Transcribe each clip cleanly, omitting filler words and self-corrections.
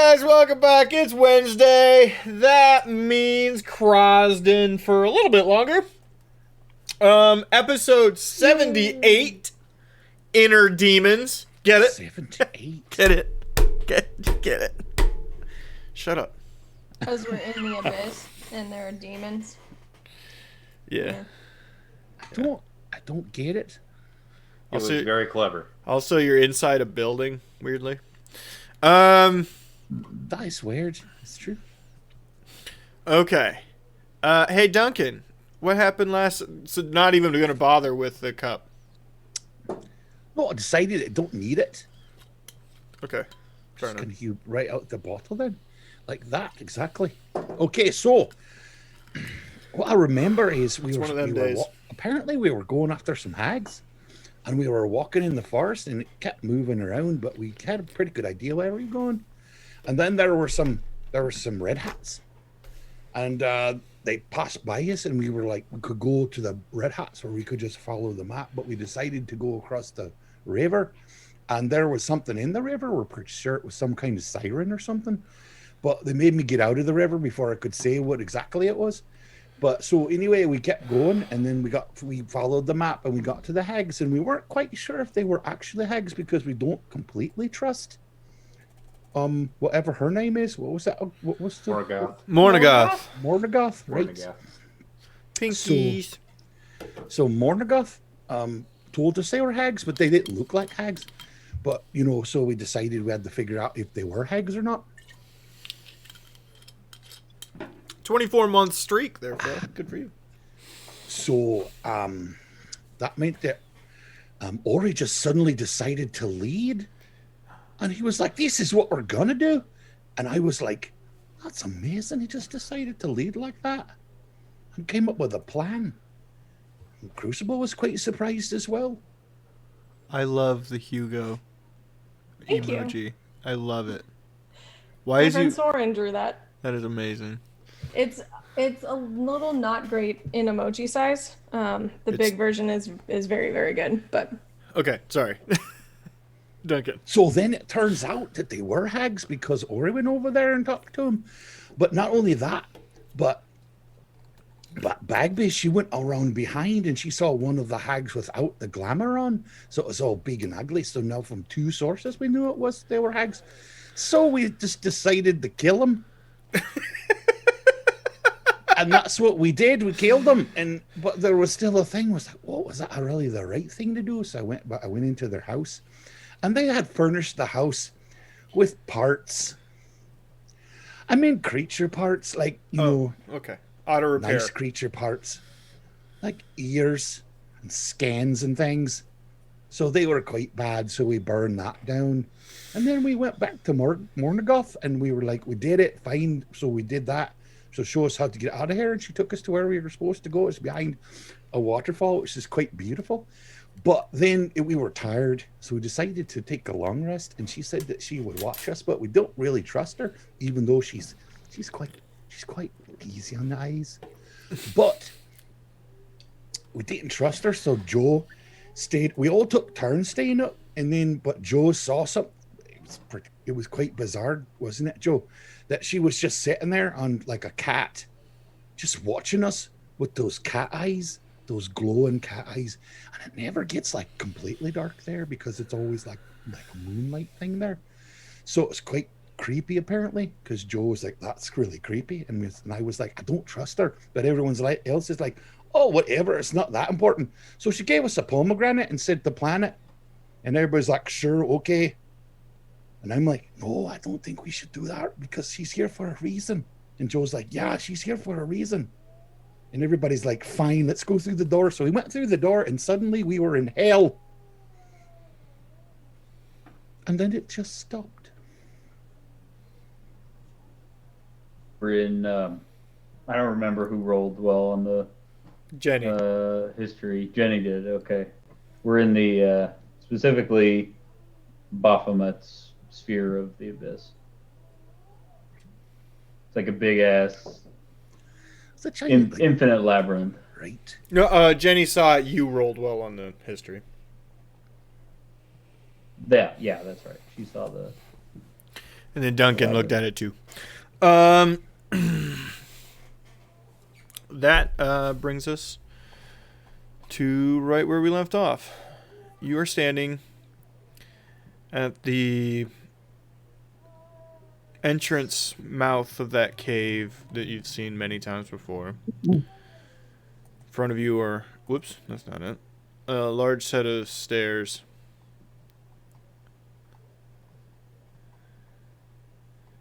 guys, welcome back. It's Wednesday. That means Krasden for a little bit longer. Episode 78, Inner Demons. Get it? 78. Get it? Get it? Shut up. Because we're in the abyss and there are demons. Yeah. I don't get it. It was Also, very clever. also, you're inside a building, weirdly. That is weird. It's true. Okay. Hey, Duncan, what happened last... So not even going to bother with the cup. No, I decided I don't need it. Okay. Fair Just enough. gonna you right out the bottle then. Like that, exactly. Okay, so what I remember is we It's were, one of them we were days. apparently we were going after some hags. And we were walking in the forest and it kept moving around, but we had a pretty good idea where we were going. And then there were some red hats. And they passed by us and we were like, we could go to the red hats or we could just follow the map, but we decided to go across the river. And there was something in the river. We're pretty sure it was some kind of siren or something. But they made me get out of the river before I could say what exactly it was. But so anyway, we kept going, and then we followed the map, and we got to the hags, and we weren't quite sure if they were actually hags because we don't completely trust whatever her name is. What was that? What was the Morgoth. Mornagoth. Mornagoth, right? Morgoth. Pinkies. So Mornagoth told us they were hags, but they didn't look like hags. But so we decided we had to figure out if they were hags or not. 24-month streak, therefore. Good for you. So that meant that Ori just suddenly decided to lead. And he was like, this is what we're going to do. And I was like, that's amazing. He just decided to lead like that and came up with a plan. And Crucible was quite surprised as well. I love the Hugo Thank emoji. you. I love it. Why My is friend you... Soren drew that. That is amazing. It's a little not great in emoji size. The big version is very, very good, but Okay, sorry. Duncan. So then it turns out that they were hags because Ori went over there and talked to him. But not only that, but Bagby, she went around behind and she saw one of the hags without the glamour on. So it was all big and ugly. So now from two sources we knew they were hags. So we just decided to kill them. And that's what we did. We killed them. But there was still a thing. Was like, what was that really the right thing to do? So I went into their house. And they had furnished the house with parts. I mean, creature parts, like, Okay. Auto repair. nice creature parts, like ears and scans and things. So they were quite bad. So we burned that down. And then we went back to Mornagoth and we were like, we did it, fine. So we did that. So show us how to get out of here. And she took us to where we were supposed to go. It's behind a waterfall, which is quite beautiful. But then we were tired, so we decided to take a long rest. And she said that she would watch us, but we don't really trust her, even though she's quite easy on the eyes. But we didn't trust her, so Joe stayed. We all took turns staying up, but Joe saw something. It was quite bizarre, wasn't it, Joe? That she was just sitting there on like a cat, just watching us with those cat eyes. Those glowing cat eyes, and it never gets like completely dark there because it's always like a moonlight thing there. So it's quite creepy apparently, because Joe was like, that's really creepy, and I was like, I don't trust her, but everyone's like else is like, oh, whatever, it's not that important. So she gave us a pomegranate and said the planet, and everybody's like, sure, okay. And I'm like, no, I don't think we should do that because she's here for a reason. And Joe's like, yeah, she's here for a reason. And everybody's like, fine, let's go through the door. So we went through the door and suddenly we were in hell. And then it just stopped. We're in. I don't remember who rolled well on the Jenny. history. Jenny did. Okay. We're in the specifically Baphomet's sphere of the abyss. It's like a big ass It's a giant, like, infinite labyrinth. right? No, Jenny saw it. You rolled well on the history. Yeah, that's right. She saw the And then Duncan looked at it too. That brings us to right where we left off. You are standing at the entrance mouth of that cave that you've seen many times before. In front of you are... Whoops, that's not it. A large set of stairs.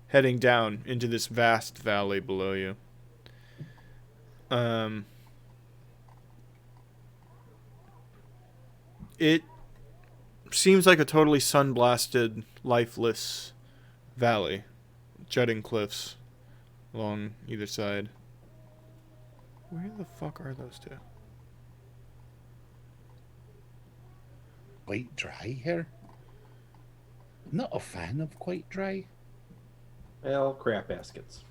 Heading down into this vast valley below you. It seems like a totally sun-blasted, lifeless valley. Jutting cliffs along either side. Where the fuck are those two? Quite dry here. I'm not a fan of quite dry. Well, crap baskets.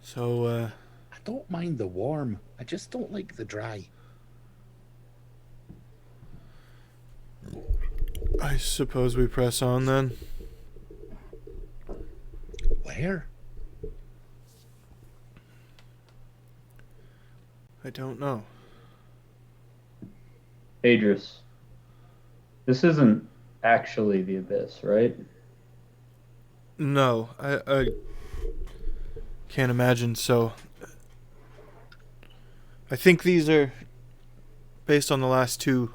So, I don't mind the warm. I just don't like the dry. I suppose we press on then. Where? I don't know. Adris, this isn't actually the abyss, right? No, I can't imagine so. I think these are based on the last two,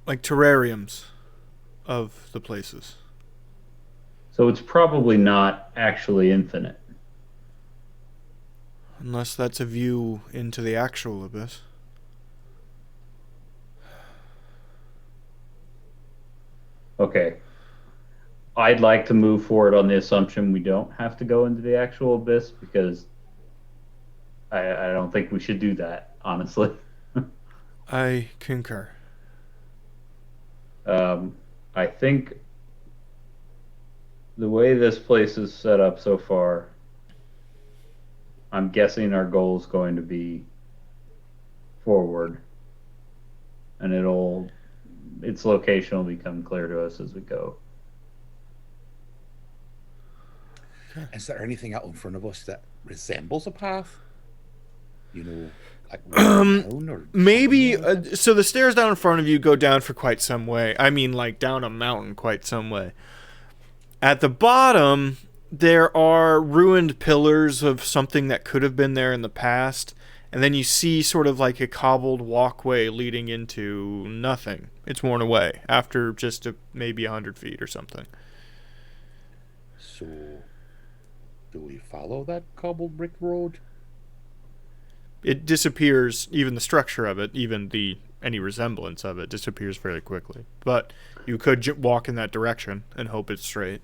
like terrariums of the places. So it's probably not actually infinite. Unless that's a view into the actual abyss. Okay. I'd like to move forward on the assumption we don't have to go into the actual abyss because I don't think we should do that, honestly. I concur. I think the way this place is set up so far, I'm guessing our goal is going to be forward, and its location will become clear to us as we go. Is there anything out in front of us that resembles a path? You know, like down or Maybe, something like so the stairs down in front of you go down for quite some way. I mean, like, down a mountain quite some way. At the bottom, there are ruined pillars of something that could have been there in the past. And then you see sort of like a cobbled walkway leading into nothing. It's worn away after just maybe 100 feet or something. So, do we follow that cobbled brick road? It disappears, even the structure of it, even any resemblance of it disappears fairly quickly. But you could walk in that direction and hope it's straight.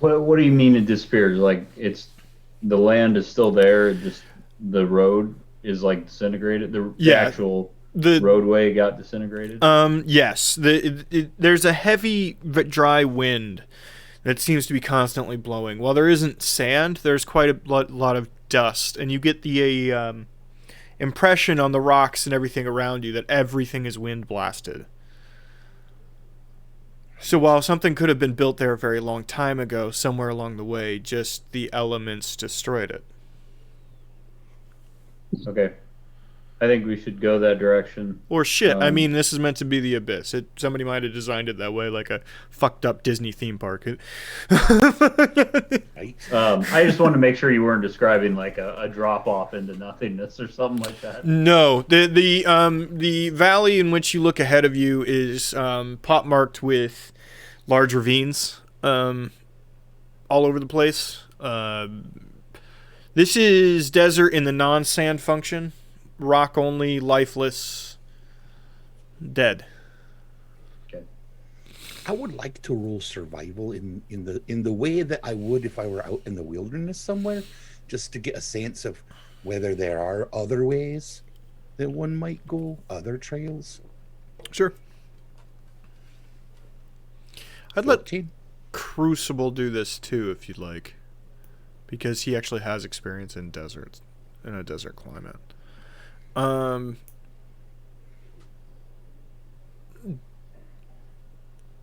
What do you mean it disappears? Like the land is still there, just the road is like disintegrated. The actual roadway got disintegrated. Yes. There's a heavy dry wind that seems to be constantly blowing. While there isn't sand, there's quite a lot of dust, and you get the impression on the rocks and everything around you that everything is wind blasted. So while something could have been built there a very long time ago, somewhere along the way, just the elements destroyed it. Okay. I think we should go that direction. Or shit, I mean, this is meant to be the abyss. Somebody might have designed it that way, like a fucked up Disney theme park. Right. I just wanted to make sure you weren't describing like a drop off into nothingness or something like that. No, the valley in which you look ahead of you is pot-marked with large ravines all over the place. This is desert in the non-sand function. Rock only, lifeless, dead. Okay. I would like to roll survival in the way that I would if I were out in the wilderness somewhere, just to get a sense of whether there are other ways that one might go, other trails. Sure. I'd let 14. Crucible do this too, if you'd like, because he actually has experience in deserts desert climate.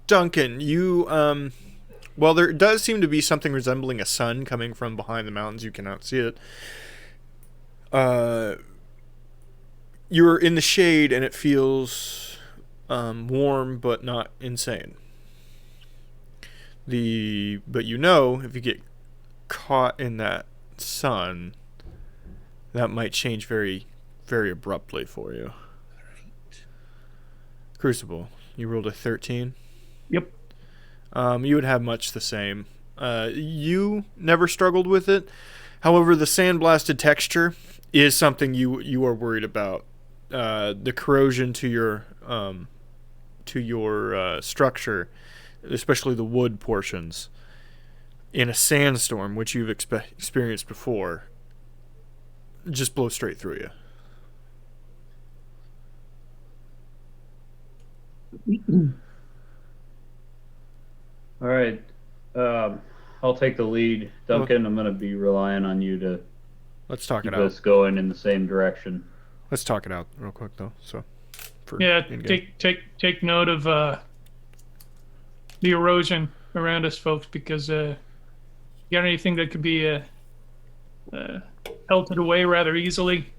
Duncan, you well, there does seem to be something resembling a sun coming from behind the mountains. You cannot see it. You're in the shade and it feels warm but not insane. But you know, if you get caught in that sun, that might change very, very abruptly for you. Right. Crucible, you rolled a 13. Yep. You would have much the same. You never struggled with it. However, the sandblasted texture is something you are worried about. The corrosion to your structure, especially the wood portions, in a sandstorm, which you've experienced before, just blows straight through you. All right. I'll take the lead. Duncan, I'm going to be relying on you to Let's talk keep it out. us going in the same direction. Let's talk it out real quick, though. So, Yeah, take note of the erosion around us, folks, because you got anything that could be pelted away rather easily.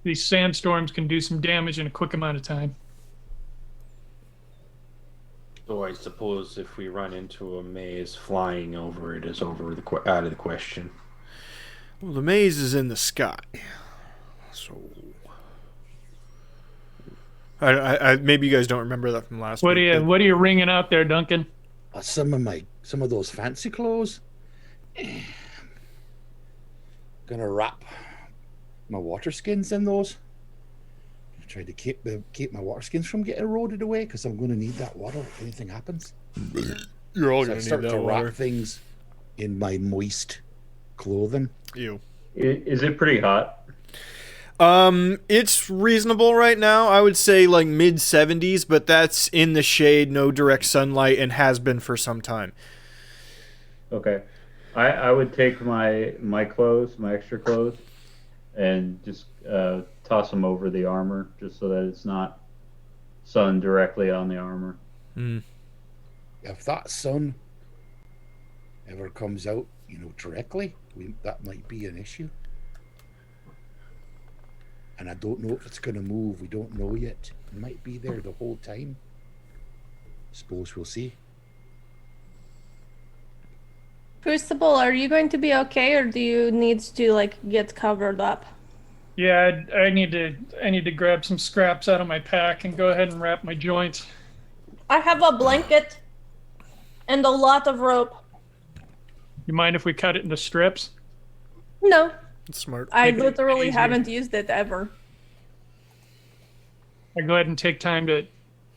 These sandstorms can do some damage in a quick amount of time. So I suppose if we run into a maze, flying over it is out of the question. Well, the maze is in the sky, so I maybe you guys don't remember that from last What week. are you ringing out there, Duncan? Some of those fancy clothes. Gonna wrap my water skins in those. Try to keep my water skins from getting eroded away because I'm going to need that water if anything happens. You're all So I gonna need start that to water. wrap things in my moist clothing. Ew. Is it pretty hot? It's reasonable right now. I would say like mid 70s, but that's in the shade, no direct sunlight, and has been for some time. Okay. I would take my clothes, my extra clothes, and just toss them over the armor just so that it's not sun directly on the armor. If that sun ever comes out, directly, that might be an issue. And I don't know if it's going to move. We don't know yet. It might be there the whole time. Suppose we'll see. Crucible, are you going to be okay, or do you need to get covered up? Yeah, I need to grab some scraps out of my pack and go ahead and wrap my joints. I have a blanket and a lot of rope. You mind if we cut it into strips? No, That's smart. I Make it literally easier. haven't used it ever. I go ahead and take time to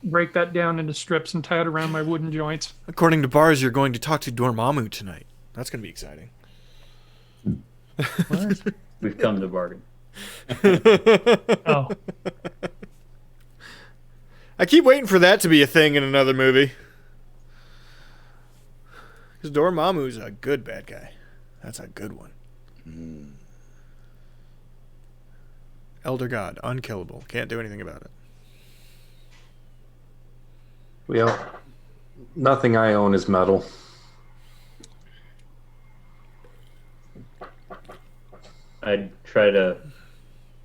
break that down into strips and tie it around my wooden joints. According to Bars, you're going to talk to Dormammu tonight. That's going to be exciting. We've come to bargain. Oh, I keep waiting for that to be a thing in another movie. Because Dormammu's a good bad guy. That's a good one. Elder God, unkillable. Can't do anything about it. Well, nothing I own is metal. I'd try to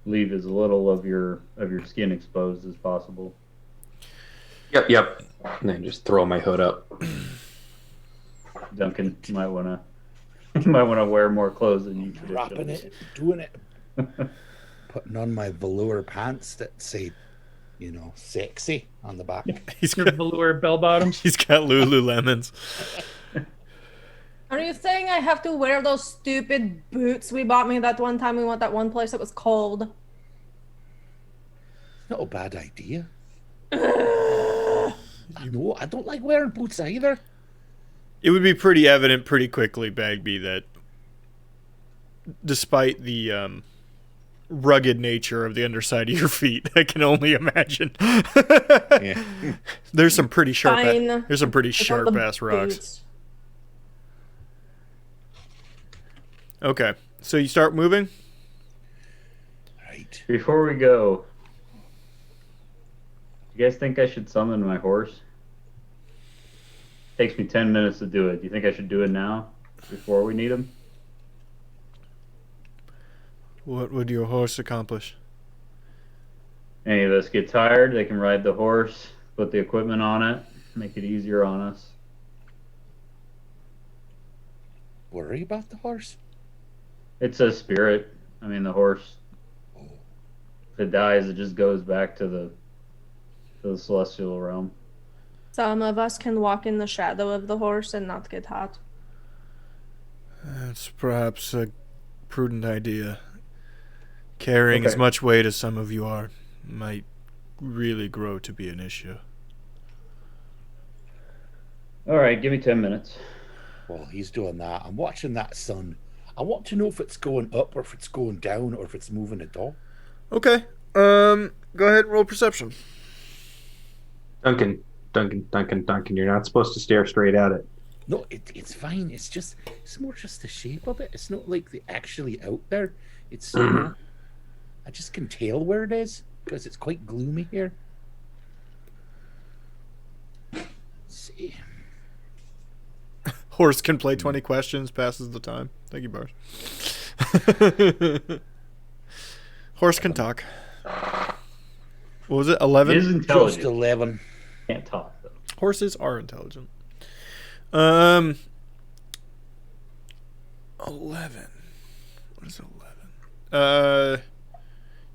leave as little of your skin exposed as possible. Yep. And then just throw my hood up. Duncan, you might wanna wear more clothes than you Wrapping traditionally. it, doing it. Putting on my velour pants that say, sexy on the back. He's your got, velour bell bottoms. he's got Lululemons. Are you saying I have to wear those stupid boots we bought me that one time we went that one place that was cold? Not a bad idea. No, I don't like wearing boots either. It would be pretty evident pretty quickly, Bagby, that despite the rugged nature of the underside of your feet, I can only imagine. Yeah. There's some pretty sharp. Fine. There's some pretty It's on the sharp ass rocks. boots. Okay, so you start moving. Right. Before we go, you guys think I should summon my horse? Takes me 10 minutes to do it. Do you think I should do it now, before we need him? What would your horse accomplish? Any of us get tired, they can ride the horse, put the equipment on it, make it easier on us. Worry about the horse? It's a spirit. I mean, the horse, if it dies, it just goes back to the celestial realm. Some of us can walk in the shadow of the horse and not get hot. That's perhaps a prudent idea. Carrying as much weight as some of you are might really grow to be an issue. All right, give me 10 minutes. While he's doing that, I'm watching that sun. I want to know if it's going up or if it's going down or if it's moving at all. Okay. Go ahead and roll perception. Duncan, you're not supposed to stare straight at it. No, it's fine. It's more just the shape of it. It's not like the actually out there. It's I just can tell where it is because it's quite gloomy here. Let's see. Horse can play 20 questions, passes the time. Thank you, Bars. Horse can talk. What was it? 11? It is Just intelligent. 11. Can't talk, though. Horses are intelligent. 11. What is 11?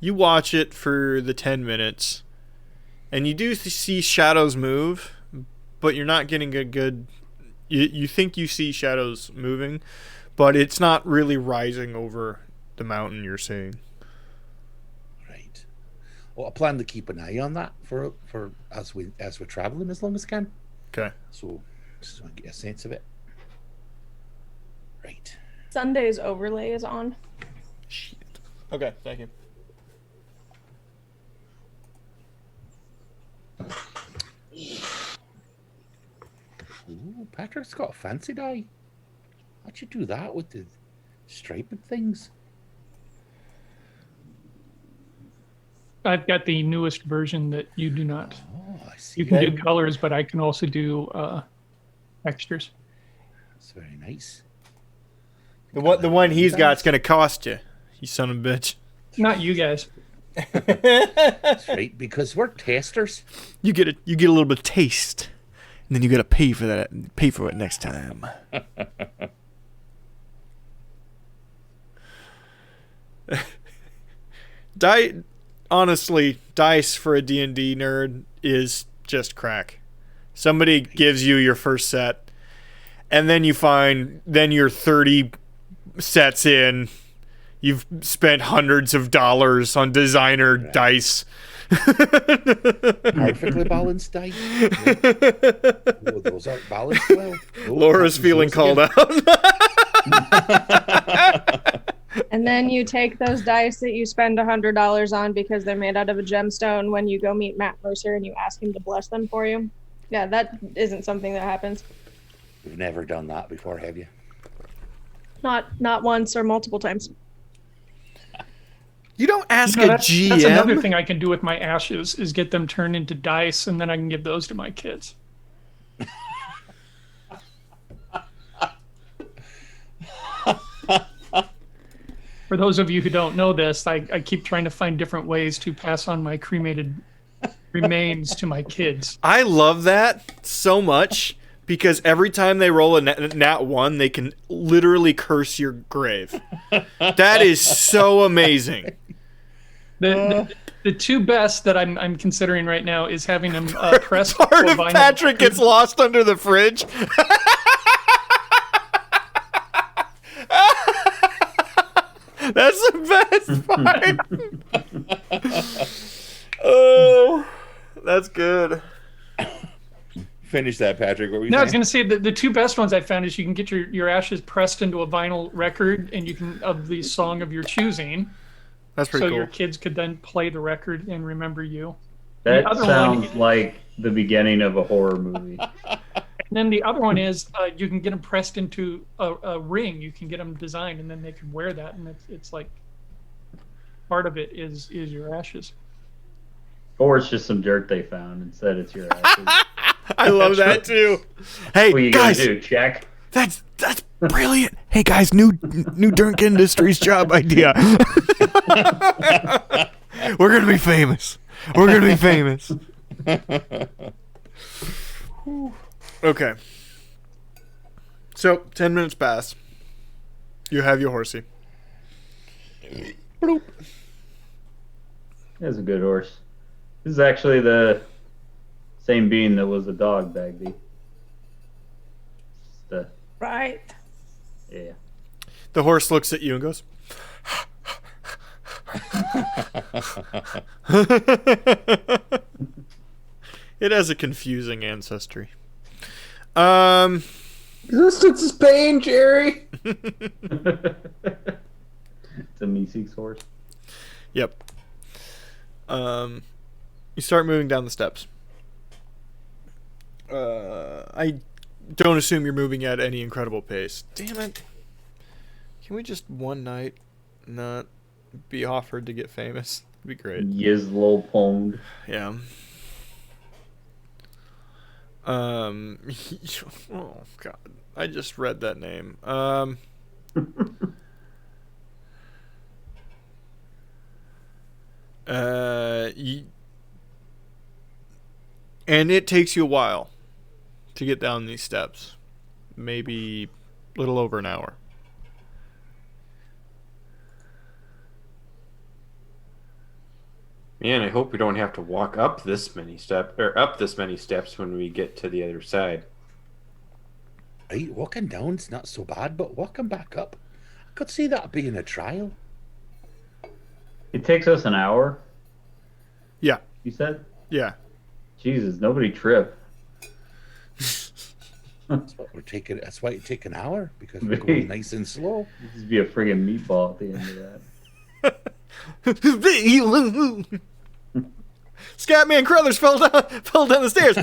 You watch it for the 10 minutes, and you do see shadows move, but you're not getting a good... You think you see shadows moving, but it's not really rising over the mountain you're seeing. Right. Well, I plan to keep an eye on that for as we're traveling as long as I can. Okay. So just want to get a sense of it. Right. Sunday's overlay is on. Shit. Okay, thank you. Ooh, Patrick's got a fancy die. How'd you do that with the striped things? I've got the newest version that you do not. Oh, I see. You can do colors, but I can also do textures. That's very nice. The one he's got's gonna cost you, you son of a bitch. Not you guys. That's right, because we're testers. You get a little bit of taste, and then you gotta pay for it next time. Honestly, dice for a D&D nerd is just crack. Somebody gives you your first set, and then you're 30 sets in. You've spent hundreds of dollars on designer dice. Perfectly balanced dice. Oh, those aren't balanced well. Oh, Laura's feeling called out. And then you take those dice that you spend $100 on because they're made out of a gemstone when you go meet Matt Mercer and you ask him to bless them for you. Yeah, that isn't something that happens. We've never done that before, have you? Not once or multiple times. You don't ask You know, a GM. That's another thing I can do with my ashes is get them turned into dice, and then I can give those to my kids. For those of you who don't know this, I keep trying to find different ways to pass on my cremated remains to my kids. I love that so much because every time they roll a nat 1, they can literally curse your grave. That is so amazing. The two best that I'm considering right now is having them pressed. Part to a of vinyl Patrick gets lost under the fridge. That's the best part. Oh, that's good. Finish that, Patrick. What were you No, I was saying? going to say that the two best ones I found is you can get your ashes pressed into a vinyl record, and you can of the song of your choosing. That's pretty So cool. your kids could then play the record and remember you. That The other sounds one- like the beginning of a horror movie. then the other one is you can get them pressed into a ring. You can get them designed, and then they can wear that, and it's like part of it is your ashes. Or it's just some dirt they found and said it's your ashes. I love that too. Hey What are you guys, gonna do? Check. that's brilliant. Hey guys, new Dunk Industries job idea. We're gonna be famous. We're gonna be famous. Okay. So 10 minutes pass. You have your horsey. Bloop. That's a good horse. This is actually the same bean that was a dog, Bagby. It's the Right. yeah. The horse looks at you and goes. It has a confusing ancestry. Resistance is pain, Jerry. It's a Meeseeks horse. Yep. You start moving down the steps. I don't assume you're moving at any incredible pace. Damn it. Can we just one night not be offered to get famous? It'd be great. Yizlo ponged. Yeah. Oh god. I just read that name. And it takes you a while to get down these steps. Maybe a little over an hour. Man, I hope we don't have to walk up this many steps when we get to the other side. Right, walking down's not so bad, but walking back up, I could see that being a trial. It takes us an hour, Yeah. you said? Yeah. Jesus, nobody trip. That's what we're taking. That's why it take an hour, because we're going nice and slow. This would be a friggin' meatball at the end of that. Scatman Crothers fell down the stairs.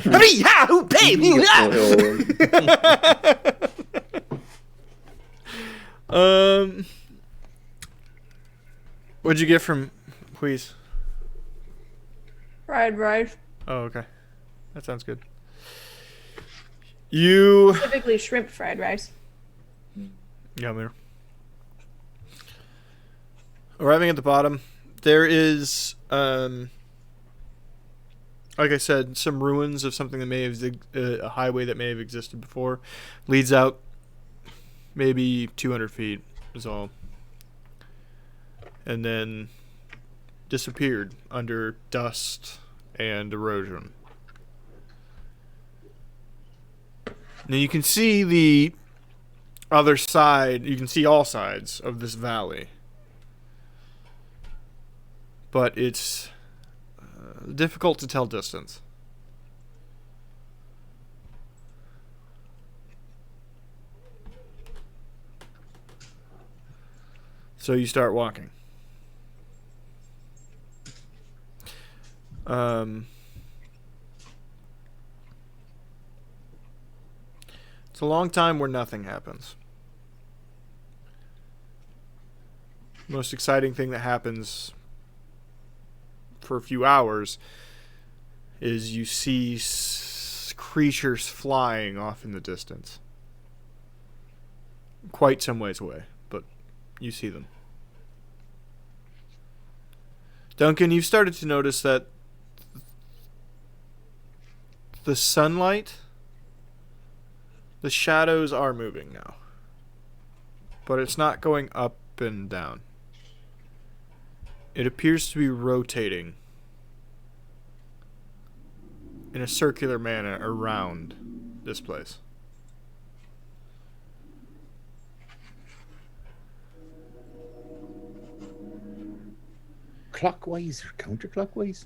What'd you get from Wheeze? Fried rice. Oh, okay. That sounds good. You... Specifically shrimp fried rice. Yeah, man. Arriving at the bottom, there is, like I said, some ruins of something that may have a highway that may have existed before. Leads out maybe 200 feet is all. And then disappeared under dust and erosion. Now you can see the other side, you can see all sides of this valley. But it's difficult to tell distance. So you start walking. It's a long time where nothing happens. Most exciting thing that happens for a few hours is you see creatures flying off in the distance. Quite some ways away, but you see them. Duncan, you've started to notice that the sunlight, the shadows are moving now. But it's not going up and down. It appears to be rotating in a circular manner around this place. Clockwise or counterclockwise?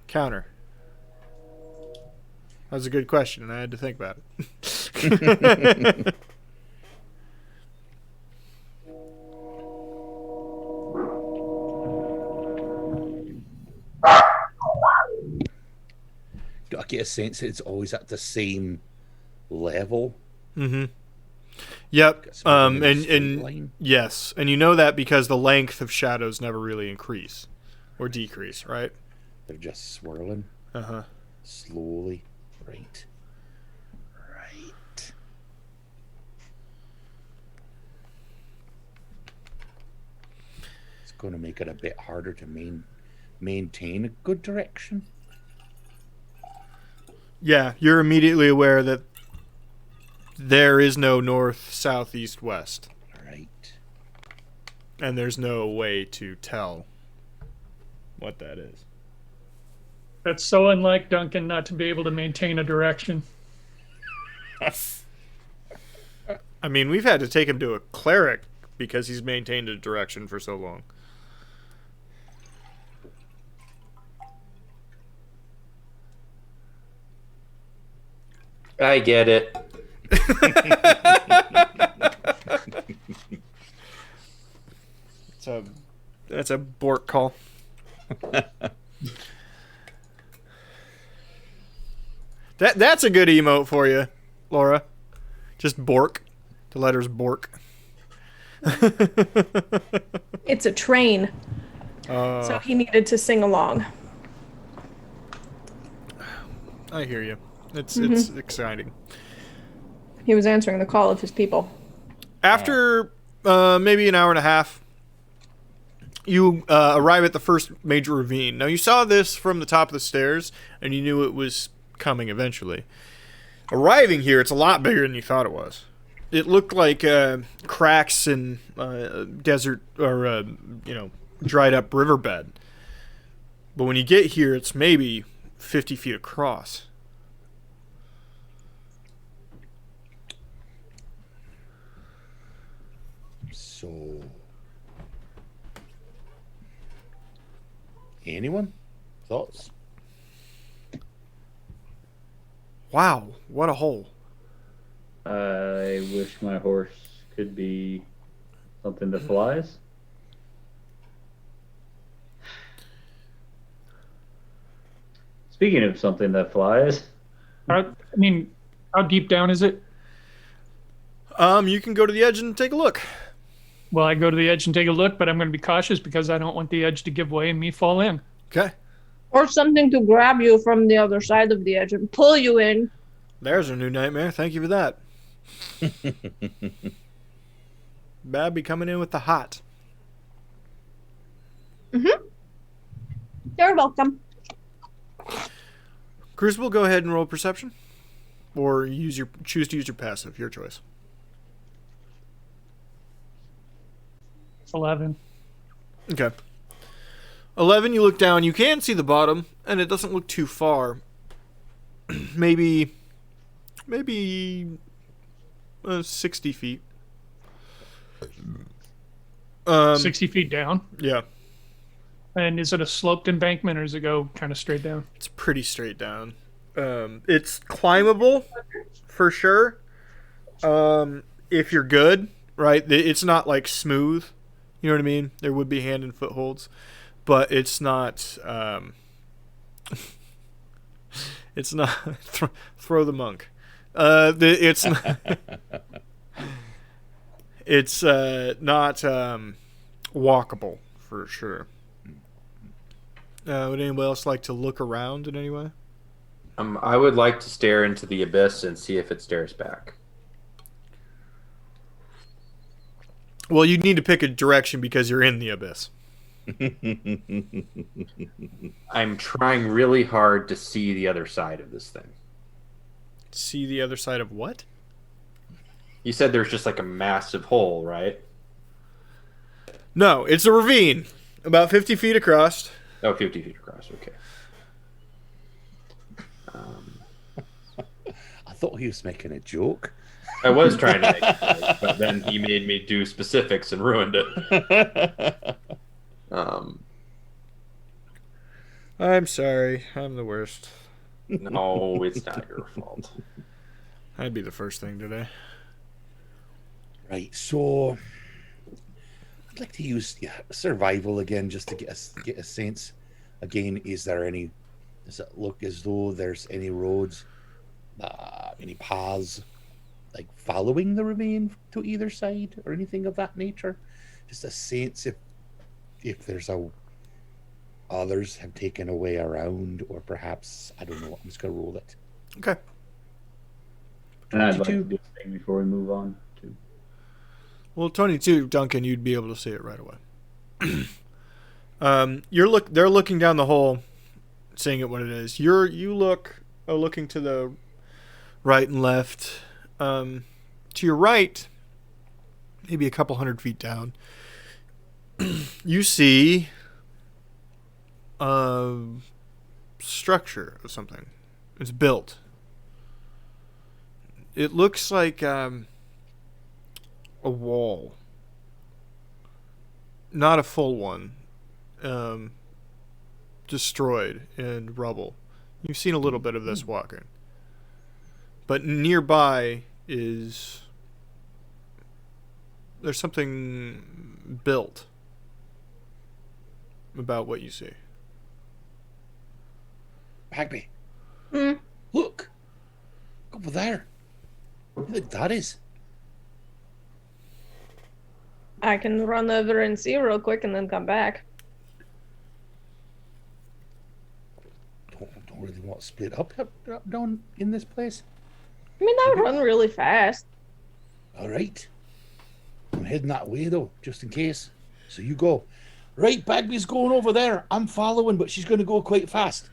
Counter. That was a good question, and I had to think about it. Do I get a sense that it's always at the same level. Mm-hmm. Yep. It's moving in a straight And line. yes, and you know that because the length of shadows never really increase or decrease, right? They're just swirling Uh-huh. slowly. Right. Right. It's going to make it a bit harder to maintain a good direction. Yeah, you're immediately aware that there is no north, south, east, west, Right. and there's no way to tell what that is. That's so unlike Duncan not to be able to maintain a direction. I mean, we've had to take him to a cleric because he's maintained a direction for so long. I get it. That's a Bork call. That's a good emote for you, Laura. Just Bork. The letters Bork. It's a train, so he needed to sing along. I hear you. It's exciting. He was answering the call of his people. After maybe an hour and a half, you arrive at the first major ravine. Now, you saw this from the top of the stairs, and you knew it was coming eventually. Arriving here, it's a lot bigger than you thought it was. It looked like cracks in desert or, dried up riverbed. But when you get here, it's maybe 50 feet across. So, anyone? Thoughts? Wow, what a hole. I wish my horse could be something that flies. Speaking of something that flies, How deep down is it? You can go to the edge and take a look. Well, I go to the edge and take a look, but I'm going to be cautious because I don't want the edge to give way and me fall in. Okay. Or something to grab you from the other side of the edge and pull you in. There's a new nightmare. Thank you for that. Babby coming in with the hot. You're welcome. Crucible, go ahead and roll perception. Or choose to use your passive. Your choice. 11. Okay. 11, you look down. You can see the bottom, and it doesn't look too far. maybe 60 feet. 60 feet down. Yeah. And is it a sloped embankment or does it go kind of straight down? It's pretty straight down. It's climbable, for sure. If you're good, right? It's not like smooth. You know what I mean? There would be hand and footholds, but it's not. It's not. Throw the monk. It's not. It's not walkable for sure. Would anybody else like to look around in any way? I would like to stare into the abyss and see if it stares back. Well, you need to pick a direction because you're in the abyss. I'm trying really hard to see the other side of this thing. See the other side of what? You said there's just like a massive hole, right? No, it's a ravine. About 50 feet across. Oh, 50 feet across, okay. I thought he was making a joke. I was trying to make it right, but then he made me do specifics and ruined it. I'm sorry. I'm the worst. No, it's not your fault. I'd be the first thing today. Right, so I'd like to use survival again just to get a sense. Again, does it look as though there's any roads any paths like following the ravine to either side or anything of that nature? Just a sense if there's others have taken a way around, or perhaps I don't know. I'm just gonna roll it. Okay. And I'd like to 22. do a thing before we move on too. Well, 22, Duncan, you'd be able to see it right away. They're looking down the hole, seeing it what it is. Looking to the right and left. To your right, maybe a couple 100 feet down, you see a structure of something. It's built. It looks like a wall. Not a full one. Destroyed and rubble. You've seen a little bit of this walking. But nearby there's something built about what you see. Bagby, Hmm. look over there. What do you think that is? I can run over and see real quick and then come back. Don't really want to split up down in this place. I mean, I run really fast. All right. I'm heading that way though, just in case. So you go. Right, Bagby's going over there. I'm following, but she's going to go quite fast.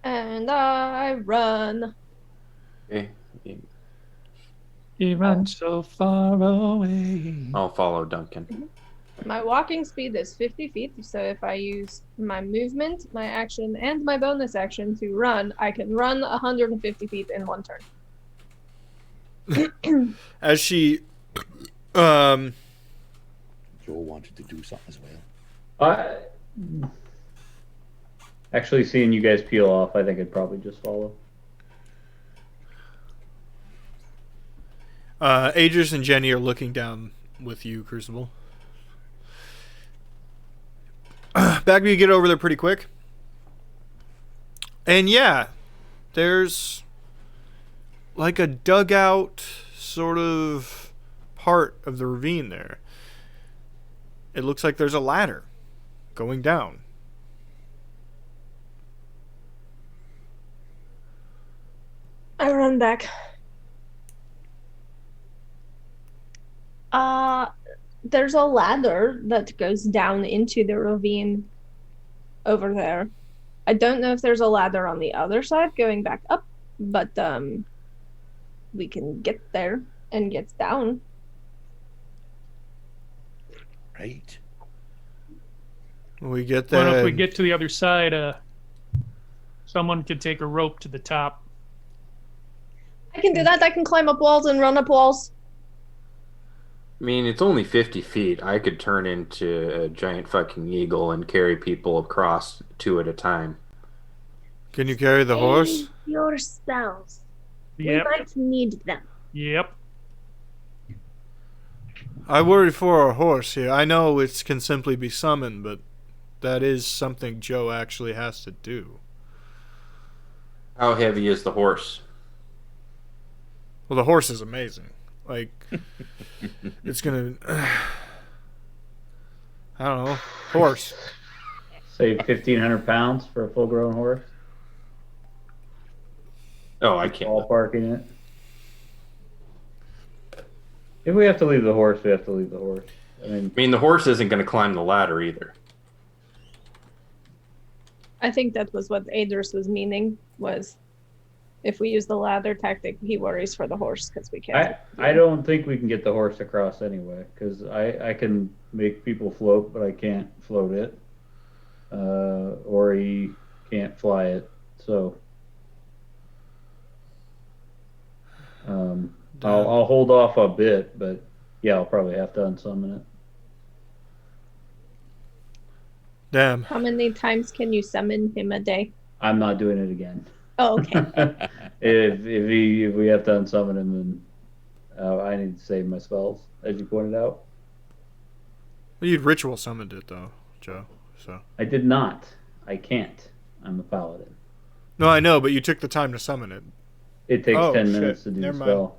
And I run. Okay. He runs so far away. I'll follow Duncan. My walking speed is 50 feet, so if I use my movement, my action, and my bonus action to run, I can run 150 feet in one turn. As she Joe wanted to do something as well. Actually, seeing you guys peel off, I think I'd probably just follow. Adris and Jenny are looking down with you, Crucible. Bagby, you get over there pretty quick. And yeah, there's like a dugout sort of part of the ravine there. It looks like there's a ladder going down. I run back. There's a ladder that goes down into the ravine over there. I don't know if there's a ladder on the other side going back up, but we can get there and get down. Right. We get there. Well, if we get to the other side, someone could take a rope to the top. I can do that. I can climb up walls and run up walls. I mean, it's only 50 feet. I could turn into a giant fucking eagle and carry people across two at a time. Can you carry the horse? Your spells. Yep. We might need them. Yep. I worry for our horse here. I know it can simply be summoned, but that is something Joe actually has to do. How heavy is the horse? Well, the horse is amazing. Like, it's gonna... I don't know. Horse. Say 1,500 pounds for a full-grown horse. Oh, I can't. Ballparking it. If we have to leave the horse, we have to leave the horse. I mean, the horse isn't going to climb the ladder either. I think that was what Adris was meaning, was if we use the ladder tactic, he worries for the horse because we can't. I don't think we can get the horse across anyway, because I can make people float, but I can't float it. Or he can't fly it. So I'll hold off a bit, but yeah, I'll probably have to unsummon it. Damn. How many times can you summon him a day? I'm not doing it again. Oh, okay. if we have to unsummon him, then I need to save my spells, as you pointed out. Well, you'd ritual summoned it, though, Joe. So I did not. I can't. I'm a paladin. No, I know, but you took the time to summon it. It takes Oh, 10 shit. minutes to do Never the mind. spell.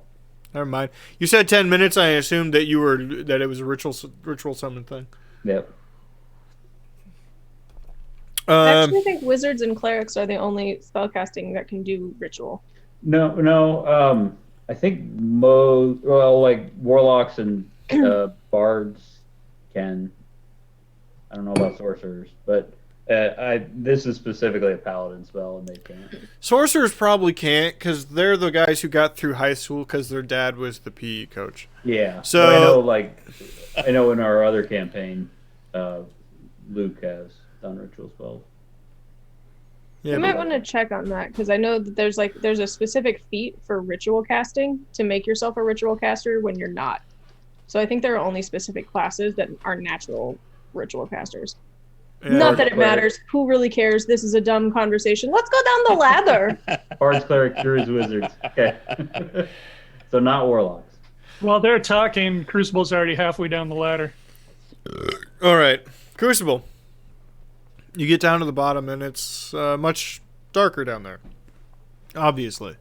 Never mind. You said 10 minutes. I assumed that it was a ritual summon thing. Yep. I actually think wizards and clerics are the only spellcasting that can do ritual. No. I think like warlocks and bards can. I don't know about sorcerers, but this is specifically a paladin spell, and they can't. Sorcerers probably can't because they're the guys who got through high school because their dad was the PE coach. Yeah. So but I know in our other campaign, Luke has done ritual spells. Yeah, You might want to check on that because I know that there's a specific feat for ritual casting to make yourself a ritual caster when you're not. So I think there are only specific classes that are natural ritual casters. yeah, Not that it matters. Who really cares? This is a dumb conversation. Let's go down the ladder. Bards, clerics, druids, wizards. Okay. So not warlocks. While they're talking, Crucible's already halfway down the ladder. All right, Crucible. You get down to the bottom, and it's much darker down there. Obviously,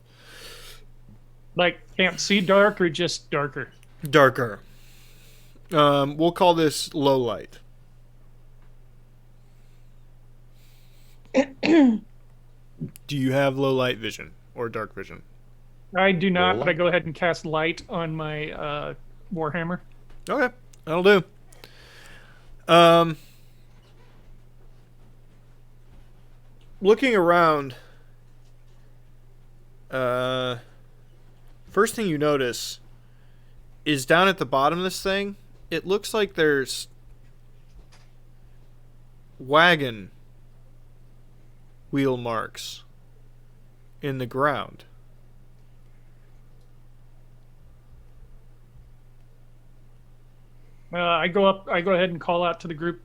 Like, can't see dark or just darker? darker. We'll call this low light. Do you have low light vision or dark vision? I do not, Roll but I it. go ahead and cast light on my Warhammer. Okay, that'll do. Looking around, first thing you notice is down at the bottom of this thing, it looks like there's wagon wheel marks in the ground. I go ahead and call out to the group,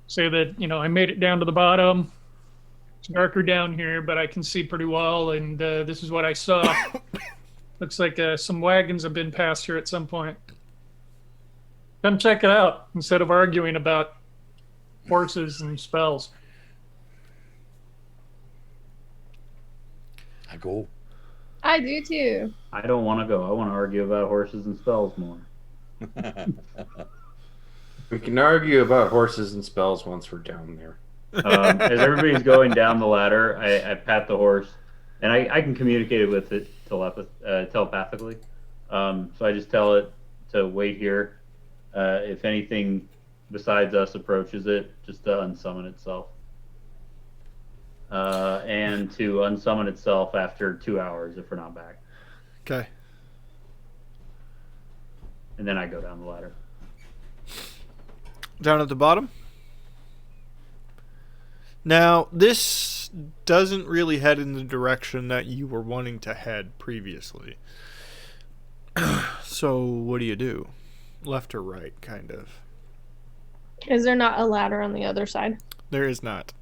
say that, I made it down to the bottom. It's darker down here, but I can see pretty well, and this is what I saw. Looks like some wagons have been passed here at some point. Come check it out instead of arguing about horses and spells. I go. I do too. I don't want to go. I want to argue about horses and spells more. We can argue about horses and spells once we're down there. As everybody's going down the ladder, I pat the horse, and I can communicate with it telepathically. So I just tell it to wait here. If anything besides us approaches it, just to unsummon itself. And to unsummon itself after 2 hours if we're not back. Okay. And then I go down the ladder. Down at the bottom. Now, this doesn't really head in the direction that you were wanting to head previously. So, what do? Left or right, kind of? Is there not a ladder on the other side? There is not.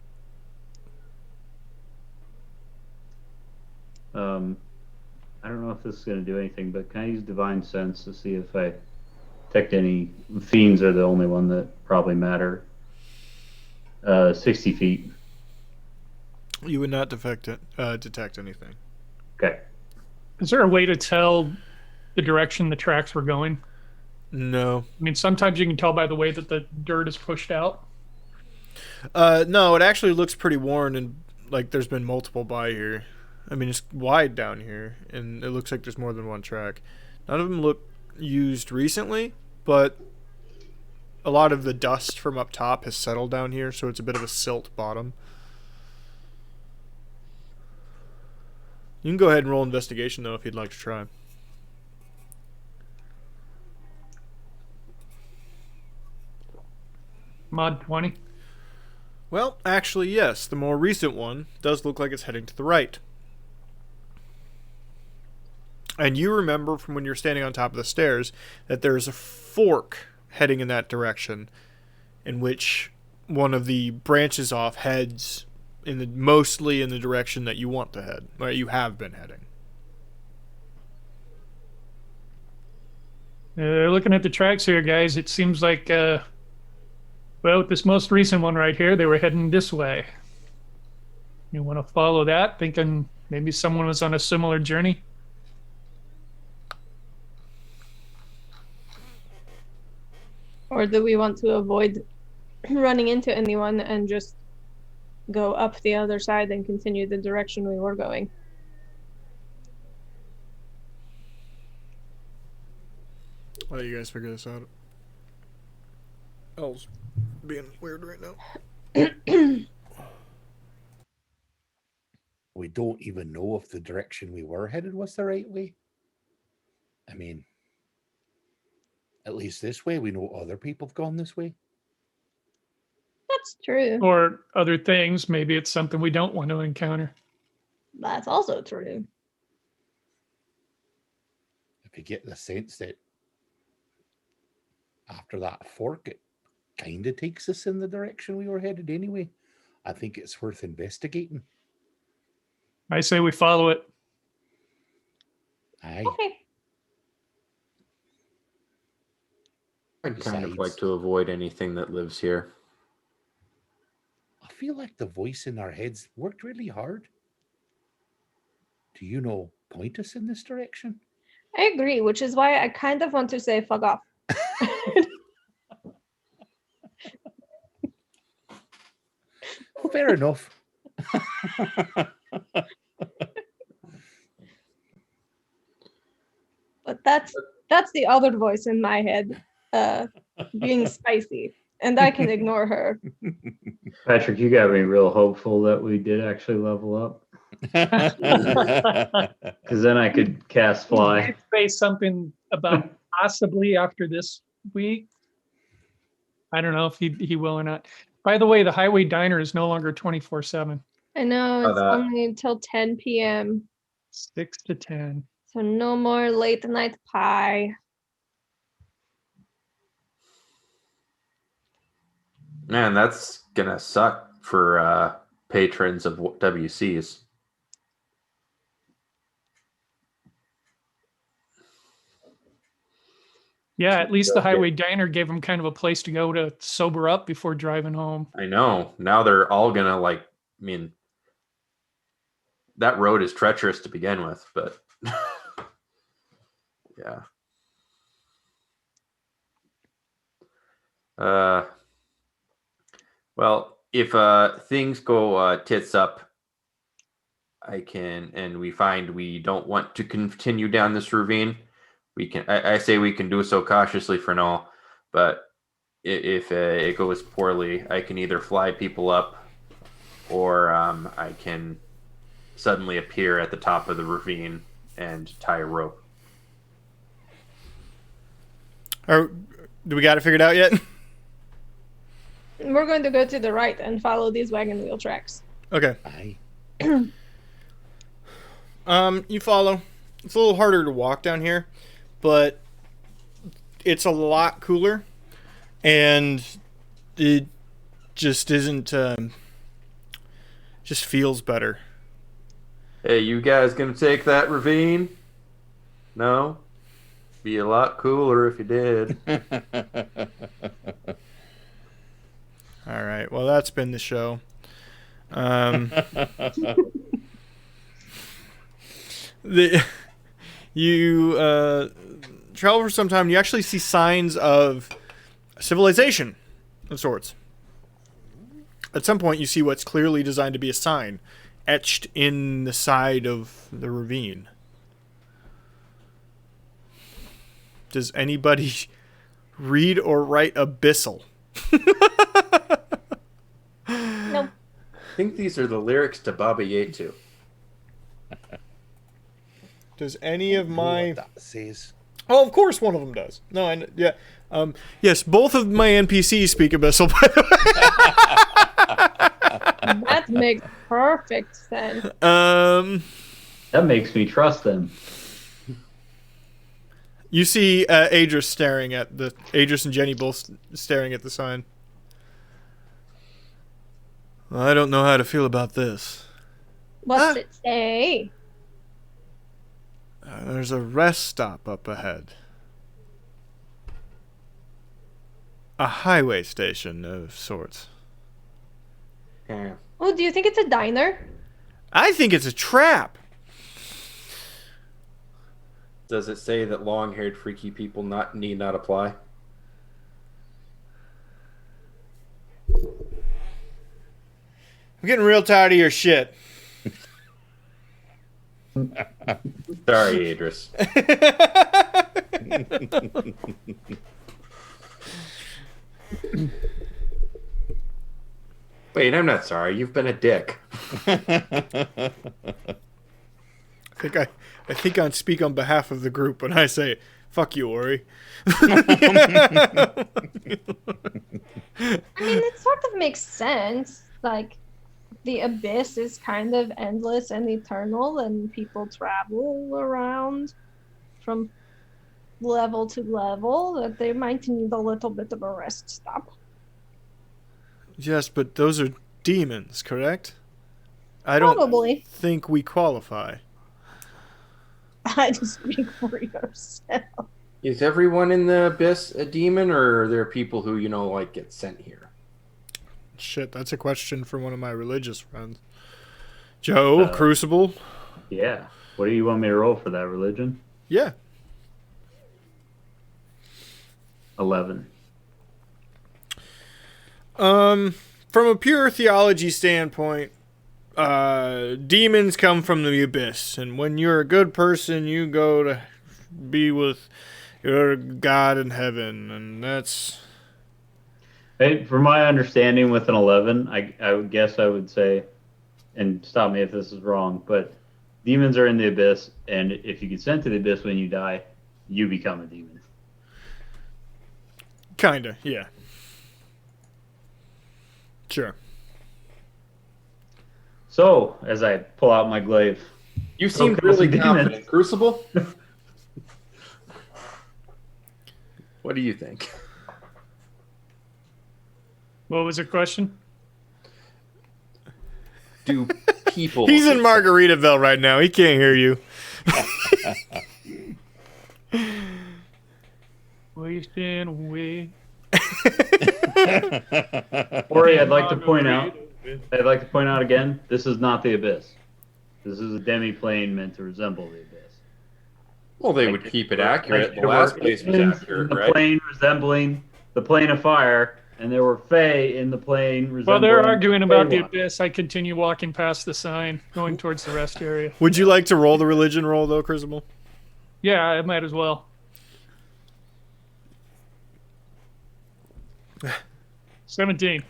I don't know if this is going to do anything, but can I use Divine Sense to see if I detect any fiends? Are the only one that probably matter. 60 feet. You would not detect anything. Okay. Is there a way to tell the direction the tracks were going? No. I mean, sometimes you can tell by the way that the dirt is pushed out. No, it actually looks pretty worn and like there's been multiple by here. I mean, it's wide down here, and it looks like there's more than one track. None of them look used recently, but a lot of the dust from up top has settled down here, so it's a bit of a silt bottom. You can go ahead and roll investigation, though, if you'd like to try. Mod 20. Well, actually, yes. The more recent one does look like it's heading to the right. And you remember from when you're standing on top of the stairs that there's a fork heading in that direction, in which one of the branches off heads mostly in the direction that you want to head, or you have been heading. Looking at the tracks here, guys, it seems like, with this most recent one right here, they were heading this way. You want to follow that, thinking maybe someone was on a similar journey? Or do we want to avoid running into anyone and just go up the other side and continue the direction we were going? I'll let you guys figure this out. Elle's being weird right now. We don't even know if the direction we were headed was the right way. I mean, at least this way, we know other people have gone this way. That's true. Or other things, maybe it's something we don't want to encounter. That's also true. If you get the sense that after that fork, it kind of takes us in the direction we were headed anyway, I think it's worth investigating. I say we follow it. Aye. Okay. I'd kind of Besides- like to avoid anything that lives here. I feel like the voice in our heads worked really hard. Do you know, point us in this direction? I agree, which is why I kind of want to say fuck off. Fair enough. But that's the other voice in my head, being spicy, and I can ignore her. Patrick, you got me real hopeful that we did actually level up. Because then I could cast He fly. did say something about possibly after this week. I don't know if he will or not. By the way, the Highway Diner is no longer 24/7. I know Oh, it's that- only until 10 p.m. 6 to 10. So no more late night pie. Man, that's gonna suck for patrons of WCs. Yeah, at least the Highway Diner gave him kind of a place to go to sober up before driving home. I know. Now they're all gonna I mean, that road is treacherous to begin with, but yeah. Well, if things go tits up, and we find we don't want to continue down this ravine, we can. I say we can do so cautiously for now, but if it goes poorly, I can either fly people up, or I can suddenly appear at the top of the ravine and tie a rope. Or do we got it figured out yet? We're going to go to the right and follow these wagon wheel tracks. Okay. Aye. You follow. It's a little harder to walk down here, but it's a lot cooler, and it just isn't. Just feels better. Hey, you guys gonna take that ravine? No? Be a lot cooler if you did. All right. Well, that's been the show. You travel for some time. And you actually see signs of civilization of sorts. At some point, you see what's clearly designed to be a sign etched in the side of the ravine. Does anybody read or write abyssal? Nope. I think these are the lyrics to Baba Yetu. Does any of Know my... what that says. Oh, of course one of them does. No, yeah. Yes, both of my NPCs speak abyssal, by the way. That makes perfect sense. That makes me trust them. You see Adris staring at the... Adris and Jenny both staring at the sign. I don't know how to feel about this. What's it say? There's a rest stop up ahead. A highway station of sorts. Yeah. Oh, do you think it's a diner? I think it's a trap. Does it say that long-haired freaky people need not apply? I'm getting real tired of your shit. Sorry, Idris. Wait, I'm not sorry. You've been a dick. I think I speak on behalf of the group when I say, fuck you, Ori. I mean, it sort of makes sense. Like, the abyss is kind of endless and eternal, and people travel around from level to level, that they might need a little bit of a rest stop. Yes, but those are demons, correct? I don't Probably. think we qualify. I just speak for yourself. Is everyone in the abyss a demon, or are there people who, like, get sent here? Shit, that's a question for one of my religious friends. Joe, Crucible? Yeah. What do you want me to roll for that religion? Yeah. 11. From a pure theology standpoint, demons come from the abyss, and when you're a good person, you go to be with your God in heaven, and that's... Hey, from my understanding, with an 11, I would guess I would say, and stop me if this is wrong, but demons are in the abyss, and if you get sent to the abyss when you die, you become a demon. Kinda, yeah. Sure. So, as I pull out my glaive, You seem Okay, really demons. confident. Crucible? What do you think? What was the question? Do people... He's in Margaritaville right now. He can't hear you. Wasting away. Ori, I'd like to point out again, this is not the abyss. This is a demi-plane meant to resemble the abyss. Well, they would keep it accurate. The last place was accurate, the right? plane resembling the plane of fire, and there were Fae in the plane resembling... While they're arguing about the Fae. abyss, I continue walking past the sign, going towards the rest area. Would you like to roll the religion roll, though, Crucible? Yeah, I might as well. 17.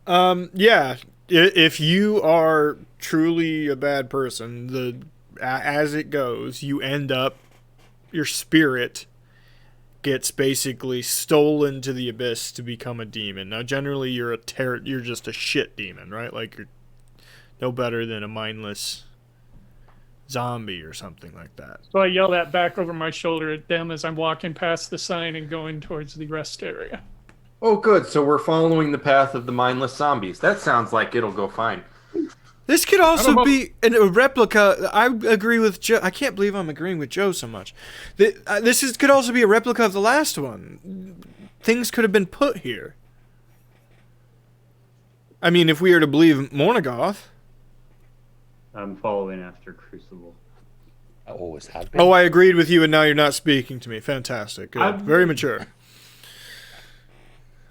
Yeah. If you are truly a bad person, as it goes, you end up, your spirit gets basically stolen to the abyss to become a demon. Now, generally, you're just a shit demon, right? Like, you're no better than a mindless zombie or something like that. So I yell that back over my shoulder at them as I'm walking past the sign and going towards the rest area. Oh, good. So we're following the path of the mindless zombies. That sounds like it'll go fine. This could also be a replica. I agree with Joe. I can't believe I'm agreeing with Joe so much. Could also be a replica of the last one. Things could have been put here. I mean, if we are to believe Mornagoth. I'm following after Crucible. I always have been. Oh, I agreed with you, and now you're not speaking to me. Fantastic. Good. Very mature.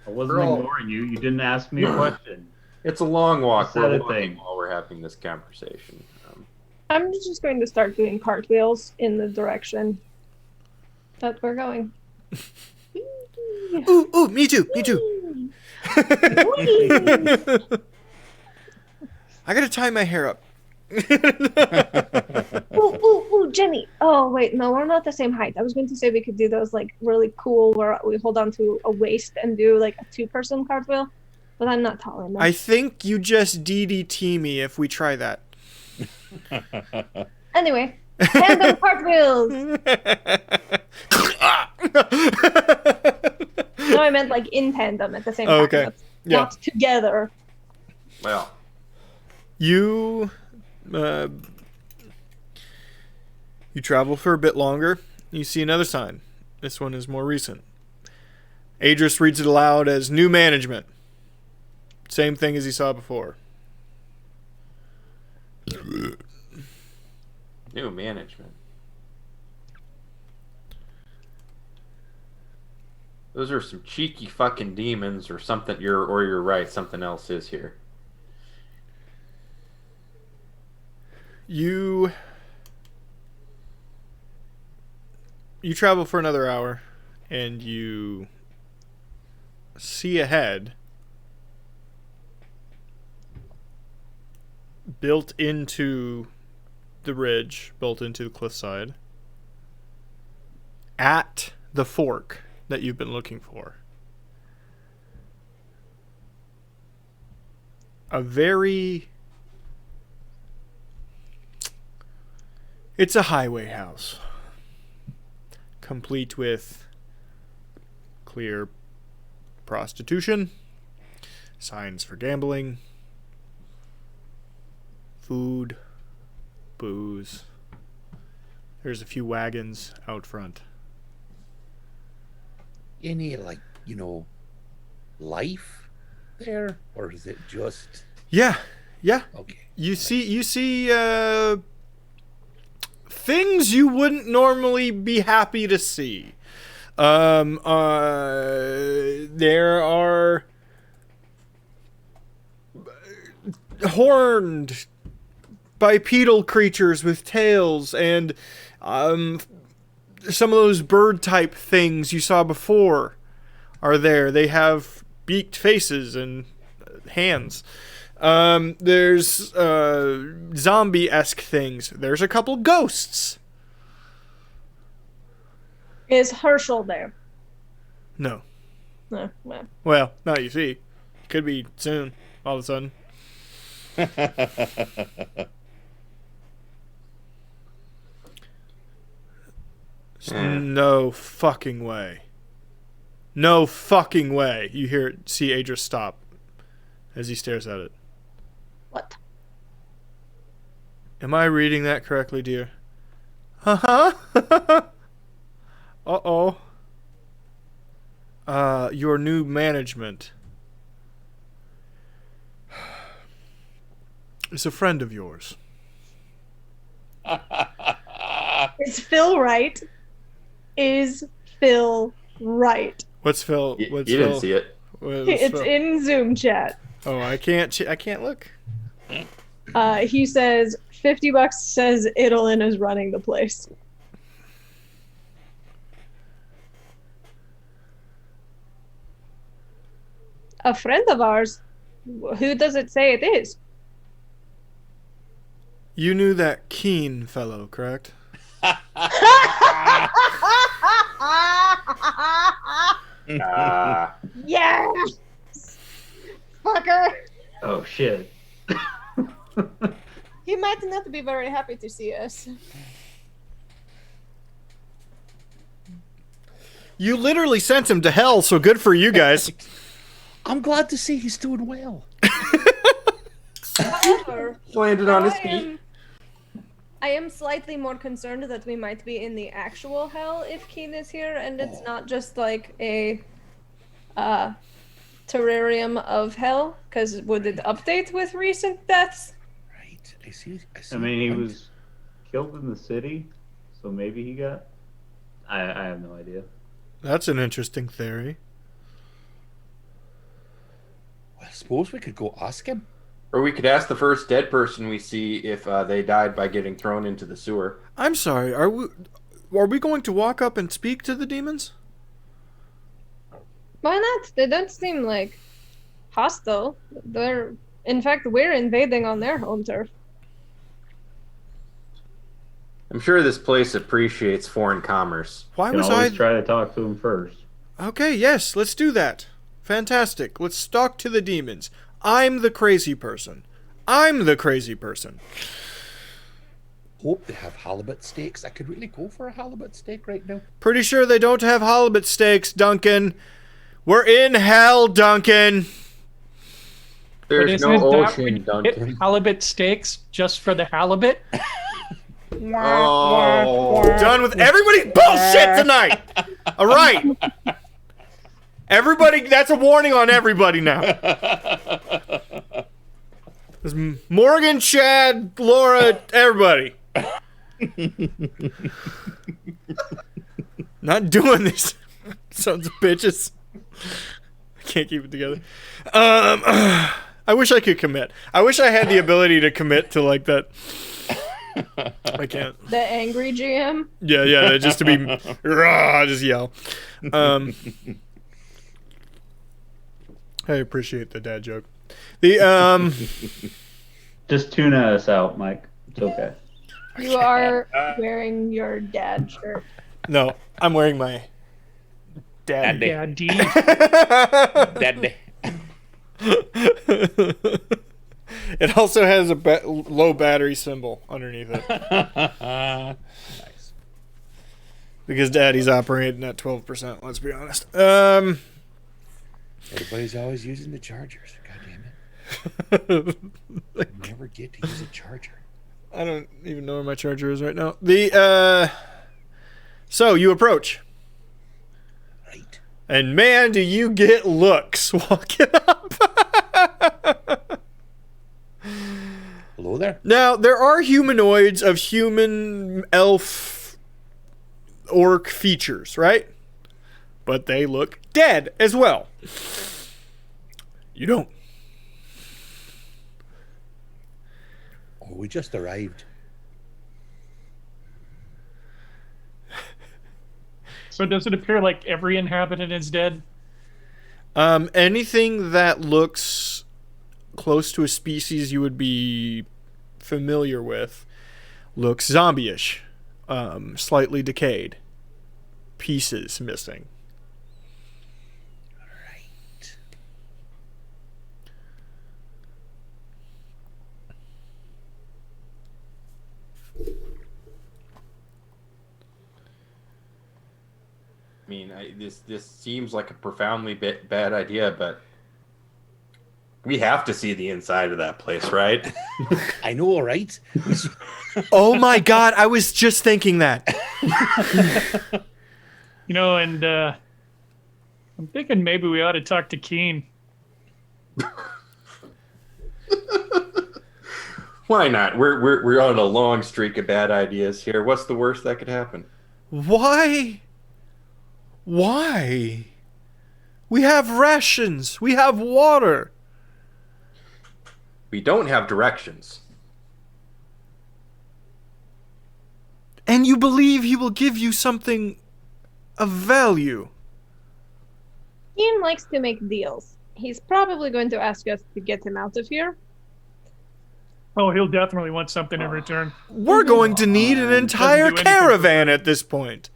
I wasn't ignoring you. You didn't ask me a question. It's a long walk. Said We're a walking thing. while we're having this conversation. I'm just going to start doing cartwheels in the direction that we're going. Ooh, me too. I gotta tie my hair up. Ooh, Jenny. Oh, wait, no, we're not the same height. I was going to say we could do those, like, really cool where we hold on to a waist and do, like, a two-person cartwheel, but I'm not tall enough. I think you just DDT me if we try that. Anyway, tandem cartwheels! No, I meant, like, in tandem at the same time. Okay. Yeah. Not together. Well, You travel for a bit longer. You see another sign. This one is more recent. Adris reads it aloud as new management. Same thing as he saw before. New management. Those are some cheeky fucking demons or something. You're right. Something else is here. You travel for another hour, and you see ahead, built into the ridge, built into the cliffside, at the fork that you've been looking for, it's a highway house, complete with clear prostitution, signs for gambling, food, booze. There's a few wagons out front. Any, like, life there? Or is it just... Yeah. Okay. You see things you wouldn't normally be happy to see. There are horned bipedal creatures with tails, and some of those bird type things you saw before are there. They have beaked faces and hands. There's zombie-esque things. There's a couple ghosts. Is Herschel there? No. No, well. Well, now you see. Could be soon, all of a sudden. No fucking way. No fucking way. You see Adris stop as he stares at it. What? Am I reading that correctly, dear? Uh-huh. Uh-oh. Your new management is a friend of yours. Is Phil right? Is Phil right? What's Phil? You What's didn't Phil? see it. It's Phil? in Zoom chat. Oh, I can't look. He says $50 says Idolin is running the place. A friend of ours? Who does it say it is? You knew that Keen fellow, correct? Yes! Fucker! Oh shit. He might not be very happy to see us. You literally sent him to hell, so good for you guys. I'm glad to see he's doing well. However, Landed on his feet. I am slightly more concerned that we might be in the actual hell if Keen is here, and it's not just like a terrarium of hell. Because would it update with recent deaths? Right. I see. I mean, he was killed in the city, so maybe he got. I have no idea. That's an interesting theory. I suppose we could go ask him. Or we could ask the first dead person we see if they died by getting thrown into the sewer. I'm sorry. Are we going to walk up and speak to the demons? Why not? They don't seem like hostile. In fact, we're invading on their home turf. I'm sure this place appreciates foreign commerce. Why You can was always I? try to talk to him first. Okay, yes, let's do that. Fantastic. Let's talk to the demons. I'm the crazy person. Hope they have halibut steaks. I could really go for a halibut steak right now. Pretty sure they don't have halibut steaks, Duncan. We're in hell, Duncan. But There's isn't no that ocean, when you Duncan. get halibut steaks just for the halibut? Oh. Done with everybody's bullshit tonight. All right. Everybody, that's a warning on everybody now. Morgan, Chad, Laura, everybody. Not doing these sons of bitches. I can't keep it together. I wish I could commit. I wish I had the ability to commit to like that. I can't. The angry GM. Yeah, just to be, just yell. I appreciate the dad joke. Just tuna us out, Mike. It's okay. You are wearing your dad shirt. No, I'm wearing my dad. Yeah, D. Daddy. It also has a low battery symbol underneath it. Nice. Because daddy's operating at 12%, let's be honest. Everybody's always using the chargers. God damn it. Never get to use a charger. I don't even know where my charger is right now. So you approach. Right. And man, do you get looks walking up. Hello there. Now, there are humanoids of human, elf, orc features, right? But they look dead as well. You don't. Oh, we just arrived. So does it appear like every inhabitant is dead? Anything that looks close to a species you would be familiar with looks zombie-ish, slightly decayed, pieces missing. Right. I mean, this seems like a profoundly bad idea, but we have to see the inside of that place, right? I know, right? Oh my god, I was just thinking that. You know, and I'm thinking maybe we ought to talk to Keen. Why not? We're on a long streak of bad ideas here. What's the worst that could happen? Why? We have rations. We have water. We don't have directions. And you believe he will give you something of value. Ian likes to make deals. He's probably going to ask us to get him out of here. Oh, he'll definitely want something in return. We're going to need an entire do anything. caravan at this point.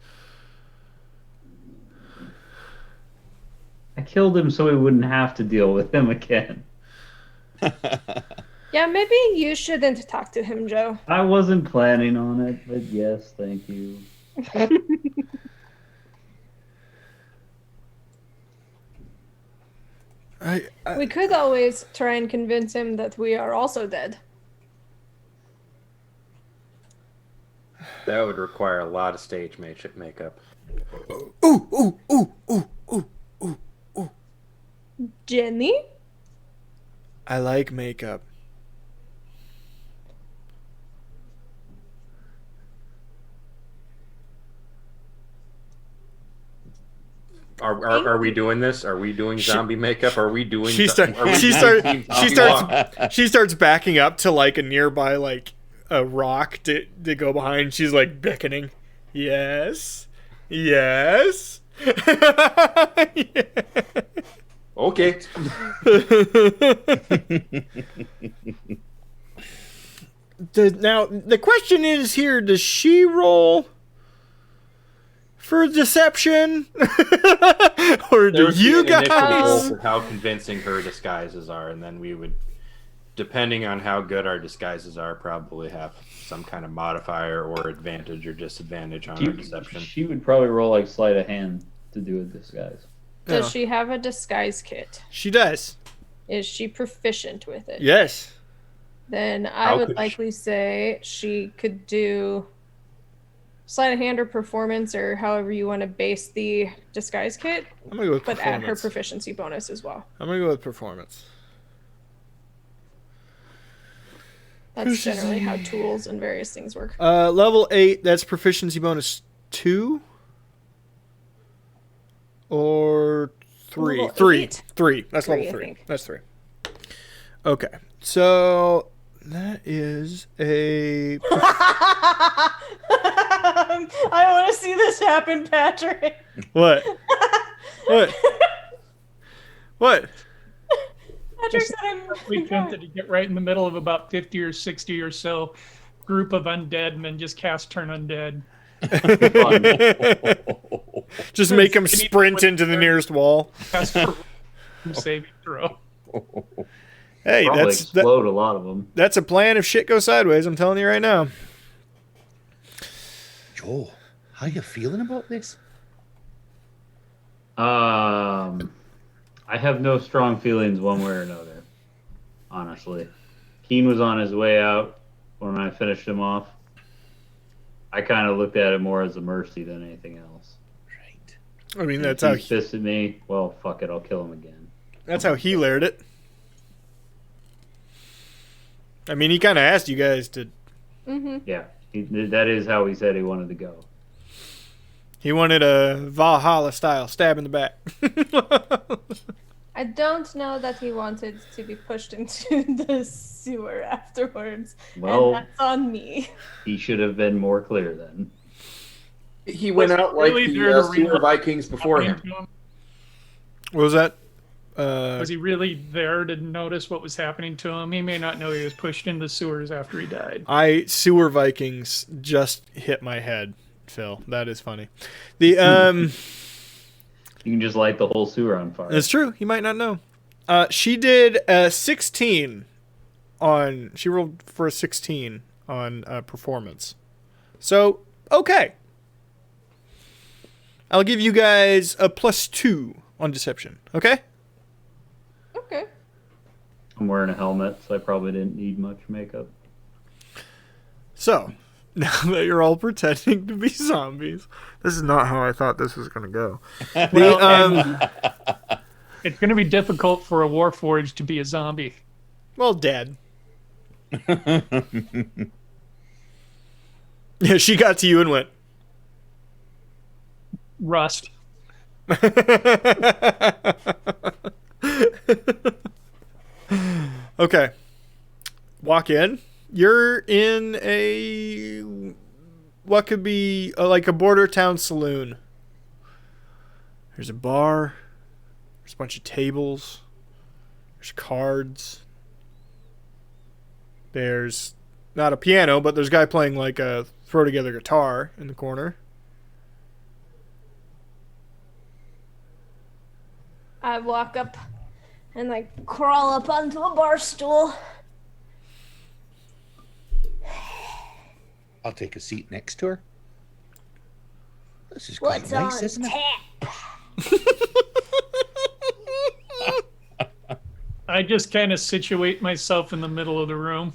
I killed him so we wouldn't have to deal with him again. Yeah, maybe you shouldn't talk to him, Joe. I wasn't planning on it, but yes, thank you. We could always try and convince him that we are also dead. That would require a lot of stage makeup. Ooh. Jenny? I like makeup. Are we doing this? Are we doing zombie makeup? Are we doing? She starts backing up to like a nearby like a rock to go behind. She's like beckoning. Yes. Okay. Now the question is here: does she roll for deception, or do you guys? For how convincing her disguises are, and then we would, depending on how good our disguises are, probably have some kind of modifier or advantage or disadvantage on our deception. She would probably roll like sleight of hand to do a disguise. Does she have a disguise kit? She does. Is she proficient with it? Yes. Then I would likely say she could do sleight of hand or performance, or however you want to base the disguise kit, I'm gonna go with but add her performance. proficiency bonus as well. I'm gonna go with performance. That's generally how tools and various things work. Level 8, that's proficiency bonus 2? Or 3? Level 3. eight? 3. That's 3, level I 3. think. That's 3. Okay. So that is a... I want to see this happen, Patrick. What? What? What? Patrick said I'm We tempted to get right in the middle of about 50 or 60 or so group of undead and then just cast Turn Undead. Just make him sprint into the nearest wall. Cast for saving throw. Hey, Probably that's explode a lot of them. that's a plan if shit goes sideways, I'm telling you right now. Joe, how you feeling about this? I have no strong feelings one way or another, honestly. Keen was on his way out when I finished him off. I kind of looked at it more as a mercy than anything else. Right. I mean, And that's if how he's pissed at me. Well, fuck it, I'll kill him again. he learned it. I mean, he kind of asked you guys to. Yeah, that is how he said he wanted to go. He wanted a Valhalla style stab in the back. I don't know that he wanted to be pushed into the sewer afterwards. Well, and that's on me. he should have been more clear then. He went out like Really the there to Sewer read- Vikings before him. What was that? Was he really there to notice what was happening to him? He may not know he was pushed into the sewers after he died. Sewer Vikings just hit my head, Phil. That is funny. The You can just light the whole sewer on fire. It's true. He might not know. She did a 16 on. She rolled for a 16 on performance. So okay. I'll give you guys a +2 on deception. Okay. Okay. I'm wearing a helmet, so I probably didn't need much makeup. So now that you're all pretending to be zombies, this is not how I thought this was going to go. It's going to be difficult for a Warforged to be a zombie. Well, dead. Yeah, she got to you and went. Rust. Okay. Walk in. You're in a what could be like a border town saloon. There's a bar. There's a bunch of tables. There's cards. There's not a piano, but there's a guy playing like a throw together guitar in the corner. I walk up and like crawl up onto a bar stool. I'll take a seat next to her. This is quite What's nice, on isn't it? tap? I just kind of situate myself in the middle of the room.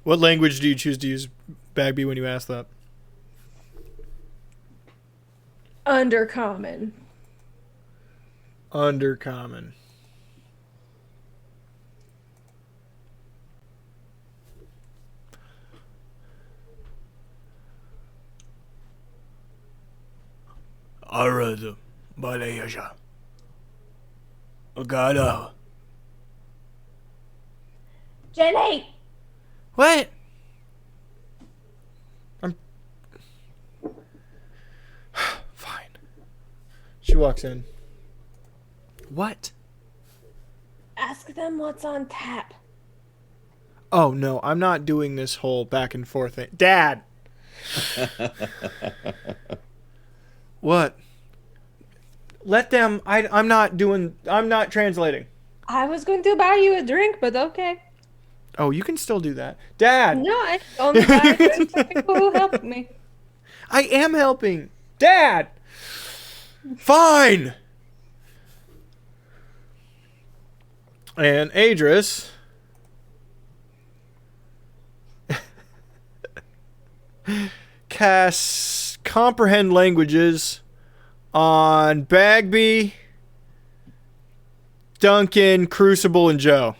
What language do you choose to use, Bagby, when you ask that? Undercommon. Undercommon. Arad Balayasha. Agada. Jenny! What? I'm fine. She walks in. What? Ask them what's on tap. Oh no, I'm not doing this whole back and forth thing. Dad. What? Let them. I'm not translating. I was going to buy you a drink, but okay. Oh, you can still do that. Dad. No, I only buy drinks for people who help me. I am helping. Dad. Fine. And Adris casts comprehend languages on Bagby, Duncan, Crucible, and Joe.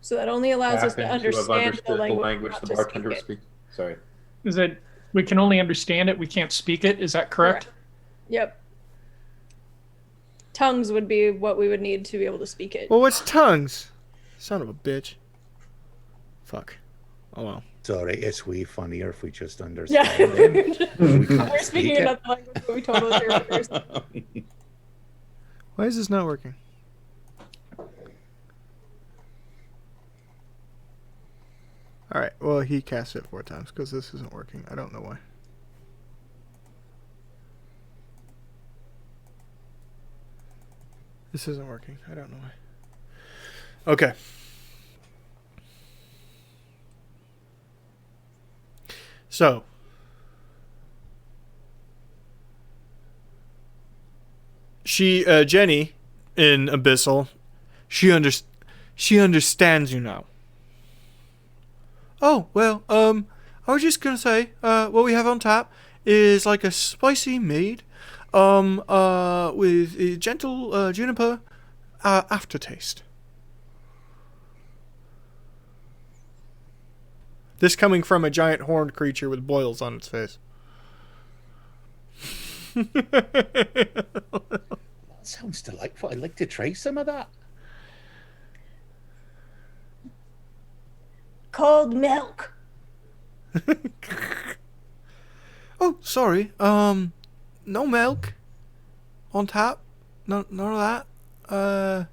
So that only allows us to Happen to have understand understood the language not the to bartender was speak speaking. Sorry. Is it we can only understand it, we can't speak it? Is that correct? Correct. Yep. Tongues would be what we would need to be able to speak it. Well, what's tongues? Son of a bitch. Fuck. Oh well. It's all right. It's way funnier if we just Yeah. understand them. We can't We're speak speaking it. another language, but we totally hear what they're saying. Why is this not working? Alright, well, he cast it 4 times because this isn't working. I don't know why. This isn't working. I don't know why. Okay. So. Jenny, in Abyssal, she understands you now. Oh, well, I was just gonna say, what we have on tap is like a spicy mead, with a gentle, juniper, aftertaste. This coming from a giant horned creature with boils on its face. That sounds delightful. I'd like to try some of that. Cold milk. Oh, sorry. No milk on tap. None of that.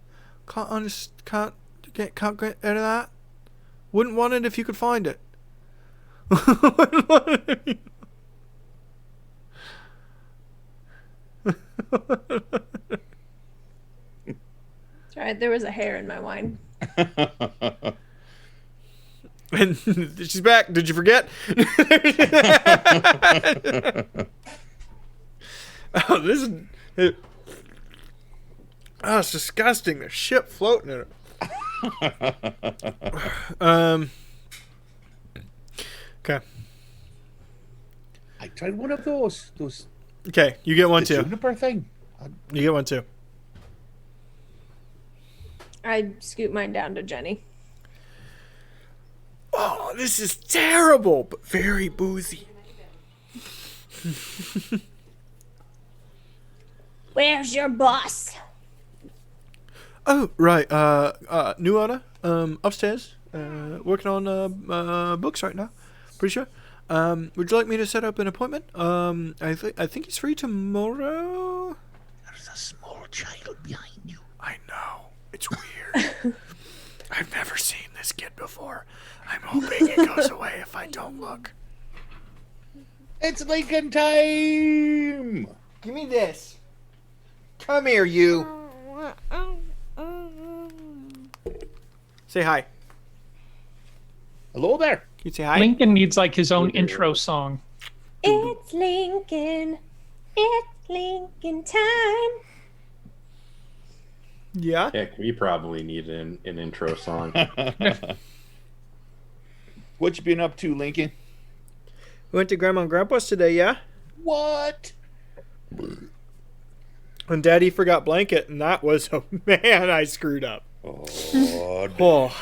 Can't get rid of that. Wouldn't want it if you could find it. Wouldn't want it if you- That's right. There was a hair in my wine. And she's back. Did you forget? Oh, this is. Oh, it's disgusting. There's shit floating in it. Okay. I tried one of those. Okay, you get one The too. juniper thing. You get one too. I scoot mine down to Jenny. Oh, this is terrible, but very boozy. Where's your boss? Oh, right. New owner. Upstairs. Working on books right now. Pretty sure. Would you like me to set up an appointment? I think he's free tomorrow. There's a small child behind you. I know. It's weird. I've never seen this kid before. I'm hoping it goes away if I don't look. It's Lincoln time. Give me this. Come here, you. Say hi. Hello there. Can you say hi? Lincoln needs like his own intro song. It's Lincoln. It's Lincoln time. Yeah. Heck, we probably need an intro song. What you been up to, Lincoln? We went to Grandma and Grandpa's today, yeah? What? And Daddy forgot blanket, and that was, oh man, I screwed up. Oh, Oh.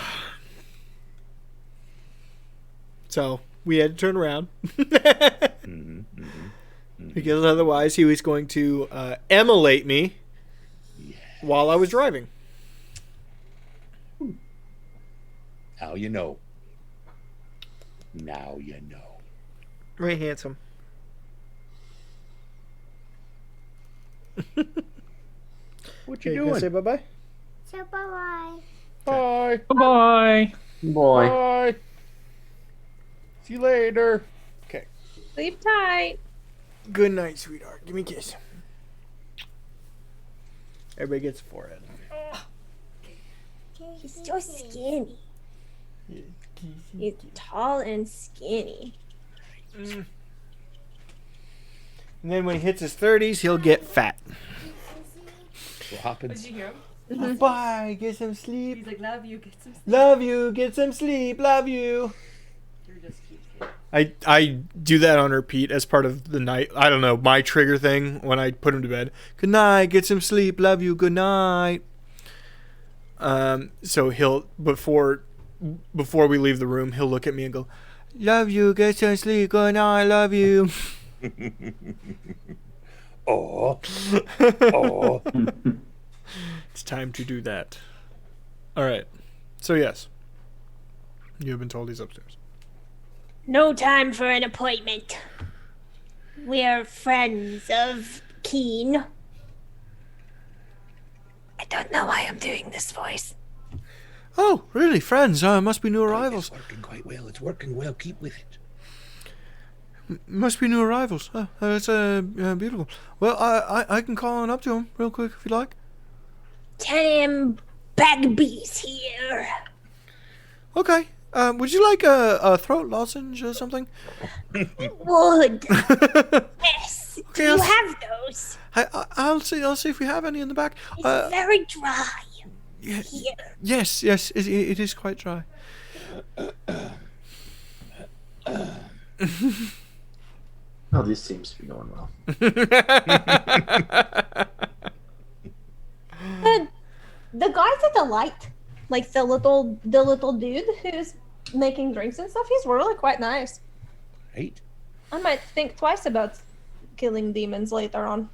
So, we had to turn around. Because otherwise he was going to emulate me while I was driving. now you know. Now you know. Right, handsome. What you Okay, gonna say doing? bye-bye? So bye-bye. Bye. Bye-bye. Boy. Bye. See you later. Sleep tight. Good night, sweetheart. Give me a kiss. Everybody gets a forehead. He's so skinny. He's tall and skinny. And then when he hits his 30s, he'll get fat. What happens? Did you hear him? Bye. Get some sleep. He's like, love you, get some sleep. Love you. Get some sleep. Love you. You're just keep sleep. I do that on repeat as part of the night. I don't know, my trigger thing when I put him to bed. Good night. Get some sleep. Love you. Good night. So he'll before we leave the room, he'll look at me and go, "Love you, get some sleep, good night, I love you." Oh, oh. It's time to do that. All right. So yes, you have been told he's upstairs. No time for an appointment. We're friends of Keen. I don't know why I'm doing this voice. Oh, really, friends? Must be new arrivals. It's working quite well. It's working well. Keep with it. Must be new arrivals. Oh, that's beautiful. Well, I can call on up to him real quick if you like. Tell him Bagby's here. Okay. Would you like a throat lozenge or something? Would. Yes. Okay, Do you I'll have those? I'll see. I'll see if we have any in the back. It's very dry Yeah, here. yes, it is quite dry. Oh, this seems to be going well. The guys at the light, like the little dude who's making drinks and stuff, he's really quite nice. Right? I might think twice about killing demons later on.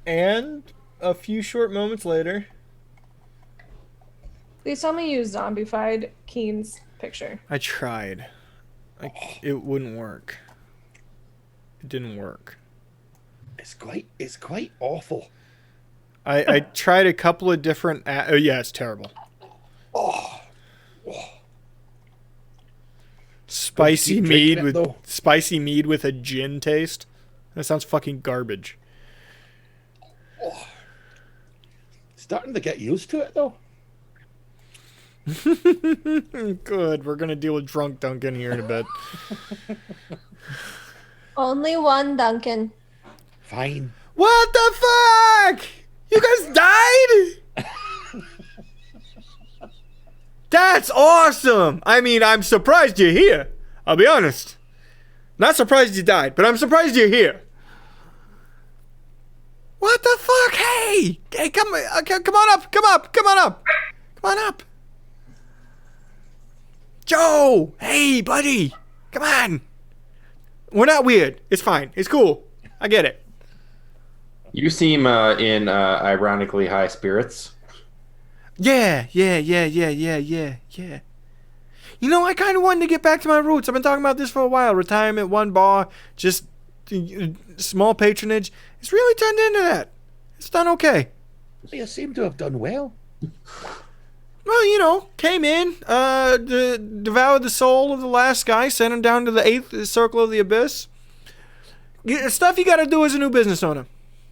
And a few short moments later, Please tell me you zombified Keen's picture. I tried. It wouldn't work. It didn't work. It's quite awful. I tried a couple of different. Oh yeah, it's terrible. Oh. Spicy Keep mead drinking it, with though. spicy mead with a gin taste. That sounds fucking garbage. Starting to get used to it though. Good. We're gonna deal with drunk Duncan here in a bit. Only one Duncan. Fine. What the fuck? You guys died? That's awesome. I mean, I'm surprised you're here. I'll be honest. Not surprised you died, but I'm surprised you're here. What the fuck? Hey, come on up. Come on up. Joe, hey, buddy. Come on. We're not weird. It's fine. It's cool. I get it. You seem in ironically high spirits. Yeah. You know, I kind of wanted to get back to my roots. I've been talking about this for a while. Retirement, one bar, just small patronage. It's really turned into that. It's done okay. You seem to have done well. Well, you know, came in, devoured the soul of the last guy, sent him down to the 8th circle of the abyss. Stuff you got to do as a new business owner.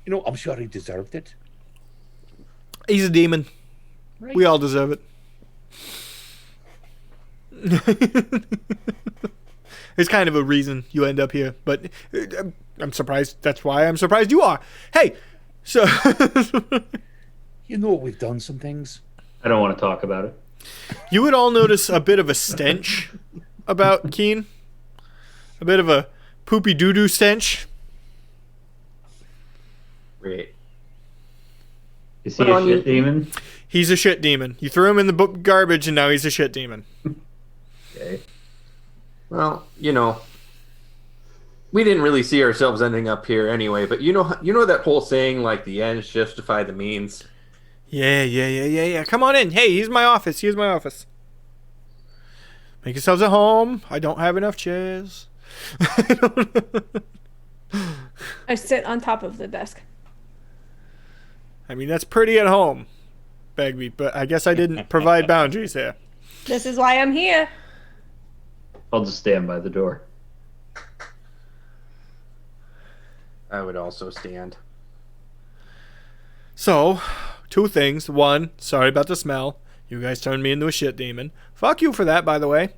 You know, I'm sure he deserved it. He's a demon. Right. We all deserve it. It's kind of a reason you end up here, but I'm surprised. That's why I'm surprised you are. Hey, so You know we've done some things. I don't want to talk about it. you would all notice a bit of a stench about Keen. A bit of a poopy doo-doo stench. Great. Is he Well, a shit demon? He's a shit demon. You threw him in the garbage and now he's a shit demon. Okay. Well, you know, we didn't really see ourselves ending up here anyway. But you know that whole saying, like the ends justify the means. Yeah. Come on in. Hey, here's my office. Make yourselves at home. I don't have enough chairs. I sit on top of the desk. I mean, that's pretty at home, Bagby, but I guess I didn't provide boundaries here. This is why I'm here. I'll just stand by the door. I would also stand. So, two things. One, sorry about the smell. You guys turned me into a shit demon. Fuck you for that, by the way.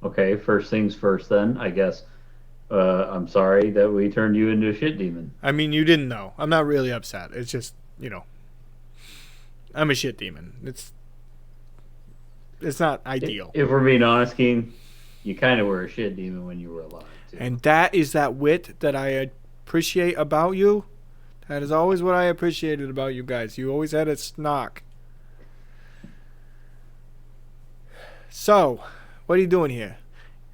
Okay, first things first then, I guess. I'm sorry that we turned you into a shit demon. I mean, you didn't know. I'm not really upset. It's just, you know, I'm a shit demon. It's not ideal. If we're being honest, Keen, You kind of were a shit demon when you were alive, too. And that is that wit that I appreciate about you. That is always what I appreciated about you guys. You always had a snark. So, what are you doing here?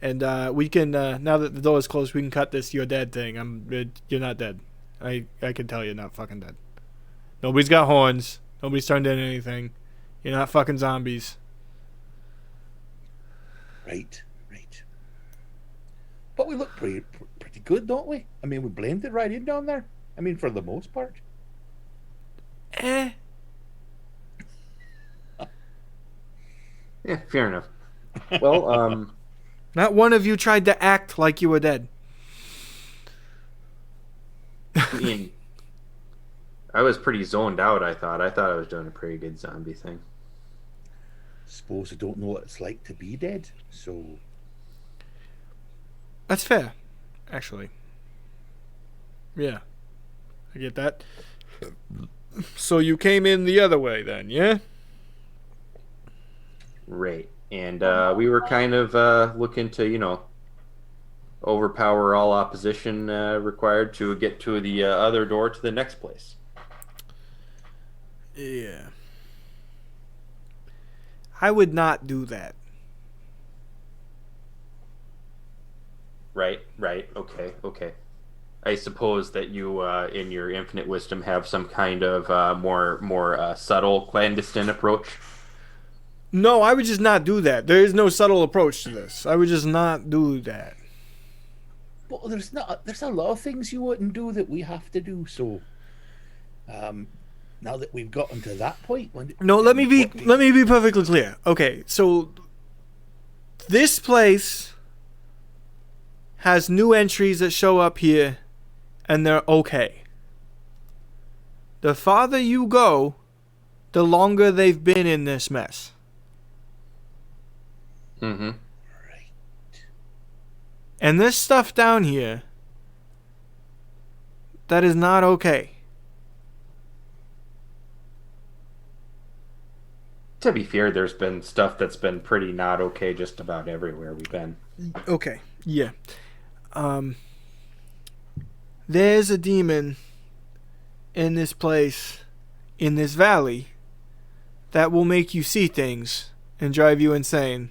And we can now that the door is closed, we can cut this "you're dead" thing. You're not dead. I can tell you're not fucking dead. Nobody's got horns. Nobody's turned into anything. You're not fucking zombies. Right. But we look pretty good, don't we? I mean, we blended right in down there. I mean, for the most part. Eh. Yeah, fair enough. Well, Not one of you tried to act like you were dead. I mean, I was pretty zoned out. I thought I was doing a pretty good zombie thing. Suppose I don't know what it's like to be dead, so That's fair, actually. Yeah, I get that. So you came in the other way then, yeah? Right. And we were kind of looking to, overpower all opposition required to get to the other door to the next place. Yeah. I would not do that. Right. Okay. I suppose that you, in your infinite wisdom, have some kind of more subtle clandestine approach. No, I would just not do that. There is no subtle approach to this. I would just not do that. well, there's a lot of things you wouldn't do that we have to do. So, now that we've gotten to that point, No, let me be perfectly clear. Okay, so this place has new entries that show up here, and they're okay. The farther you go, the longer they've been in this mess. Mm-hmm. Right. And this stuff down here, that is not okay. To be fair, there's been stuff that's been pretty not okay just about everywhere we've been. Okay, yeah. There's a demon in this place, in this valley, that will make you see things and drive you insane.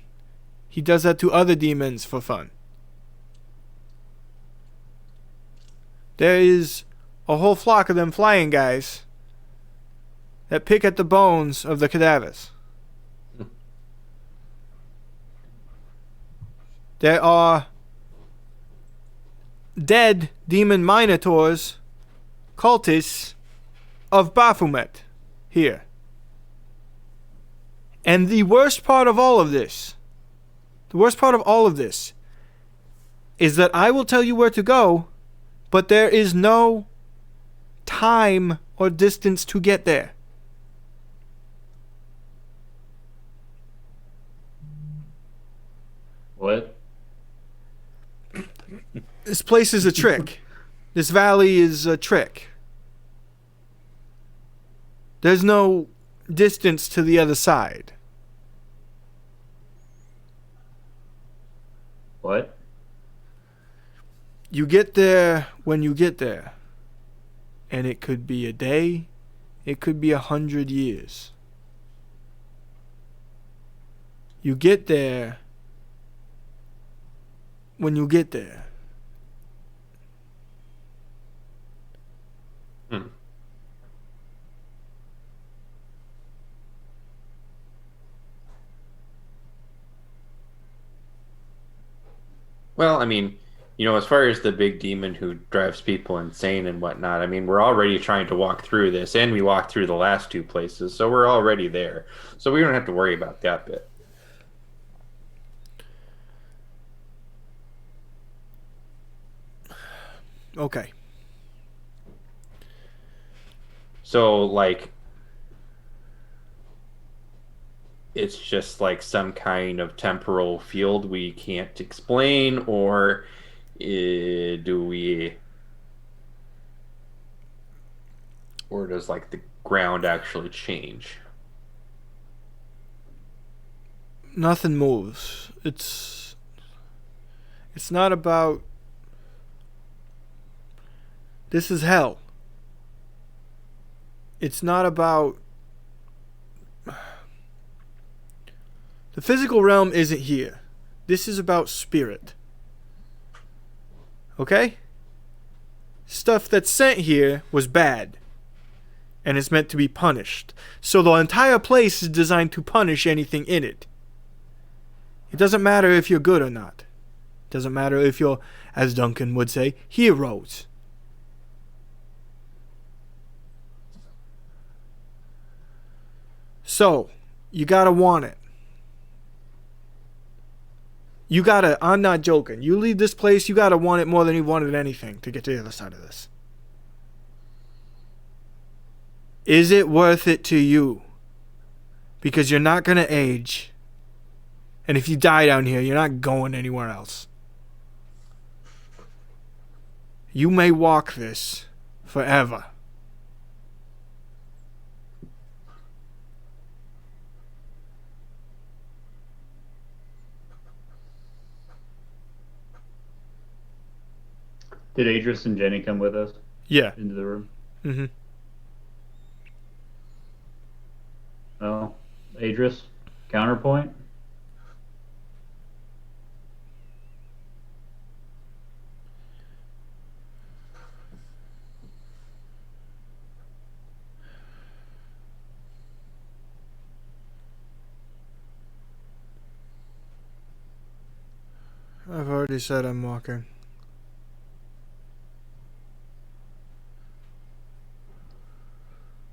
He does that to other demons for fun. There is a whole flock of them flying guys that pick at the bones of the cadavers. There are dead demon minotaurs, cultists of Baphomet here. And the worst part of all of this is that I will tell you where to go, but there is no time or distance to get there. What? This place is a trick. This valley is a trick. There's no distance to the other side. What? You get there when you get there. And it could be a day. It could be 100 years. You get there when you get there. Well, I mean, as far as the big demon who drives people insane and whatnot, I mean, we're already trying to walk through this, and we walked through the last two places, so we're already there. So we don't have to worry about that bit. Okay. So, like, it's just like some kind of temporal field we can't explain, or do we, or does like the ground actually change? Nothing moves. It's It's not about... This is hell. It's not about... The physical realm isn't here. This is about spirit. Okay? Stuff that's sent here was bad. And it's meant to be punished. So the entire place is designed to punish anything in it. It doesn't matter if you're good or not. It doesn't matter if you're, as Duncan would say, heroes. So, you gotta want it. You gotta, I'm not joking. You leave this place, you gotta want it more than you wanted anything to get to the other side of this. Is it worth it to you? Because you're not gonna age. And if you die down here, you're not going anywhere else. You may walk this forever. Did Adris and Jenny come with us Yeah. into the room? Mm-hmm. Oh, Adris, counterpoint. I've already said I'm walking.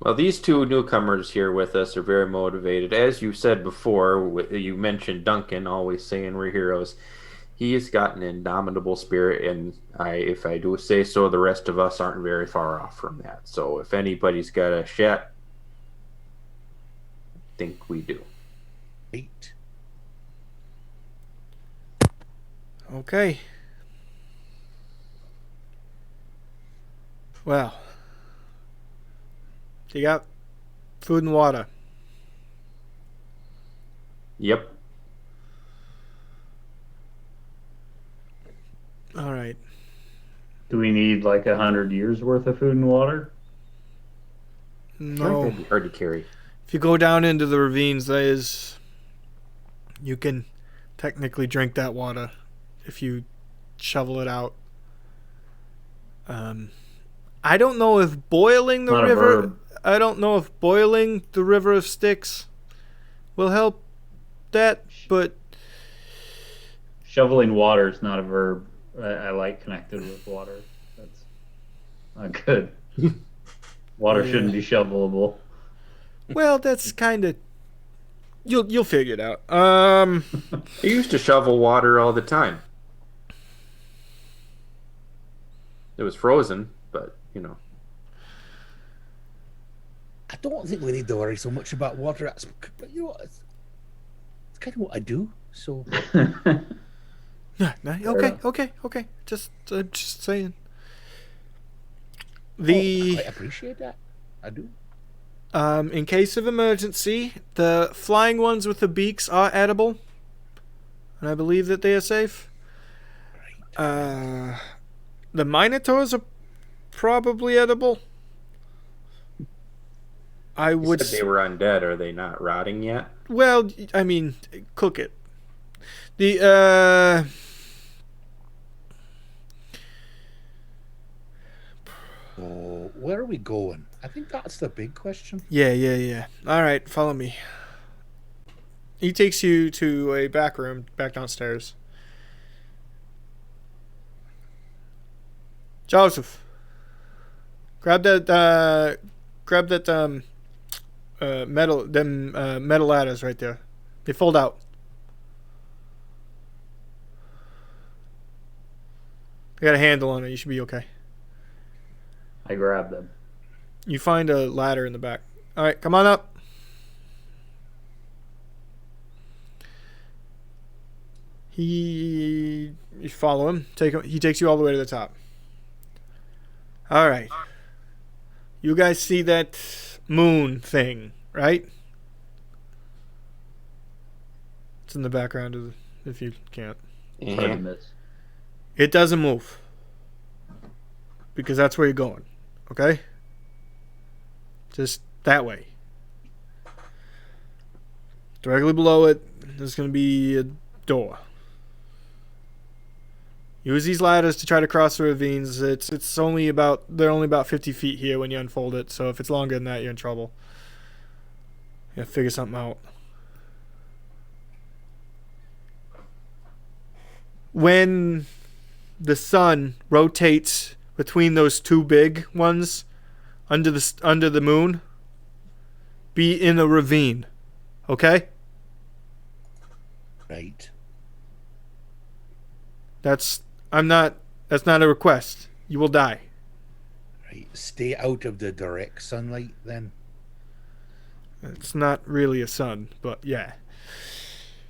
Well, these two newcomers here with us are very motivated. As you said before, you mentioned Duncan always saying we're heroes. He has got an indomitable spirit, and if I do say so, the rest of us aren't very far off from that. So if anybody's got a shot, I think we do. 8. Okay. Well. You got food and water. Yep. All right. Do we need like 100 years worth of food and water? No. That'd be hard to carry. If you go down into the ravines, you can technically drink that water if you shovel it out. I don't know if boiling the Not a river. verb. I don't know if boiling the river of Styx will help that, but Shoveling water is not a verb. I like connected with water. That's not good. Water Yeah. shouldn't be shovelable. well, that's kind of you'll figure it out. I used to shovel water all the time. It was frozen, but I don't think we need to worry so much about water. But you know what? It's kind of what I do. So Yeah, no, enough. okay. Just saying. I appreciate that. I do. In case of emergency, the flying ones with the beaks are edible, and I believe that they are safe. Right. The minotaurs are probably edible. I you would. said they were undead. Are they not rotting yet? Well, I mean, cook it. Oh, where are we going? I think that's the big question. Yeah. All right, follow me. He takes you to a back room, back downstairs. Joseph, grab that metal ladders right there. They fold out. They got a handle on it. You should be okay. I grabbed them. You find a ladder in the back. All right, come on up. You follow him. He takes you all the way to the top. All right. You guys see that moon thing, right? It's in the background if you can't. Hard to miss. It doesn't move. Because that's where you're going. Okay? Just that way. Directly below it, there's going to be a door. Use these ladders to try to cross the ravines. It's only about, they're only about 50 feet here when you unfold it. So if it's longer than that, you're in trouble. You gotta figure something out. When the sun rotates between those two big ones under the moon, be in a ravine. Okay? Right. That's not a request. You will die. Right. Stay out of the direct sunlight then. It's not really a sun, but yeah.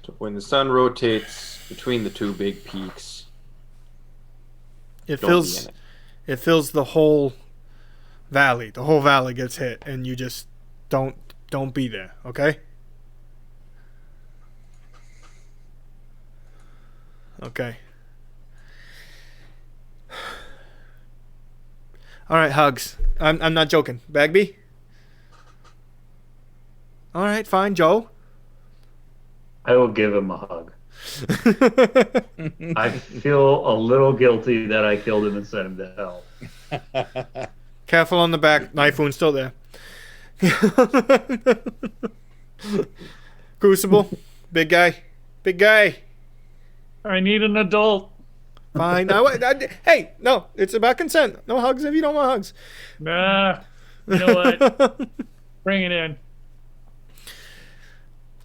So when the sun rotates between the two big peaks, It don't fills be in it. it fills the whole valley. The whole valley gets hit and you just don't be there, okay? Okay. All right, hugs. I'm not joking. Bagby? All right, fine, Joe. I will give him a hug. I feel a little guilty that I killed him and sent him to hell. Careful on the back. Knife wound still there. Crucible. Big guy. Big guy. I need an adult. Fine. Hey, no. It's about consent. No hugs if you don't want hugs. Nah. You know what? Bring it in.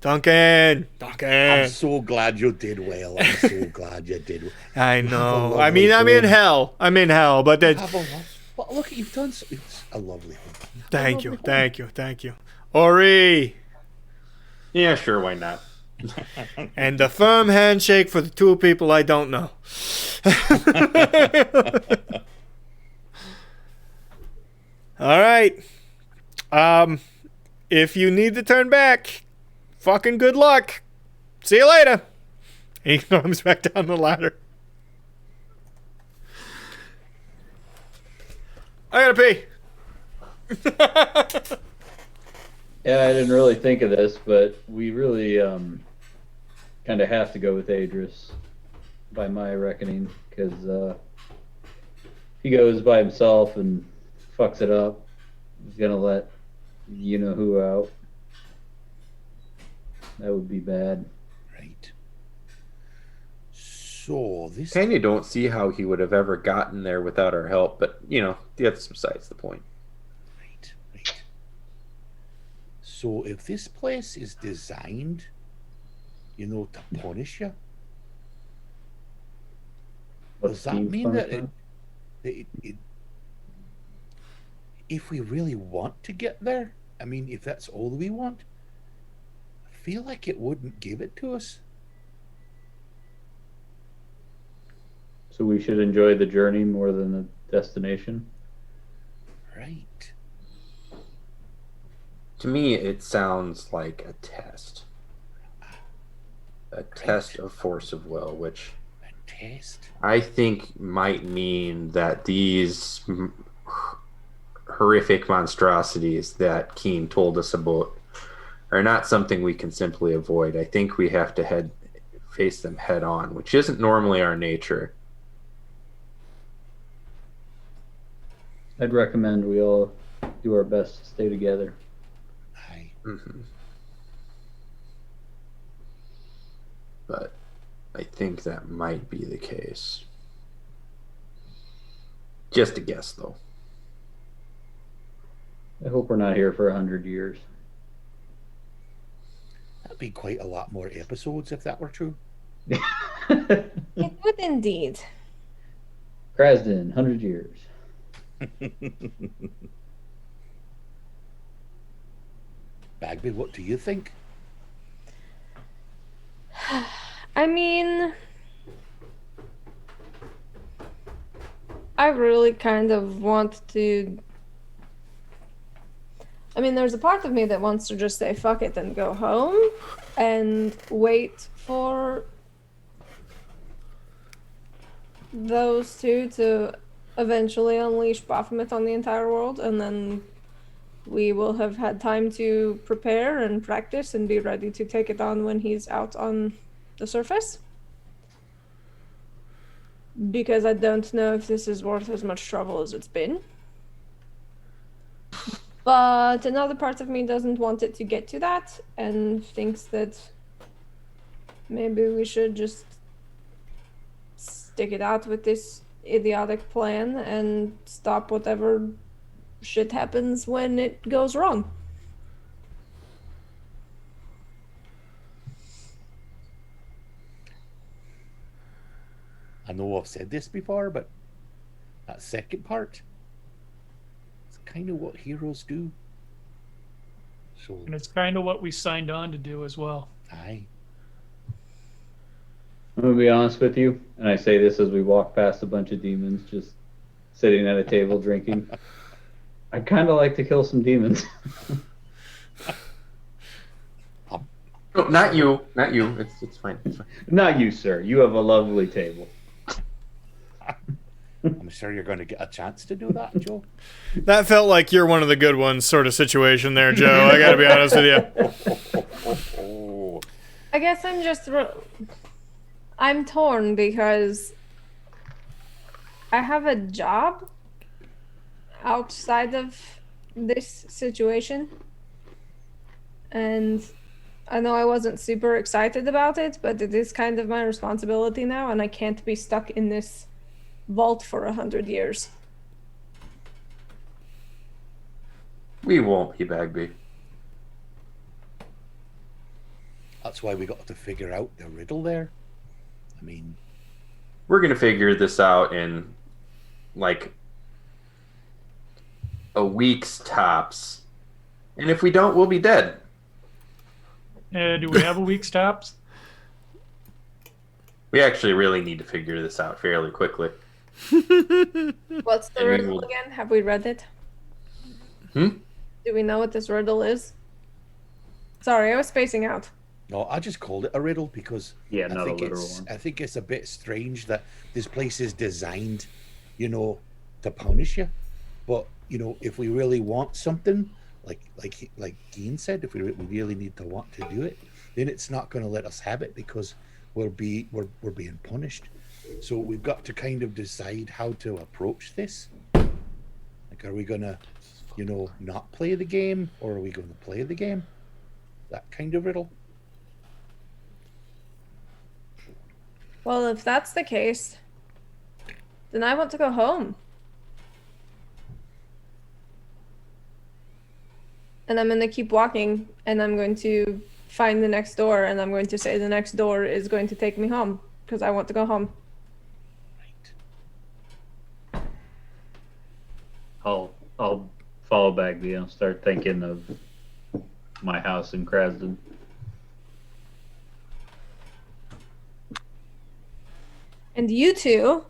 Duncan. I'm so glad you did well. I'm so glad you did well. I Have a know. lovely I mean, I'm in home. hell. I'm in hell, but that's... Have a well, look, you've done it's a lovely home. Thank you. Thank you. Thank you. Ori. Yeah, sure, why not? And the firm handshake for the two people I don't know. All right. If you need to turn back, fucking good luck. See you later. And he comes back down the ladder. I gotta pee. Yeah, I didn't really think of this, but we really kind of have to go with Adris, by my reckoning, because if he goes by himself and fucks it up, he's gonna let you know who out. That would be bad. Right. So this Kind of don't see how he would have ever gotten there without our help, but, you know, that's besides the point. right, right. So if this place is designed, you know, to punish you, does that Team's mean that punishment? if we really want to get there, I mean, if that's all we want, I feel like it wouldn't give it to us. So we should enjoy the journey more than the destination? Right. To me, it sounds like a test. A test of force of will, which A test. I think might mean that these horrific monstrosities that Keen told us about are not something we can simply avoid. I think we have to face them head on, which isn't normally our nature. I'd recommend we all do our best to stay together. Aye. Mm-hmm. But I think that might be the case. Just a guess, though. I hope we're not here for 100 years. That'd be quite a lot more episodes if that were true. It would indeed. Krasden, 100 years. Bagby, what do you think? I mean, I really kind of want to. I mean, there's a part of me that wants to just say fuck it and go home and wait for those two to eventually unleash Baphomet on the entire world, and then we will have had time to prepare and practice and be ready to take it on when he's out on the surface. Because I don't know if this is worth as much trouble as it's been. But another part of me doesn't want it to get to that and thinks that maybe we should just stick it out with this idiotic plan and stop whatever shit happens when it goes wrong. I know I've said this before, but that second part, it's kind of what heroes do. So, And it's kind of what we signed on to do as well. aye. I'm gonna be honest with you, and I say this as we walk past a bunch of demons just sitting at a table drinking. I kind of like to kill some demons. No, not you. Not you. It's fine. It's fine. Not you, sir. You have a lovely table. I'm sure you're going to get a chance to do that, Joe. That felt like you're one of the good ones sort of situation there, Joe. I gotta be honest with you. I guess I'm just. I'm torn because I have a job outside of this situation. And I know I wasn't super excited about it, but it is kind of my responsibility now, and I can't be stuck in this vault for 100 years. We won't be, Bagby. That's why we got to figure out the riddle there. I mean, We're gonna figure this out in like a week's tops, and if we don't, we'll be dead. Do we have a week's tops? We actually really need to figure this out fairly quickly. What's the And we riddle will- again? Have we read it? Hmm? Do we know what this riddle is? Sorry, I was spacing out. no, I just called it a riddle because Yeah, I not a think literal it's one. I think it's a bit strange that this place is designed, to punish you. But if we really want something, like Dean said, if we really need to want to do it, then it's not going to let us have it because we're being punished. So we've got to kind of decide how to approach this. Like, are we gonna, not play the game, or are we going to play the game? That kind of riddle. Well, if that's the case, then I want to go home. And I'm going to keep walking, and I'm going to find the next door, and I'm going to say the next door is going to take me home, because I want to go home. Right. I'll follow Bagby. I'll start thinking of my house in Krasden. And you two,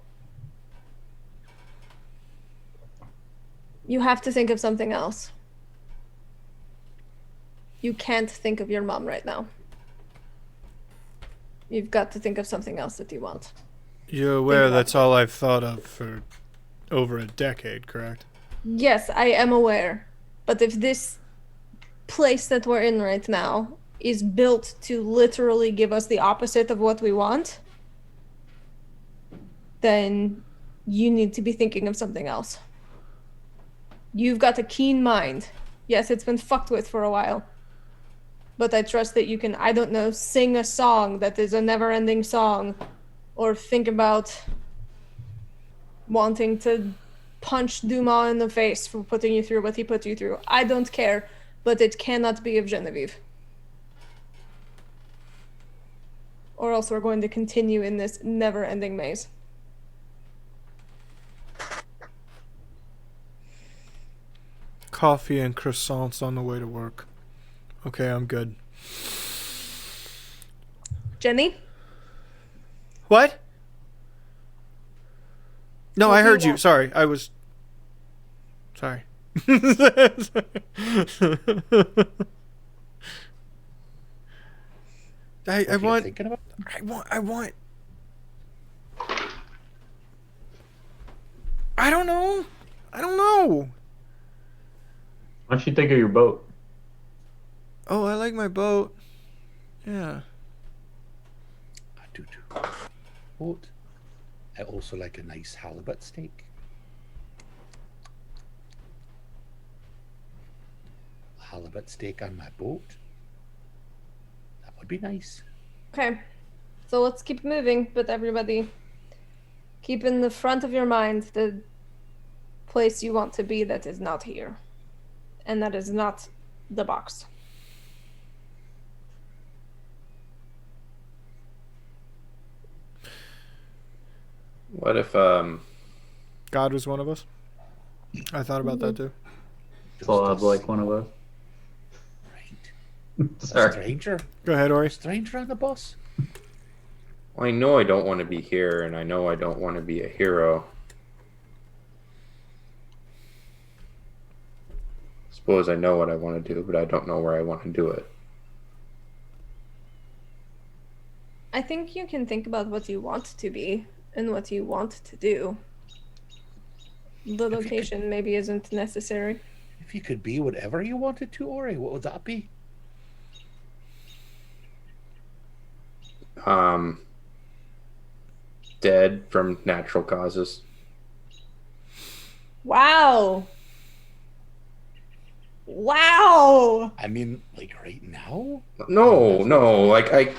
you have to think of something else. You can't think of your mom right now. You've got to think of something else that you want. You're aware about that's all I've thought of for over a decade, correct? Yes, I am aware. But if this place that we're in right now is built to literally give us the opposite of what we want, then you need to be thinking of something else. You've got a keen mind. Yes, it's been fucked with for a while. But I trust that you can, I don't know, sing a song that is a never-ending song, or think about wanting to punch Dumas in the face for putting you through what he put you through. I don't care, but it cannot be of Genevieve. Or else we're going to continue in this never-ending maze. Coffee and croissants on the way to work. Okay, I'm good. Jenny? What? No, What I do you heard you. want? Sorry, I was. Sorry. I What are you want. thinking about? I want. I don't know. I don't know. Why don't you think of your boat? Oh, I like my boat. Yeah. I do too. Boat. I also like a nice halibut steak. Halibut steak on my boat. That would be nice. Okay. So let's keep moving, but everybody keep in the front of your mind the place you want to be that is not here. And that is not the box. What if God was one of us. I thought about that too. Claude's like one of us. Right. A Sorry. stranger. Go ahead, Ori. A stranger on the bus. I know I don't want to be here, and I know I don't want to be a hero. Suppose I know what I want to do, but I don't know where I want to do it. I think you can think about what you want to be and what you want to do. The location maybe isn't necessary. If you could be whatever you wanted to, Ori, what would that be? Dead from natural causes. Wow. Wow. I mean, like right now? No, like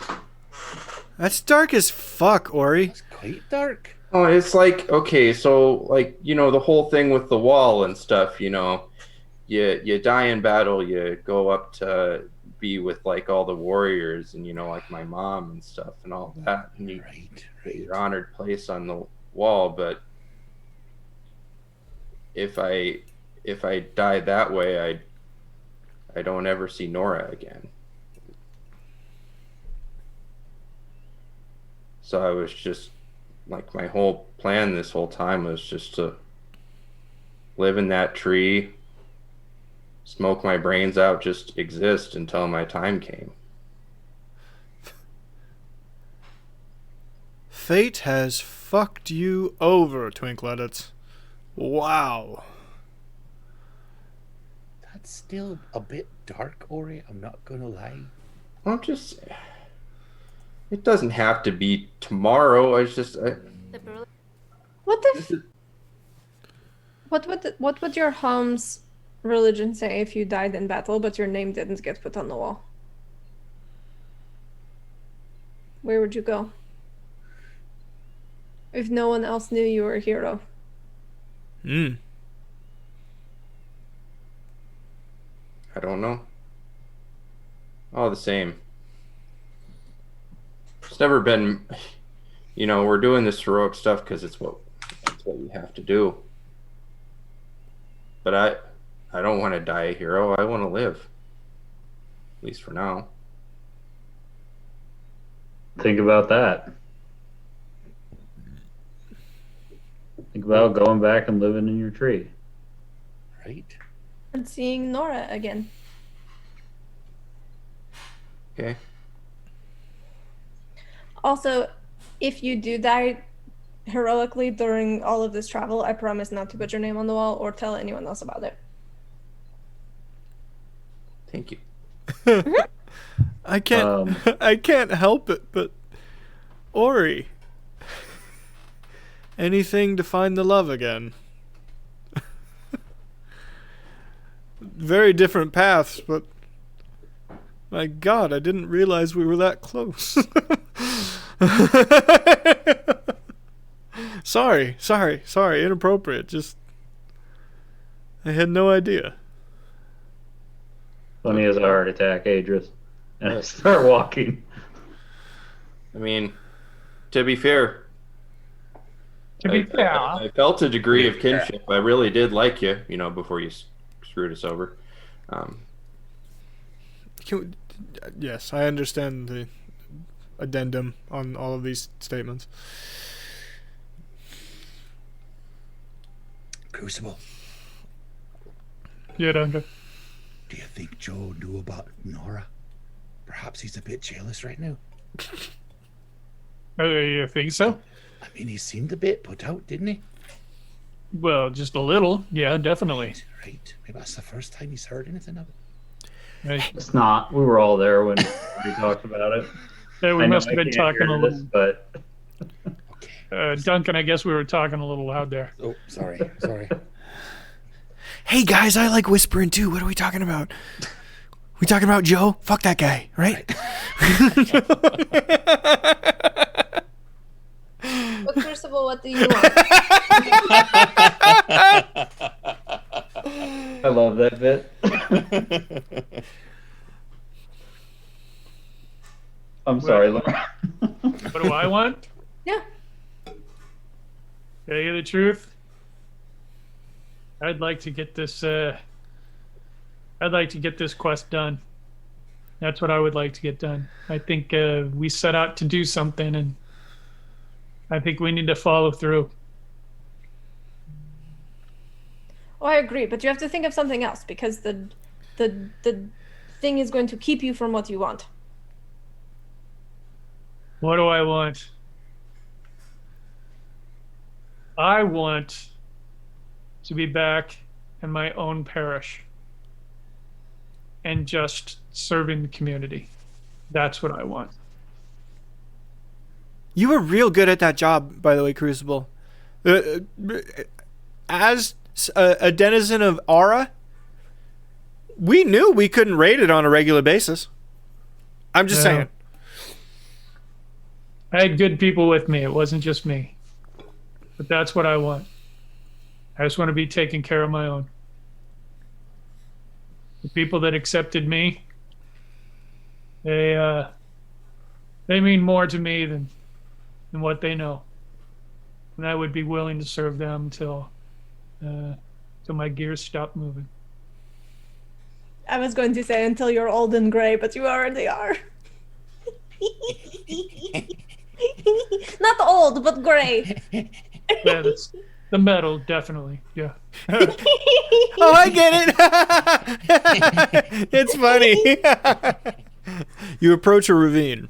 That's dark as fuck, Ori. That's quite dark. oh, it's like, okay, so like, the whole thing with the wall and stuff, you die in battle, you go up to be with like all the warriors and like my mom and stuff and all that, and you Right. your honored place on the wall. But if I die that way, I don't ever see Nora again. So I was just like, my whole plan this whole time was just to live in that tree, smoke my brains out, just exist until my time came. Fate has fucked you over, Twinkletits. Wow. That's still a bit dark, Ori. I'm not gonna lie. Well, it doesn't have to be tomorrow. What if what would your home's religion say if you died in battle but your name didn't get put on the wall? Where would you go? If no one else knew you were a hero. Hmm. I don't know. All the same. It's never been, we're doing this heroic stuff because it's what we have to do. But I don't want to die a hero. I want to live. At least for now. Think about that. Think about going back and living in your tree. Right? And seeing Nora again. Okay. Also, if you do die heroically during all of this travel, I promise not to put your name on the wall or tell anyone else about it. Thank you. I can't I can't help it, but Ori. Anything to find the love again. Very different paths, but my God, I didn't realize we were that close. Sorry, inappropriate. Just I had no idea. Funny as a heart attack, Adris. And I start walking. I mean, to be fair, Yeah. I felt a degree of kinship. I really did like you, before you screwed us over. Yes, I understand the addendum on all of these statements. Crucible, Yeah, Duncan. do you think Joe knew about Nora? Perhaps he's a bit jealous right now. You think so? I mean, he seemed a bit put out, didn't he? Well, just a little. Yeah, definitely. Right. Maybe that's the first time he's heard anything of it. Right. It's not. We were all there when we talked about it. Yeah, we I know must I have been can't talking hear a this, little. but Okay. Duncan, I guess we were talking a little loud there. Oh, sorry. Sorry. Hey guys, I like whispering too. What are we talking about? We talking about Joe? Fuck that guy, right? But Crucible, what do you want? I love that bit. I'm sorry, Laura. What do I want? Yeah. Tell you the truth, I'd like to get this. I'd like to get this quest done. That's what I would like to get done. I think we set out to do something, and I think we need to follow through. Oh, I agree, but you have to think of something else because the thing is going to keep you from what you want. What do I want? I want to be back in my own parish and just serving the community. That's what I want. You were real good at that job, by the way, Crucible. As a denizen of Aura, we knew we couldn't raid it on a regular basis. I'm just Yeah. saying. I had good people with me. It wasn't just me. But that's what I want. I just want to be taking care of my own. The people that accepted me, they mean more to me than what they know. And I would be willing to serve them till my gears stop moving. I was going to say until you're old and gray, but you already are. Not old, but gray. Yeah, that's the metal, definitely. Yeah. Oh, I get it. It's funny. You approach a ravine.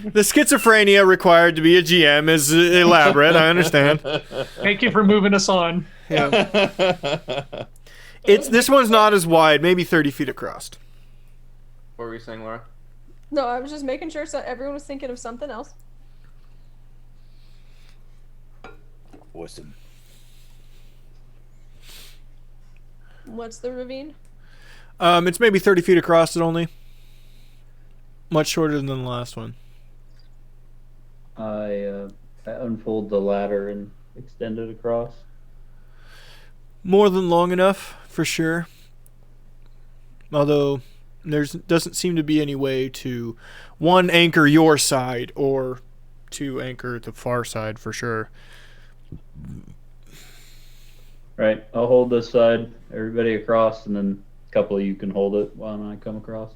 The schizophrenia required to be a GM is elaborate. I understand. Thank you for moving us on. Yeah. This one's not as wide, maybe 30 feet across. What were you saying, Laura? No, I was just making sure so everyone was thinking of something else. Awesome. What's the ravine? It's maybe 30 feet across. It only much shorter than the last one. I unfold the ladder and extend it across. More than long enough, for sure. Although doesn't seem to be any way to one anchor your side or to anchor the far side for sure. Right, I'll hold this side, everybody across, and then a couple of you can hold it while I come across.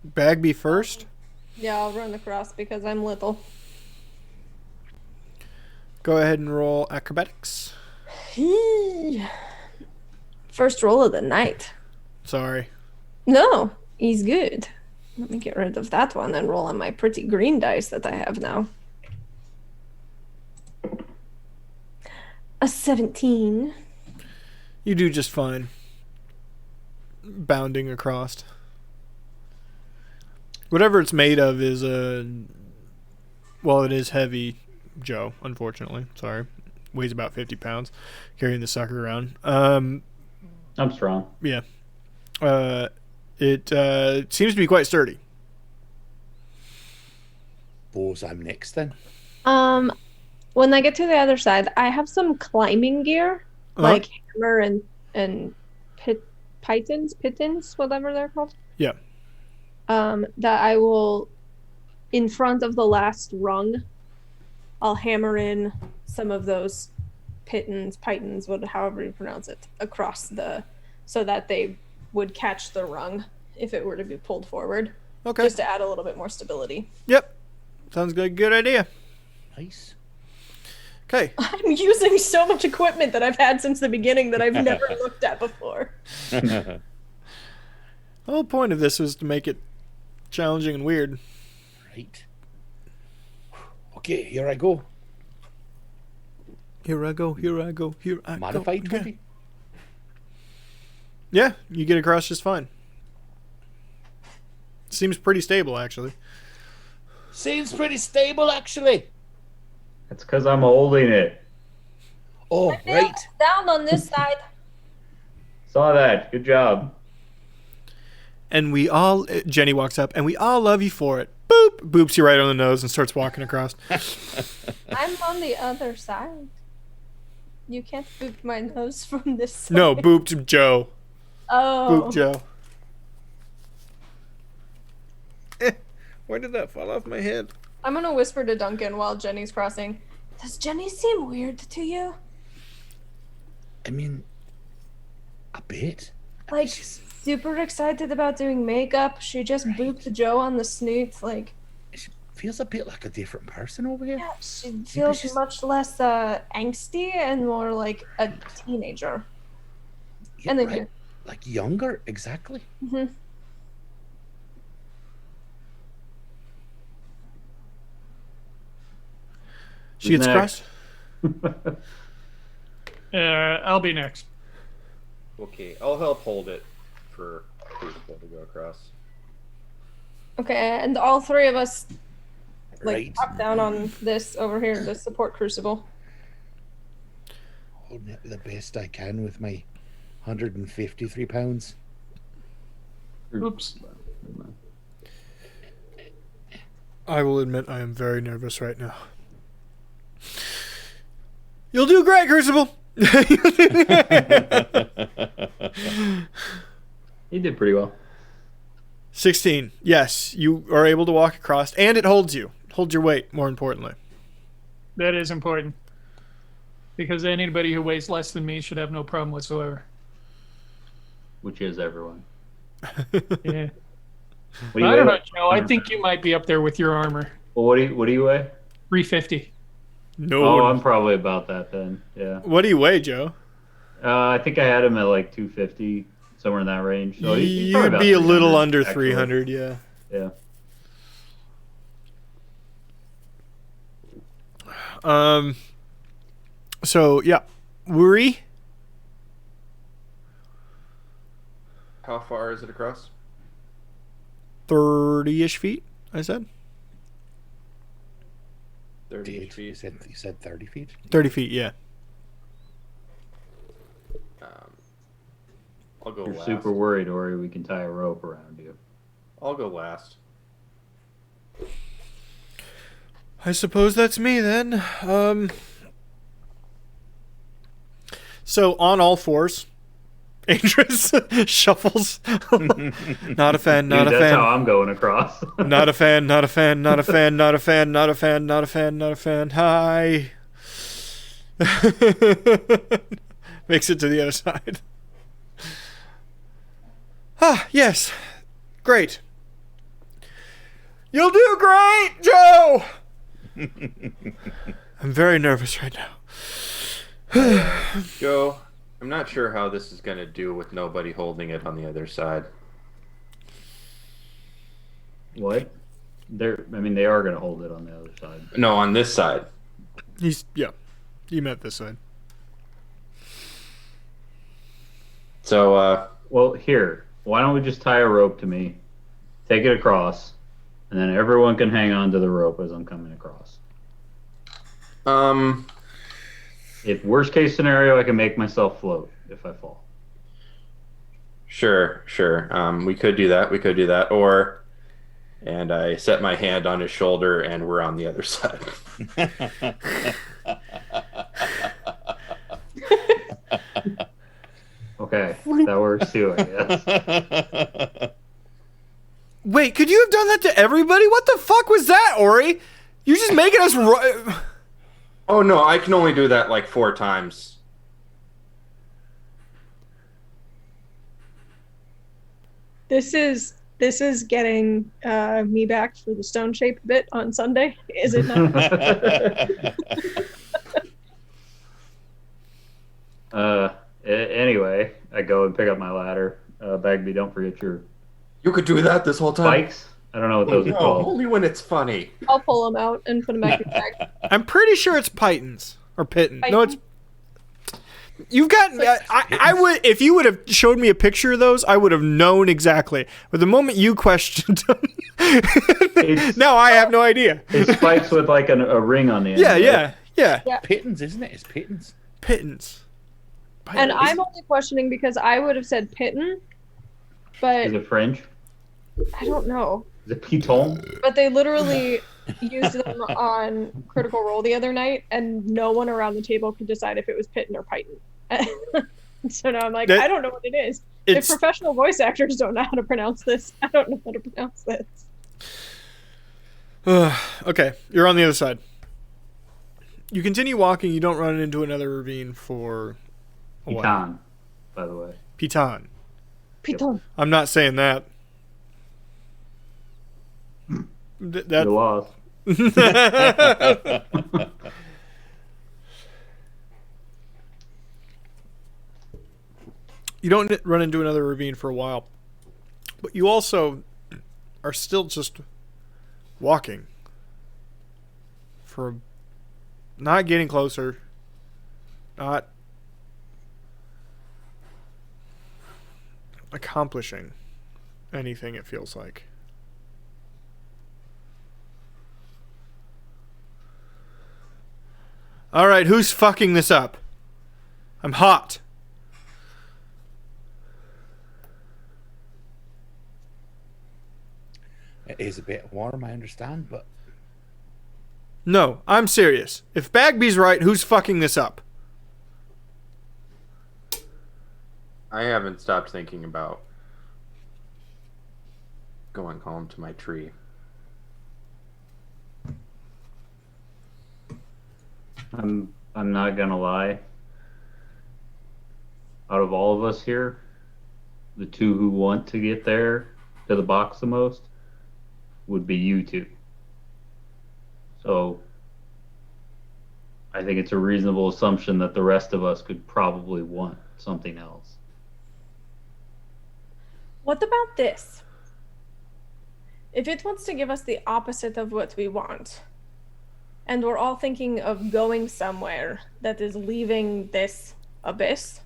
Bagby first. Yeah, I'll run across because I'm little. Go ahead and roll acrobatics. First roll of the night. Sorry. No, he's good. Let me get rid of that one and roll on my pretty green dice that I have now. A 17. You do just fine. Bounding across. Whatever it's made of is well, it is heavy, Joe, unfortunately. Sorry. Weighs about 50 pounds carrying the sucker around. I'm strong. Yeah. It seems to be quite sturdy. Suppose I'm next then. When I get to the other side, I have some climbing gear, like hammer and pitons, whatever they're called. Yeah. That I will, in front of the last rung, I'll hammer in some of those pitons, however you pronounce it, across so that they would catch the rung if it were to be pulled forward. Okay. Just to add a little bit more stability. Yep. Sounds like a good idea. Nice. Okay. I'm using so much equipment that I've had since the beginning that I've never looked at before. The whole point of this was to make it challenging and weird. Right. Okay, here I go. Here I go, here I go, here I Modified go. 20. Yeah, you get across just fine. Seems pretty stable, actually. Seems pretty stable, actually. It's because I'm holding it. Oh, right. Down on this side. Saw that. Good job. And we all, Jenny walks up, and we all love you for it. Boop! Boops you right on the nose and starts walking across. I'm on the other side. You can't boop my nose from this side. No, booped Joe. Oh. Boop Joe. Where did that fall off my head? I'm gonna whisper to Duncan while Jenny's crossing. Does Jenny seem weird to you? I mean, a bit. Like, super excited about doing makeup. She just booped Joe on the snoot. Like, She feels a bit like a different person over here. yeah, she feels she's- much less angsty and more like a teenager. Yeah, And then right. Like younger, exactly. Mhm. She gets Next. across. I'll be next. Okay, I'll help hold it for Crucible to go across. Okay, and all three of us like Right. top down on this over here to support Crucible. Holding it the best I can with my 153 pounds. Oops. I will admit I am very nervous right now. You'll do great, Crucible! He did pretty well. 16. Yes, you are able to walk across, and it holds you. Holds your weight, more importantly. That is important. Because anybody who weighs less than me should have no problem whatsoever. Which is everyone. Yeah. What do you I don't weigh? know, Joe. I think you might be up there with your armor. Well, what do you weigh? 350. No. Oh, I'm probably about that then. Yeah. What do you weigh, Joe? I think I had him at like 250, somewhere in that range. So he's probably You'd about be a little 300, under actually. 300, yeah. Yeah. So, yeah. Wuri? How far is it across? 30-ish feet, I said. 30 You feet. said 30 feet? 30 feet, yeah. I'll go You're last. super worried, Ori. We can tie a rope around you. I'll go last. I suppose that's me then. So on all fours, Andrus shuffles. Not a fan, not Dude, a that's how fan. I'm going across. Not a fan, not a fan, not a fan, not a fan, not a fan, not a fan, not a fan. Hi. Makes it to the other side. Ah, yes. Great. You'll do great, Joe! I'm very nervous right now. Joe, I'm not sure how this is going to do with nobody holding it on the other side. What? They are going to hold it on the other side. No, on this side. Yeah. You meant this side. So, Well, here. Why don't we just tie a rope to me, take it across, and then everyone can hang on to the rope as I'm coming across. If worst case scenario, I can make myself float if I fall. sure. We could do that. Or, and I set my hand on his shoulder and we're on the other side. Okay, that works too, I guess. Wait, could you have done that to everybody? What the fuck was that, Ori? You're just making us... Oh, no, I can only do that like 4 times. This is getting me back for the stone shape bit on Sunday, is it not? Anyway, I go and pick up my ladder. Bagby, don't forget your You could do that this whole time. Spikes? I don't know what those are No, called. only when it's funny. I'll pull them out and put them back in the bag. I'm pretty sure it's pitons or pitons. No, it's. You've gotten. I would if you would have showed me a picture of those, I would have known exactly. But the moment you questioned them, now I have no idea. It's spikes with like a ring on the end. Yeah, right? yeah. Pittons, isn't it? It's pittons. Pitons. And I'm only questioning because I would have said Pitten, but Is it French? I don't know. Is it piton? But they literally used them on Critical Role the other night, and no one around the table could decide if it was Pitten or Python. So now I'm like, I don't know what it is. If It's professional voice actors don't know how to pronounce this, I don't know how to pronounce this. okay. You're on the other side. You continue walking. You don't run into another ravine for a while. Piton, by the way. Piton. Piton. I'm not saying that. You lost. You don't run into another ravine for a while, but you also are still just walking for not getting closer, not accomplishing anything, it feels like. All right, who's fucking this up? I'm hot. It is a bit warm, I understand, but No, I'm serious. If Bagby's right, who's fucking this up? I haven't stopped thinking about going home to my tree. I'm not gonna lie. Out of all of us here, the two who want to get there to the box the most would be you two. So I think it's a reasonable assumption that the rest of us could probably want something else. What about this? If it wants to give us the opposite of what we want, and we're all thinking of going somewhere that is leaving this abyss,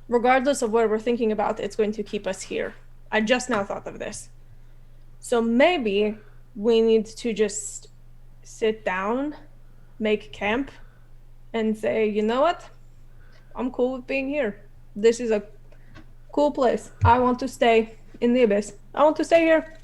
regardless of where we're thinking about, it's going to keep us here. I just now thought of this. So maybe we need to just sit down, make camp, and say, you know what? I'm cool with being here. This is a cool place. I want to stay in the abyss. I want to stay here.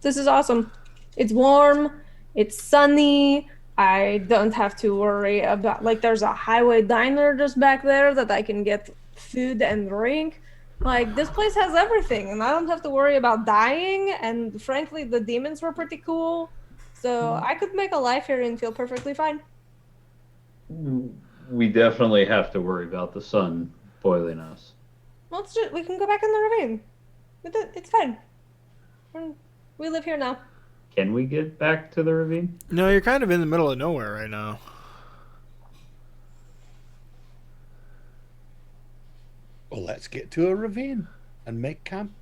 This is awesome. It's warm. It's sunny. I don't have to worry about, like, there's a highway diner just back there that I can get food and drink. Like, this place has everything, and I don't have to worry about dying, and frankly, the demons were pretty cool. So I could make a life here and feel perfectly fine. We definitely have to worry about the sun boiling us. Well, we can go back in the ravine. It's fine. We live here now. Can we get back to the ravine? No, you're kind of in the middle of nowhere right now. well, let's get to a ravine and make camp.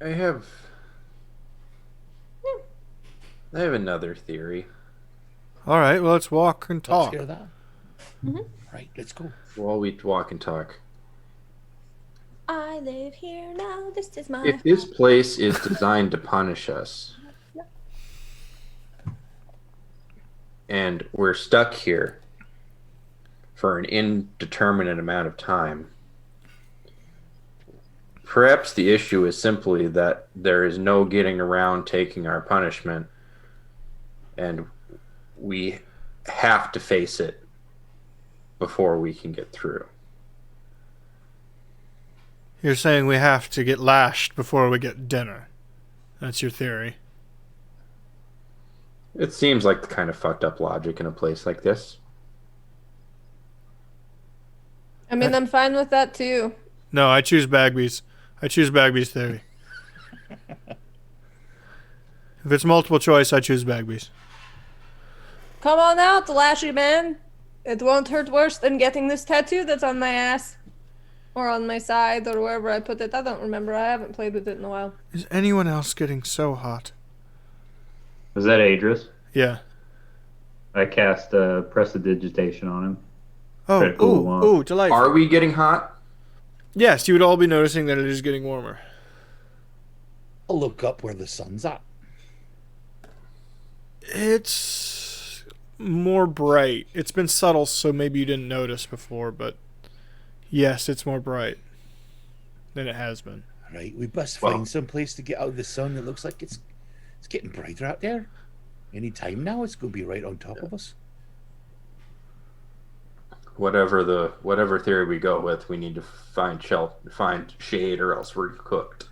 I have another theory. All right, well, let's walk and Let's talk. hear that. Mhm. Right, let's go. While we walk and talk. I live here now. This is my If this place is designed to punish us, and we're stuck here for an indeterminate amount of time, perhaps the issue is simply that there is no getting around taking our punishment, and we have to face it before we can get through. You're saying we have to get lashed before we get dinner. That's your theory. It seems like the kind of fucked up logic in a place like this. I mean, I'm fine with that too. No, I choose Bagby's. I choose Bagby's theory. If it's multiple choice, I choose Bagby's. Come on out, Lashy Man. It won't hurt worse than getting this tattoo that's on my ass. Or on my side, or wherever I put it. I don't remember. I haven't played with it in a while. Is anyone else getting so hot? Was that Adris? Yeah. I cast prestidigitation on him. Oh, Try to cool him off. ooh, delightful. Are we getting hot? Yes, you would all be noticing that it is getting warmer. I'll look up where the sun's at. It's more bright. It's been subtle, so maybe you didn't notice before, but yes, it's more bright than it has been. Right, we must Well- find some place to get out of the sun. It looks like it's getting brighter out there. Any time now, it's going to be right on top of us. Whatever theory we go with, we need to find shade, or else we're cooked.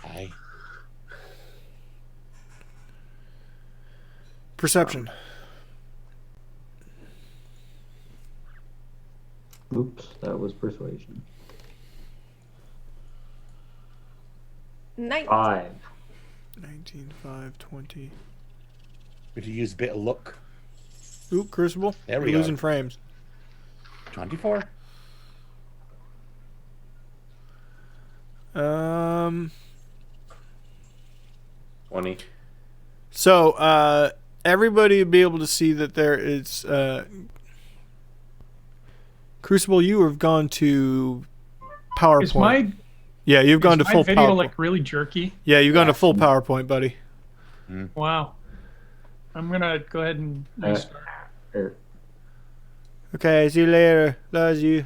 Aye. Perception. Oops, that was persuasion. 9. 5. 19, 5, 20. Would you use a bit of luck? Ooh, Crucible. There we We're go. losing frames. 24. 20. So, everybody would be able to see that there is, Crucible, you have gone to PowerPoint. Is my Yeah, you've gone to my full video PowerPoint. like really jerky? Yeah, you've gone to full PowerPoint, buddy. Wow. I'm gonna go ahead and restart. Here. Okay, see you later. Love you.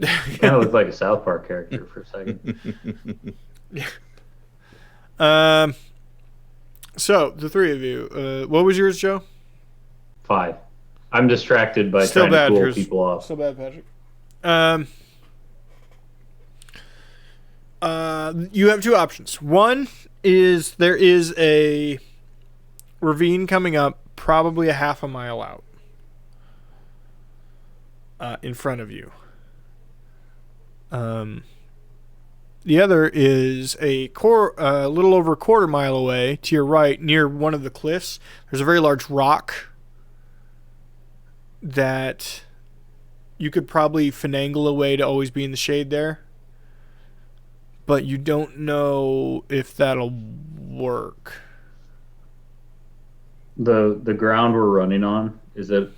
Kind of looked like a South Park character for a second. So the three of you, what was yours, Joe? 5. I'm distracted by Still trying to bad, cool yours. people off. Still bad, Patrick. You have two options. One is there is a ravine coming up, probably a half a mile out, in front of you. The other is a little over a quarter mile away to your right, near one of the cliffs. There's a very large rock that you could probably finagle a way to always be in the shade there. But you don't know if that'll work. The ground we're running on, is it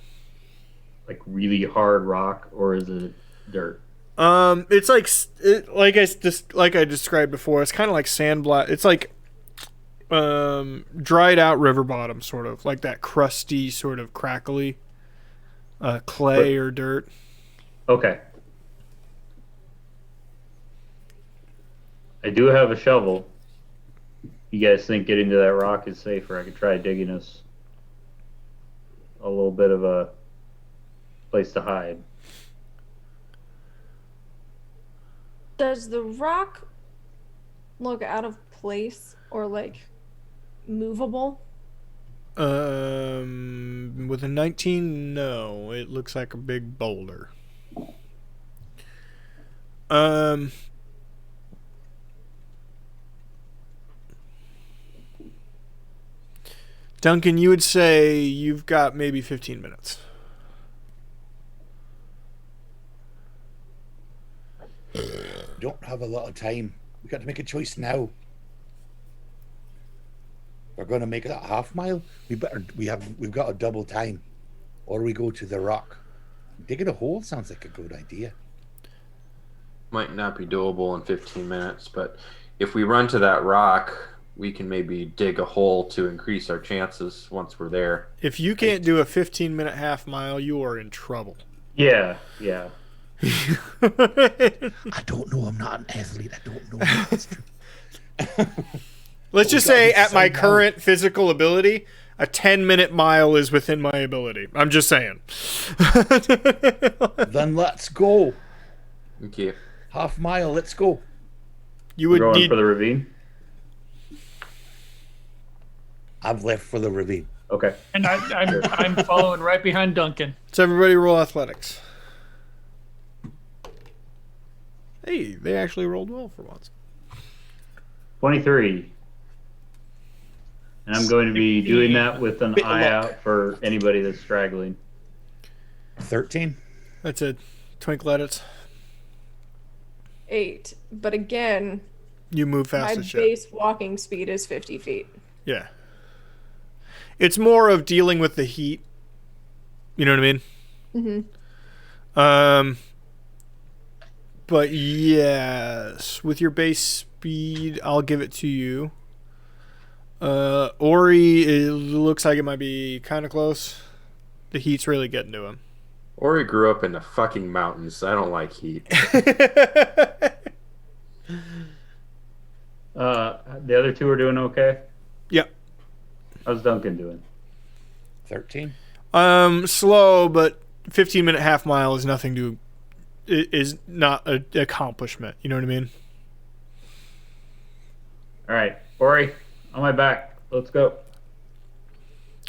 like really hard rock or is it dirt? It's like I described before. It's kind of like sandblast. It's like dried out river bottom, sort of like that crusty, sort of crackly clay or dirt. Okay. I do have a shovel. You guys think getting to that rock is safer? I could try digging us a little bit of a place to hide. Does the rock look out of place or like movable? With a 19, no. It looks like a big boulder. Duncan, you would say you've got maybe 15 minutes. Don't have a lot of time. We got to make a choice now. We're going to make it a half mile. We've got a double time, or we go to the rock. Digging a hole sounds like a good idea. Might not be doable in 15 minutes, but if we run to that rock, we can maybe dig a hole to increase our chances once we're there. If you can't do a 15-minute half mile, you are in trouble. Yeah. I don't know. I'm not an athlete. I don't know. That's true. Let's just We gotta say, be at my so now. current physical ability, a 10-minute mile is within my ability. I'm just saying. Then let's go. Okay. Half mile. Let's go. You We're would going need. for the ravine? I've left for the ravine. Okay. And I'm following right behind Duncan. So everybody roll athletics. Hey, they actually rolled well for once. 23. And I'm going to be doing that with an Bit of eye luck. out for anybody that's straggling. 13. That's a Twinkle edits. 8. But again, You move fast my as shit. base walking speed is 50 feet. Yeah. It's more of dealing with the heat. You know what I mean? Mm-hmm. But yes, with your base speed, I'll give it to you. Ori, it looks like it might be kind of close. The heat's really getting to him. Ori grew up in the fucking mountains. I don't like heat. The other two are doing okay. Yep. How's Duncan doing? 13. Slow, but 15-minute half mile is nothing to. Is not an accomplishment. You know what I mean? All right, Ori, on my back. Let's go.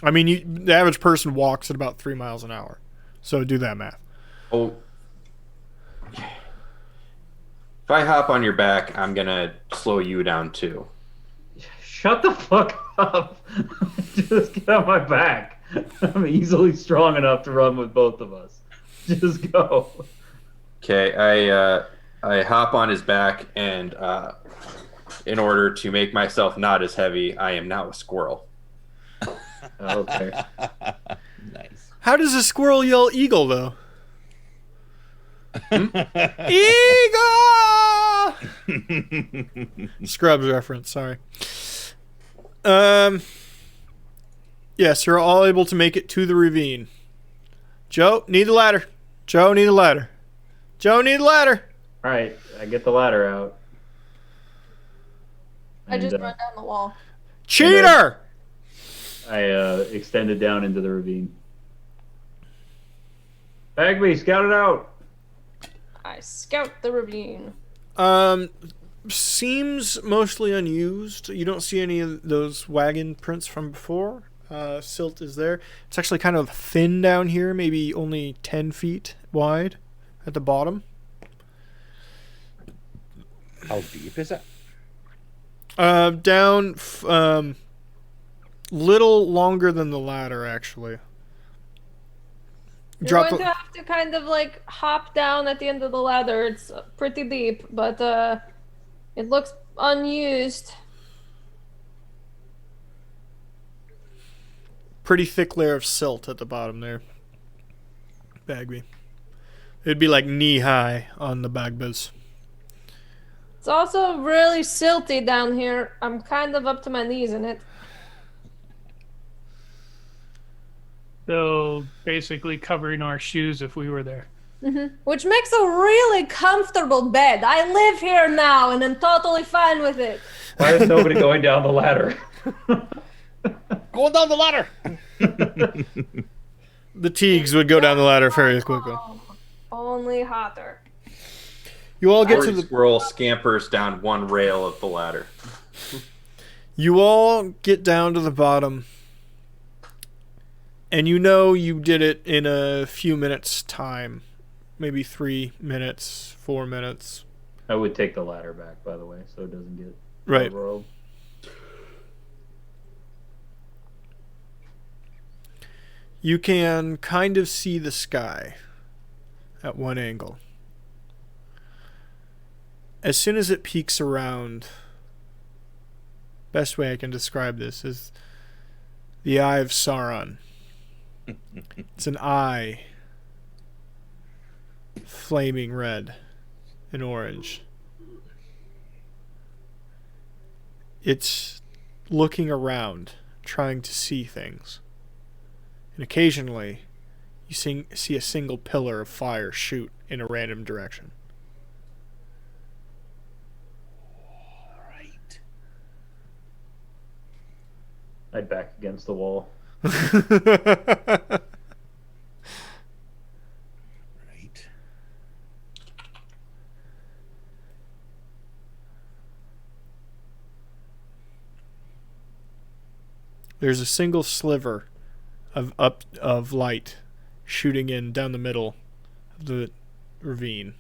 I mean, the average person walks at about 3 miles an hour. So do that math. Oh. If I hop on your back, I'm going to slow you down too. Shut the fuck up. Just get on my back. I'm easily strong enough to run with both of us. Just go. Okay, I hop on his back, and in order to make myself not as heavy, I am now a squirrel. Okay. Nice. How does a squirrel yell eagle, though? Eagle! Scrubs reference, sorry. Yes, you're all able to make it to the ravine. Joe, need the ladder. Joe, need a ladder. Joe, need a ladder. All right, I get the ladder out. I just And, run down the wall. Cheater! I extended down into the ravine. Bagby, scout it out. I scout the ravine. Seems mostly unused. You don't see any of those wagon prints from before. Silt is there. It's actually kind of thin down here, maybe only 10 feet wide at the bottom. How deep is it? Down, little longer than the ladder, actually. You're Drop going the- to have to kind of like hop down at the end of the ladder. It's pretty deep, but it looks unused. Pretty thick layer of silt at the bottom there. Bagby. It'd be like knee high on the Bagbas. It's also really silty down here. I'm kind of up to my knees in it. So basically covering our shoes if we were there. Which makes a really comfortable bed. I live here now and I'm totally fine with it. Why is nobody going down the ladder? Going down the ladder. The Teagues would go down the ladder very quickly. Only hotter. You all get Ori to the squirrel scampers down one rail of the ladder. You all get down to the bottom. And you know you did it in a few minutes time. Maybe 3 minutes, 4 minutes. I would take the ladder back, by the way, so it doesn't get Right. overrolled. You can kind of see the sky at one angle. As soon as it peeks around, best way I can describe this is the eye of Sauron. It's an eye, flaming red and orange. It's looking around, trying to see things. And occasionally, you see a single pillar of fire shoot in a random direction. Right. I'd back against the wall. Right. There's a single sliver of light shooting in down the middle of the ravine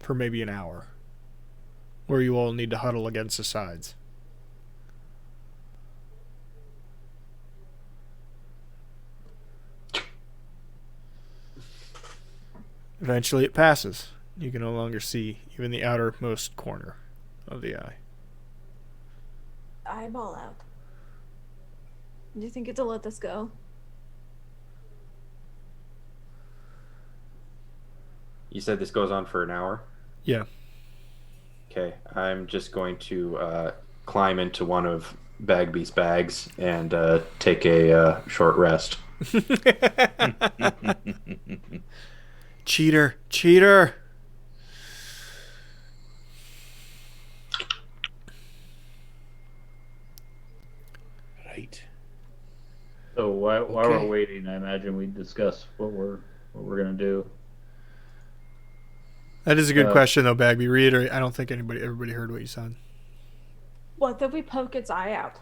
for maybe an hour, where you all need to huddle against the sides. Eventually it passes. You can no longer see even the outermost corner of the eye. Eyeball out. Do you think it'll let us go? You said this goes on for an hour? Yeah. Okay, I'm just going to climb into one of Bagby's bags and take a short rest. Cheater. Cheater. Right. So while Okay. we're waiting, I imagine we discuss what we're gonna do. That is a good question, though, Bagby. Reiterate. I don't think everybody heard what you said. What if we poke its eye out?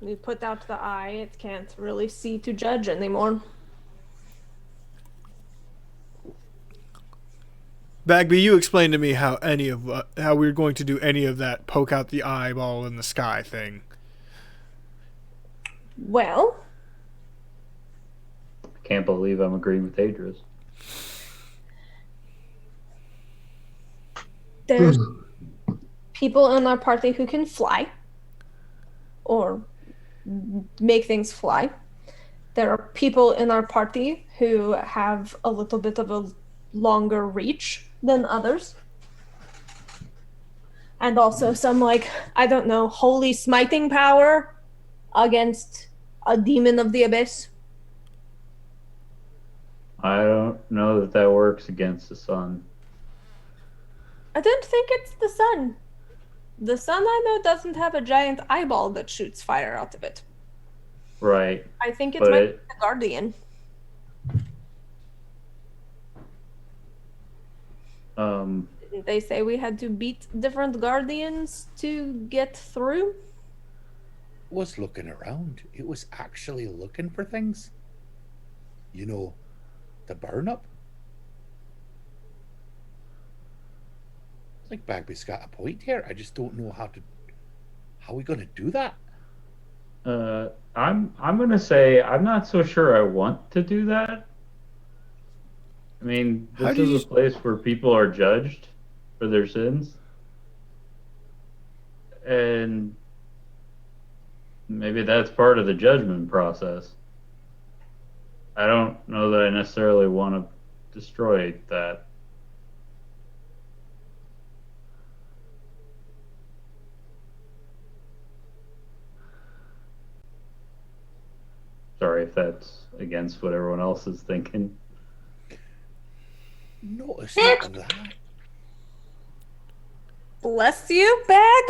We put out the eye, it can't really see to judge anymore. Bagby, you explain to me how how we're going to do any of that poke out the eyeball in the sky thing. Well, I can't believe I'm agreeing with Adris. there's people in our party who can fly or make things fly. There are people in our party who have a little bit of a longer reach than others. And also some, like, I don't know, holy smiting power against a demon of the abyss. I don't know that that works against the sun. I don't think it's the sun. The sun, I know, doesn't have a giant eyeball that shoots fire out of it. Right. I think it's But the guardian. Didn't they say we had to beat different guardians to get through? Was looking around. It was actually looking for things. You know, the burn up. I think Bagby's got a point here. I just don't know how are we gonna do that? I'm gonna say I'm not so sure I want to do that. I mean, How this do is you- a place where people are judged for their sins, and maybe that's part of the judgment process. I don't know that I necessarily want to destroy that. Sorry if that's against what everyone else is thinking. No, it's not that. Bless you, Bag?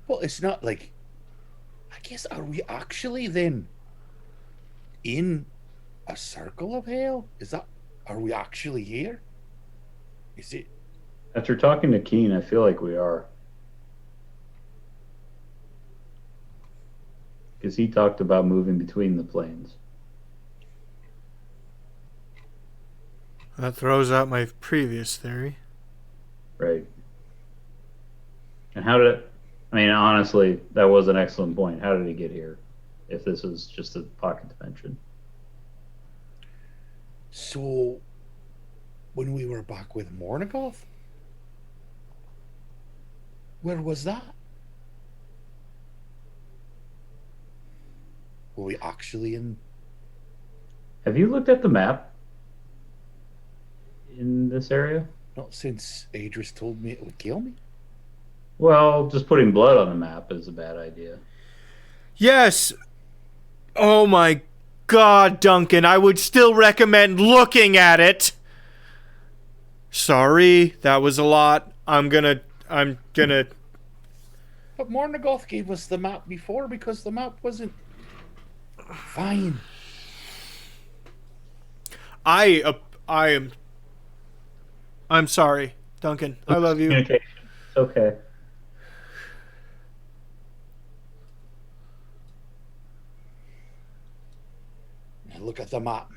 Well, it's not like. I guess, are we actually then in a circle of hell? Are we actually here? Is it? After talking to Keen, I feel like we are. Because he talked about moving between the planes. That throws out my previous theory. Right. And I mean, honestly, that was an excellent point. How did he get here? If this was just a pocket dimension. So, when we were back with Mornigoth, where was that? Were we actually in? Have you looked at the map in this area? Not since Adris told me it would kill me. Well, just putting blood on the map is a bad idea. Yes. Oh my God, Duncan. I would still recommend looking at it. Sorry, that was a lot. I'm gonna. But Mornigoth gave us the map before because the map wasn't fine. I'm sorry, Duncan. I love you. Communication. It's okay. Now look at the map.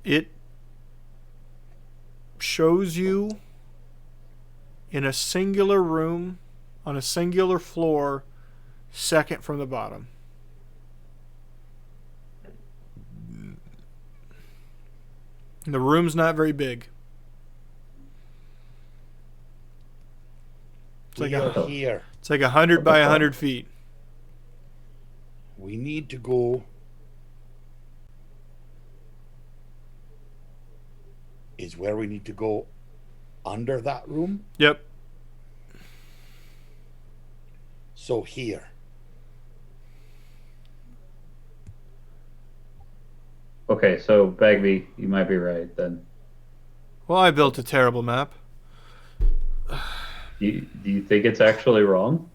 It shows you in a singular room on a singular floor, second from the bottom. The room's not very big. It's like We are here. It's like 100 by 100 feet. We need to go. Is where we need to go under that room? Yep. So here. Okay, so Bagby, you might be right then. Well, I built a terrible map. Do you think it's actually wrong?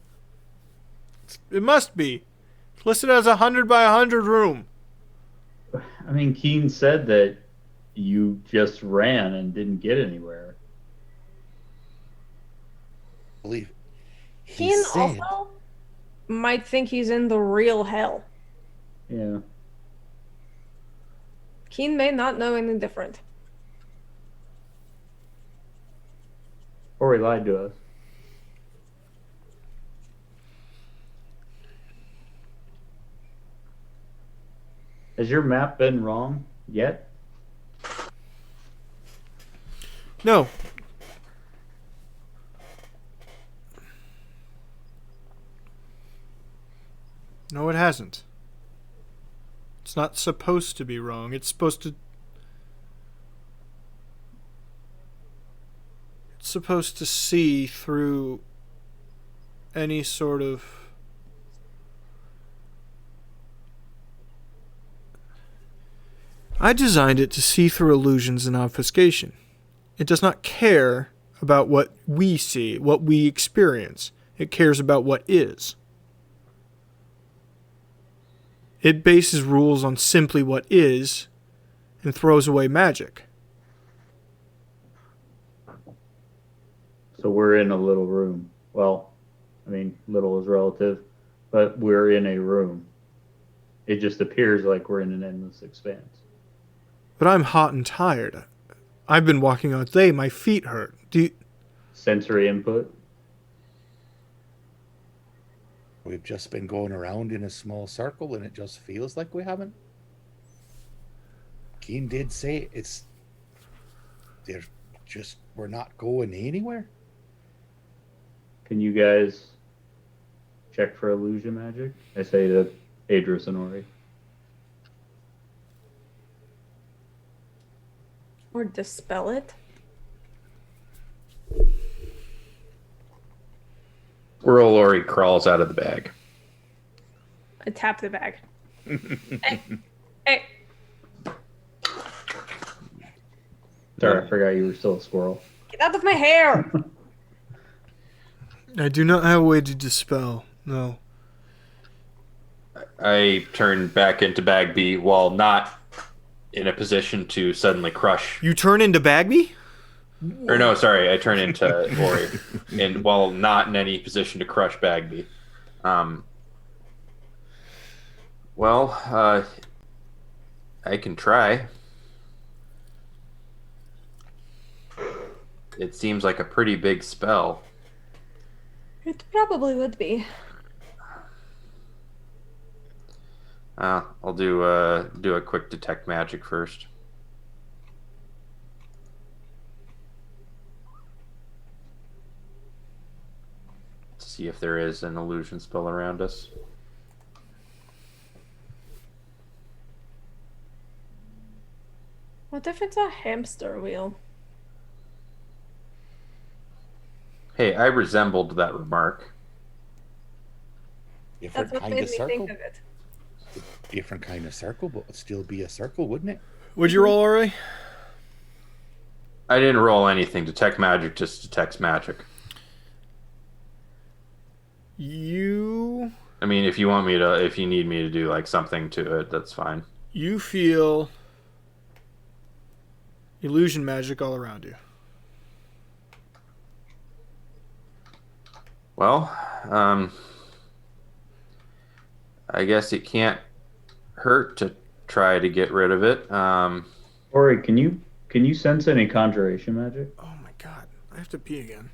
It must be. It's listed as 100 by 100 room. I mean, Keen said that you just ran and didn't get anywhere. Believe. He Keen said, also might think he's in the real hell. Yeah. Keen may not know any different. Or he lied to us. Has your map been wrong yet? No. No, it hasn't. It's not supposed to be wrong. It's supposed to see through any sort of I designed it to see through illusions and obfuscation. It does not care about what we see, what we experience. It cares about what is. It bases rules on simply what is and throws away magic. So we're in a little room. Well, I mean, little is relative, but we're in a room. It just appears like we're in an endless expanse. But I'm hot and tired. I've been walking all day. My feet hurt. Sensory input. we've just been going around in a small circle and it just feels like we haven't. Keen did say we're not going anywhere. Can you guys check for illusion magic? I say to Adris and Ori. Or dispel it. Whirl Ori crawls out of the bag. I tap the bag. Hey. Sorry, I forgot you were still a squirrel. Get out of my hair! I do not have a way to dispel. No. I turn back into Bagby while not in a position to suddenly crush. You turn into Bagby? Or no, sorry, I turn into Ori, and while not in any position to crush Bagby. I can try. It seems like a pretty big spell. It probably would be. I'll do a quick detect magic first. To see if there is an illusion spell around us. What if it's a hamster wheel? Hey, I resembled that remark. Different That's what kind made of me circle. think of it. Different kind of circle, but it'd still be a circle, wouldn't it? Would you roll, Ori? I didn't roll anything. Detect magic just detects magic. I mean, if you need me to do like something to it, that's fine. You feel illusion magic all around you. Well, I guess it can't hurt to try to get rid of it. Ori, can you sense any conjuration magic? Oh my god, I have to pee again.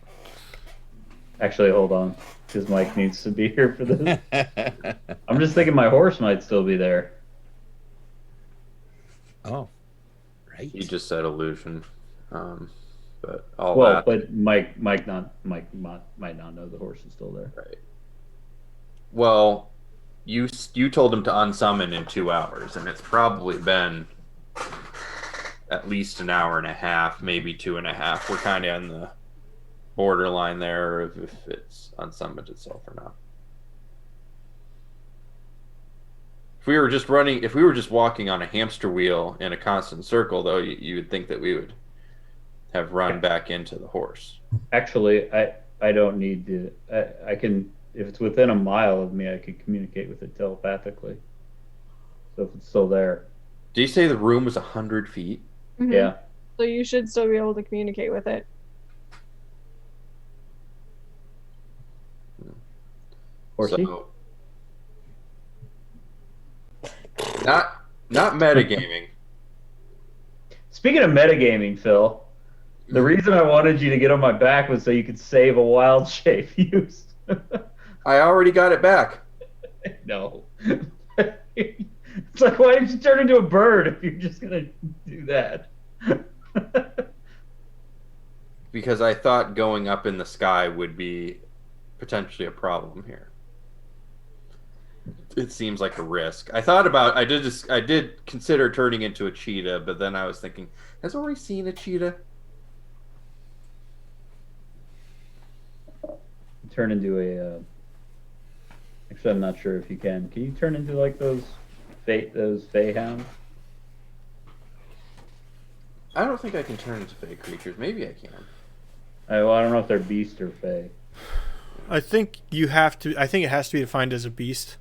Actually, hold on, because Mike needs to be here for this. I'm just thinking my horse might still be there. Oh, right. He just said illusion. But all Well, that. but Mike might not know the horse is still there. Right. Well, you told him to unsummon in 2 hours, and it's probably been at least an hour and a half, maybe 2.5. We're kind of on the borderline there of if it's unsummoned itself or not. If we were just walking on a hamster wheel in a constant circle, though, you would think that we would have run back into the horse. Actually, I don't need to. I can, if it's within a mile of me, I can communicate with it telepathically. So if it's still there, Did you say the room was 100 feet? Mhm. yeah. So you should still be able to communicate with it. Horsey? So, not metagaming. Speaking of metagaming, Phil, the reason I wanted you to get on my back was so you could save a wild shape use. I already got it back. No. It's like, why did you turn into a bird if you're just gonna do that? Because I thought going up in the sky would be potentially a problem here. It seems like a risk. I did consider turning into a cheetah, but then I was thinking, has already seen a cheetah? Turn into a. Actually, I'm not sure if you can. Can you turn into like those fey hounds? I don't think I can turn into fey creatures. Maybe I can. I don't know if they're beast or fey. I think you have to. I think it has to be defined as a beast,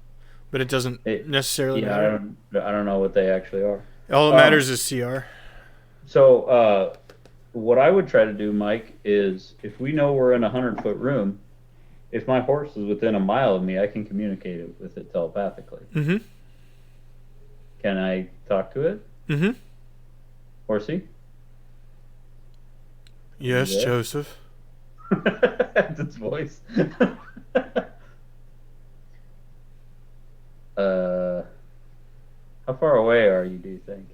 but it doesn't necessarily Yeah, matter. I don't know what they actually are. All that matters is CR. So, what I would try to do, Mike, is if we know we're in a 100-foot room, if my horse is within a mile of me, I can communicate with it telepathically. Mm-hmm. Can I talk to it? Mm-hmm. Horsey? Yes, Yeah. Joseph. That's its voice. How far away are you, do you think?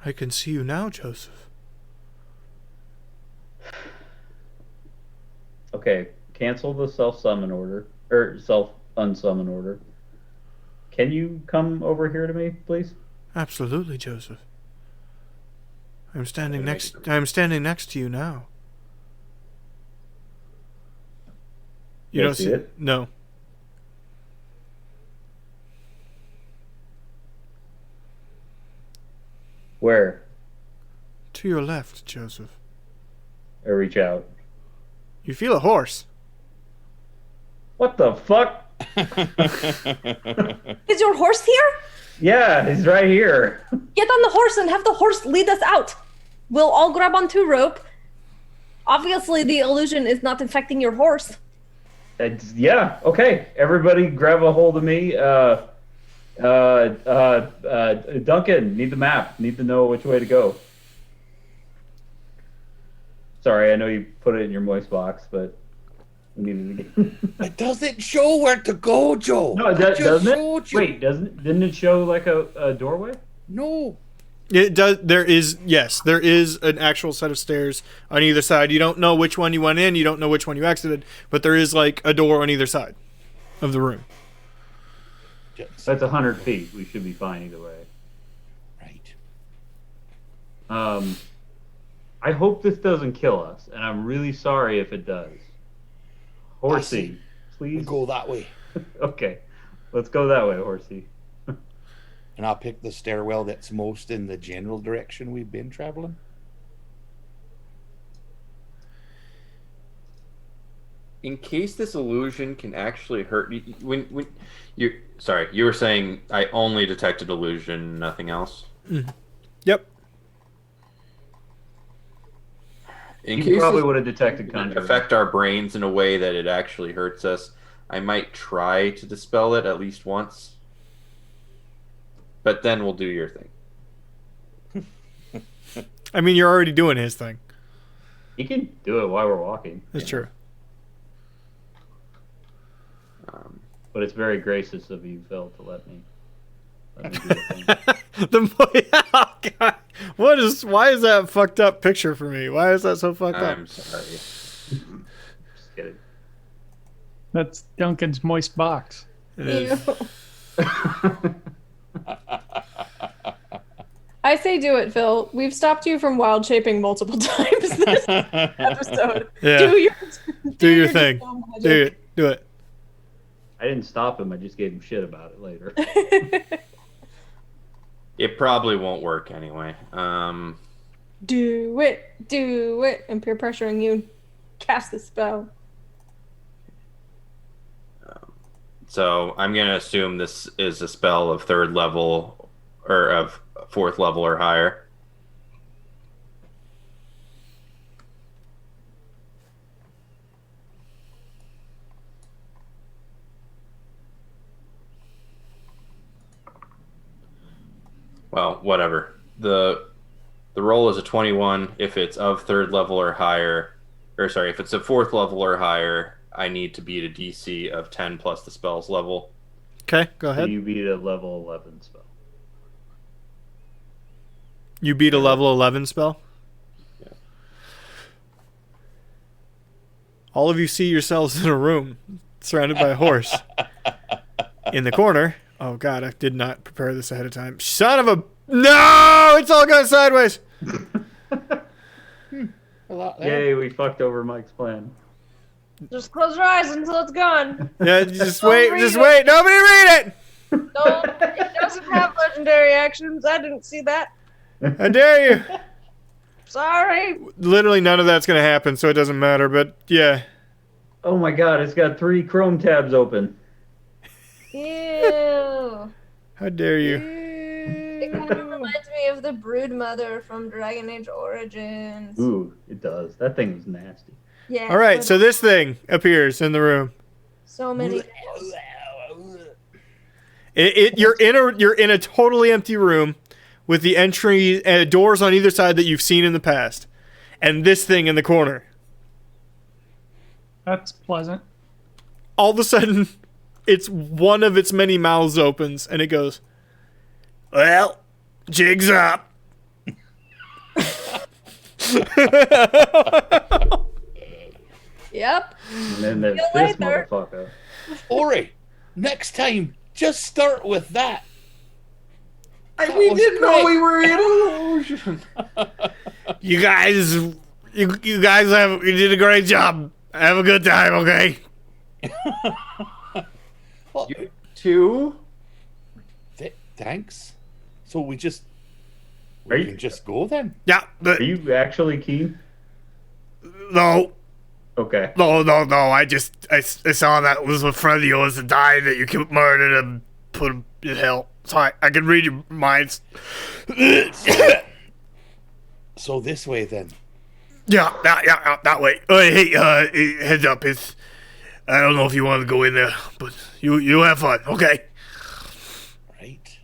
I can see you now, Joseph. Okay, cancel the self-summon order, or self-unsummon order. Can you come over here to me, please? Absolutely, Joseph. I'm standing Okay, next to you now. You Can I don't see it? No. Where? To your left, Joseph. I reach out. You feel a horse. What the fuck? Is your horse here? Yeah, he's right here. Get on the horse and have the horse lead us out. We'll all grab onto rope. Obviously, the illusion is not infecting your horse. Yeah, okay. Everybody grab a hold of me. Duncan, need the map. Need to know which way to go. Sorry, I know you put it in your moist box, but we needed to get... It doesn't show where to go, Joe. No, Just doesn't showed it? you. Wait, didn't it show like a doorway? No. It does. There is an actual set of stairs on either side. You don't know which one you went in. You don't know which one you exited, but there is like a door on either side of the room. That's 100 feet. We should be fine either way. Right. I hope this doesn't kill us, and I'm really sorry if it does. Horsey, We'll please. go that way. Okay, let's go that way, Horsey. And I'll pick the stairwell that's most in the general direction we've been traveling. In case this illusion can actually hurt when you were saying I only detected illusion, nothing else. Yep. In You case probably this would have detected can conjuring. affect our brains in a way that it actually hurts us, I might try to dispel it at least once. But then we'll do your thing. I mean, you're already doing his thing. He can do it while we're walking. That's true. But it's very gracious of you, Phil, to let me do the thing. Oh, God. Why is that a fucked up picture for me? Why is that so fucked up? I'm sorry. Just kidding. That's Duncan's moist box. It is. I say do it, Phil. We've stopped you from wild shaping multiple times this episode. Yeah. Do your thing. dispel magic. Do it. I didn't stop him. I just gave him shit about it later. It probably won't work anyway. Do it. I'm peer pressuring you. Cast the spell. So I'm going to assume this is a spell of 3rd level or of 4th level or higher. Well, whatever. The roll is a 21 if it's of 3rd level or higher. Or sorry, if it's a 4th level or higher, I need to beat a DC of 10 plus the spell's level. Okay, go So ahead. you beat a level 11 spell. You beat a level 11 spell? Yeah. All of you see yourselves in a room surrounded by a horse. In the corner. Oh, God, I did not prepare this ahead of time. Son of a... No! It's all gone sideways! A lot there. Yay, we fucked over Mike's plan. Just close your eyes until it's gone. Yeah, just Don't wait. read Just it. wait. Nobody read it! No, it doesn't have legendary actions. I didn't see that. How dare you? Sorry. Literally none of that's going to happen, so it doesn't matter, but yeah. Oh my god, it's got 3 Chrome tabs open. Ew. How dare you? It kind of reminds me of the Brood Mother from Dragon Age Origins. Ooh, it does. That thing was nasty. Yeah. All right, but so this thing appears in the room. so many. You're in a totally empty room with the entry doors on either side that you've seen in the past, and this thing in the corner. That's pleasant. All of a sudden, it's one of its many mouths opens, and it goes, "Well, jig's up." Yep. And then there's See you this later. motherfucker. Ori, next time, just start with that. We was didn't know great. we were in an illusion. You guys, you did a great job. Have a good time, okay? Well, You too? thanks. So we Are you- can just go then. Yeah, Are you actually keen? no. Okay. No. I saw that was a friend of yours that died that you murdered and put him in hell. Sorry, I can read your minds. So this way then. Yeah, that way. Hey, heads up. I don't know if you want to go in there, but you have fun, okay? Right.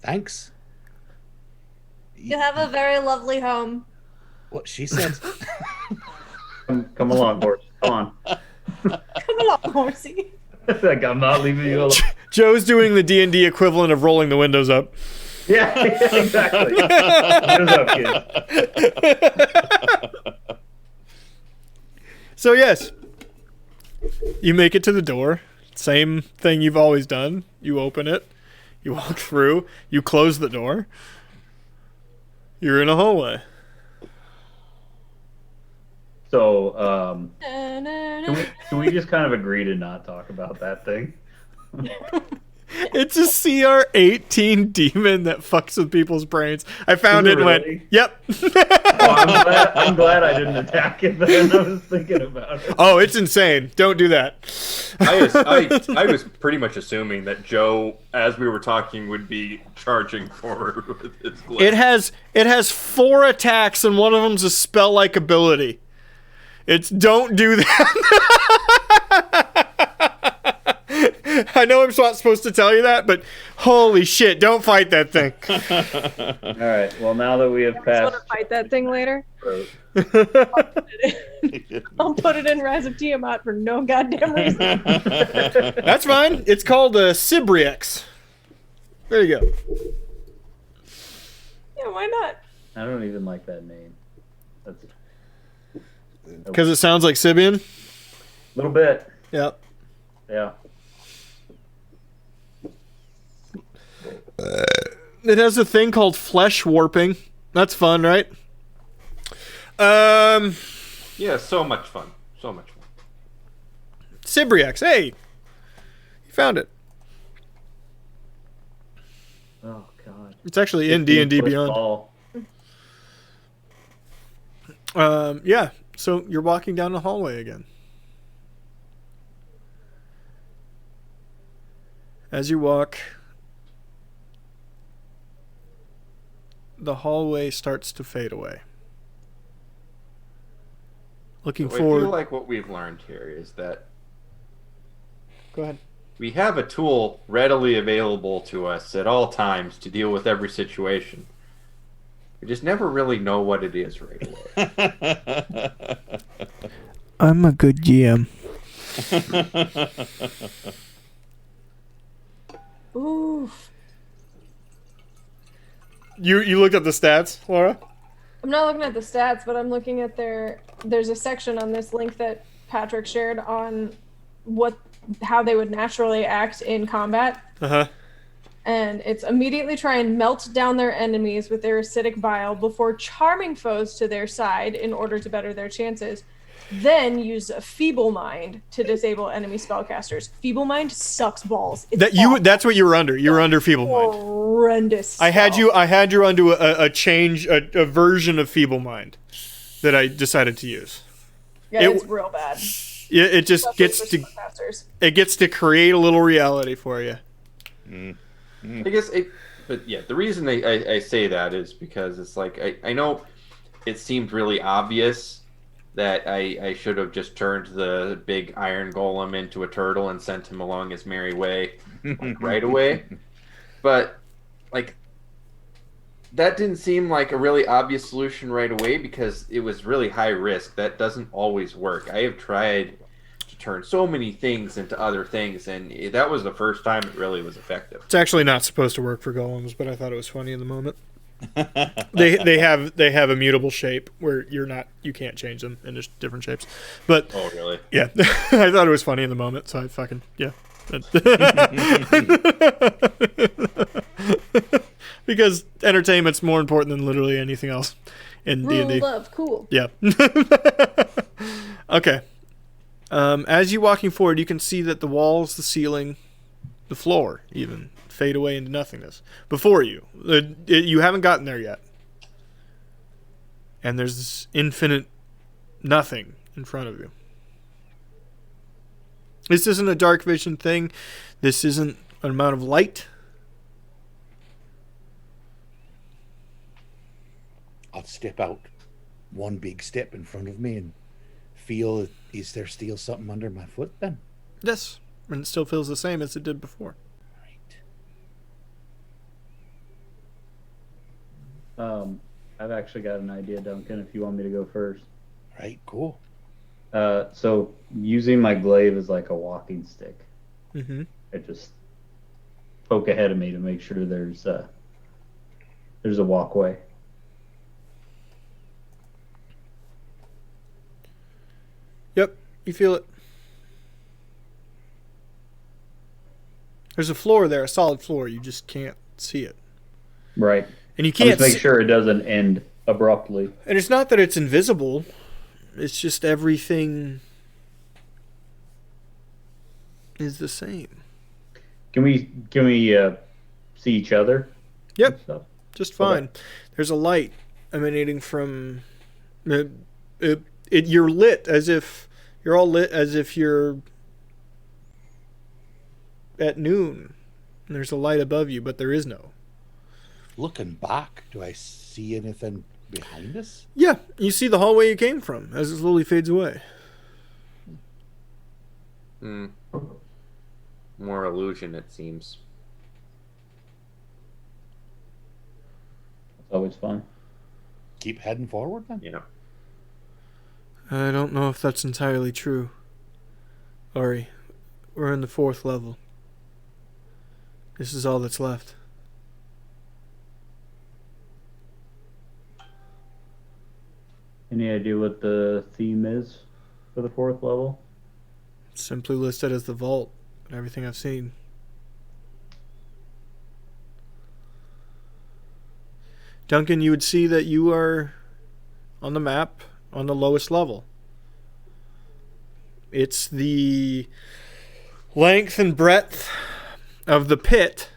Thanks. You have a very lovely home. What she said. Come along, horse. Come on. Come along, horsey. Like, I'm not leaving you alone. Joe's doing the D&D equivalent of rolling the windows up. Yeah, exactly. What's up, kid? So yes, you make it to the door. Same thing you've always done. You open it. You walk through. You close the door. You're in a hallway. So, can we just kind of agree to not talk about that thing? It's a CR-18 demon that fucks with people's brains. I found Is it it and went, really? yep. Oh, I'm glad I didn't attack it then. I was thinking about it. Oh, it's insane. Don't do that. I was pretty much assuming that Joe, as we were talking, would be charging forward with his glaive. It has 4 attacks and one of them's a spell-like ability. It's don't do that. I know I'm not supposed to tell you that, but holy shit, don't fight that thing. All right. Well, now that we have You want passed, to fight that thing later? throat. I'll put it in Rise of Tiamat for no goddamn reason. That's fine. It's called Cibriex. There you go. Yeah, why not? I don't even like that name. That's Because it sounds like Sibian? a little bit. Yep. Yeah. It has a thing called flesh warping. That's fun, right? Yeah, so much fun. So much fun. Cibriex. Hey, you found it. Oh God. It's actually in D&D 15-foot Beyond. tall. Yeah. So you're walking down the hallway again. As you walk, the hallway starts to fade away. Looking So I forward. feel like what we've learned here is that Go ahead. we have a tool readily available to us at all times to deal with every situation. We just never really know what it is right away. I'm a good GM. Oof. You looked at the stats, Laura? I'm not looking at the stats, but I'm looking at there's a section on this link that Patrick shared on how they would naturally act in combat. Uh-huh. And it's immediately try and melt down their enemies with their acidic bile before charming foes to their side in order to better their chances. Then use a feeble mind to disable enemy spellcasters. Feeble mind sucks balls. It's awful. That's what you were under. You were under feeble mind. Horrendous. I had spell. you under a version of feeble mind that I decided to use. Yeah, it's real bad. It just Especially for spellcasters. gets to create a little reality for you. I guess, but yeah, the reason I say that is because it's like, I know it seemed really obvious that I should have just turned the big iron golem into a turtle and sent him along his merry way right away. But, like, that didn't seem like a really obvious solution right away because it was really high risk. That doesn't always work. I have tried to turn so many things into other things, and that was the first time it really was effective. It's actually not supposed to work for golems, but I thought it was funny in the moment. they have a mutable shape where you can't change them into different shapes. But Oh, really? yeah, I thought it was funny in the moment, so I fucking yeah. Because entertainment's more important than literally anything else in D&D. Rule of cool. Yeah. Okay. As you're walking forward, you can see that the walls, the ceiling, the floor even fade away into nothingness before you. You haven't gotten there yet. And there's this infinite nothing in front of you. This isn't a dark vision thing. This isn't an amount of light. I'll step out one big step in front of me and feel, is there still something under my foot then? Yes. And it still feels the same as it did before. Right. I've actually got an idea, Duncan, if you want me to go first. Right, cool. So using my glaive as like a walking stick, Mm-hmm. I just poke ahead of me to make sure there's a walkway. Yep, you feel it. There's a floor there, a solid floor. You just can't see it. Right. And you I'll can't just make sure it doesn't end abruptly. And it's not that it's invisible. It's just everything is the same. Can we see each other? Yep, and stuff? just fine. Okay. There's a light emanating from you're lit as if you're all lit as if you're at noon. And there's a light above you, but there is no. Looking back, do I see anything behind us? Yeah, you see the hallway you came from as it slowly fades away. More illusion, it seems. It's always fun. keep heading forward then. Yeah. I don't know if that's entirely true. Ori, we're in the 4th level. This is all that's left. Any idea what the theme is for the 4th level? Simply listed as the vault, and everything I've seen. Duncan, you would see that you are on the map on the lowest level. It's the length and breadth of the pit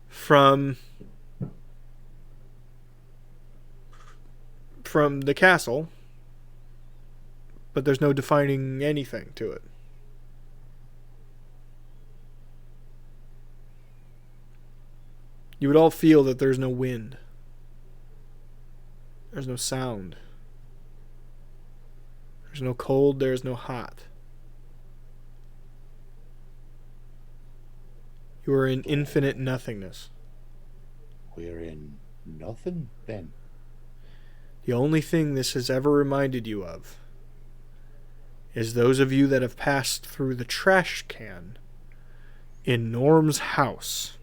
from the castle, but there's no defining anything to it. You would all feel that there's no wind. There's no sound. There's no cold, there's no hot. You are in infinite nothingness. We're in nothing then. The only thing this has ever reminded you of is those of you that have passed through the trash can in Norm's house.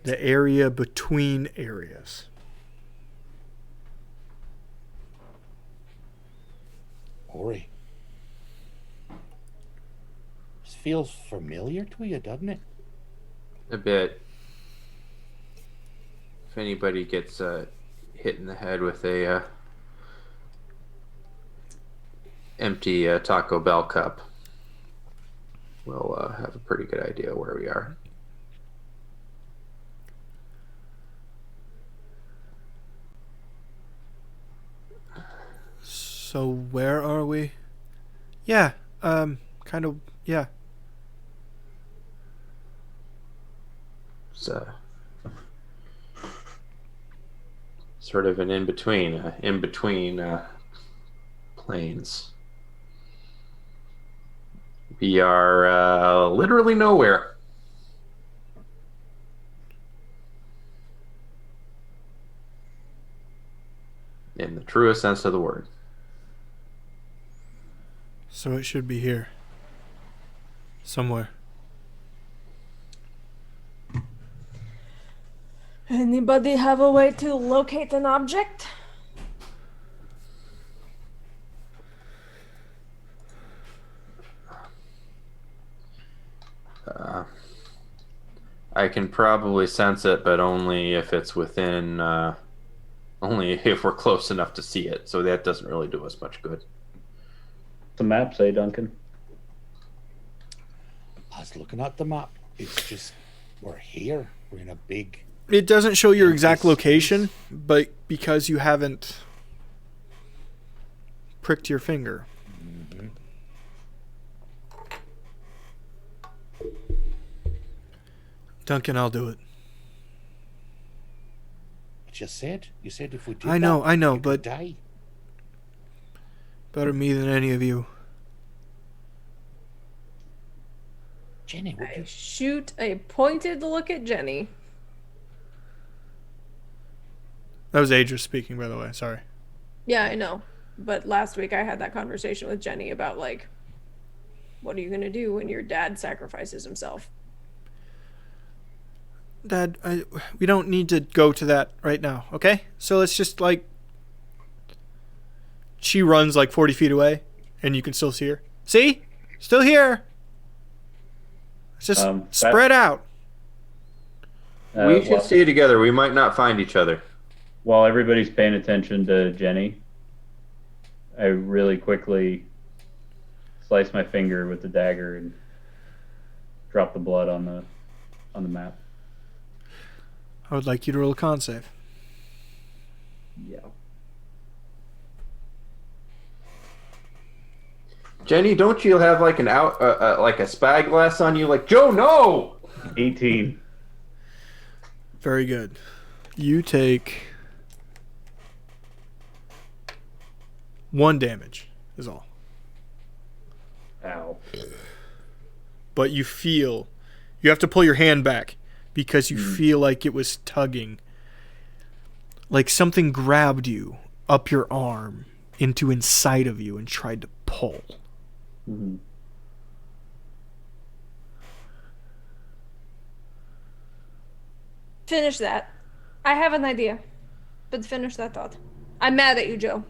The area between areas. Ori. This feels familiar to you, doesn't it? A bit. If anybody gets hit in the head with a empty Taco Bell cup, we'll have a pretty good idea where we are. So where are we? Yeah, kind of, yeah. It's sort of an in-between planes. We are literally nowhere. In the truest sense of the word. So it should be here. Somewhere. Anybody have a way to locate an object? I can probably sense it, but only if it's within, only if we're close enough to see it. So that doesn't really do us much good. The map say, Duncan? I was looking at the map. It's just, we're here. We're in a big... It doesn't show your exact location, but because you haven't pricked your finger. Mm-hmm. Duncan, I'll do it. But you said if we did I know, you but could die. Better me than any of you. Jenny, would I you... shoot a pointed look at Jenny. That was Adris speaking, by the way. Sorry. Yeah, I know. But last week I had that conversation with Jenny about, like, what are you going to do when your dad sacrifices himself? Dad, we don't need to go to that right now, okay? So let's just, like... She runs, like, 40 feet away, and you can still see her. See? Still here! Let's just spread out. We should stay together. We might not find each other. While everybody's paying attention to Jenny, I really quickly slice my finger with the dagger and drop the blood on the map. I would like you to roll a con save. Yeah. Jenny, don't you have like an like a spyglass on you? Like, Joe, no! 18. Very good. You take 1 damage, is all. Ow. But you feel... You have to pull your hand back because you feel like it was tugging. like something grabbed you up your arm into inside of you and tried to pull. Mm-hmm. Finish that. I have an idea, but finish that thought. I'm mad at you, Joe.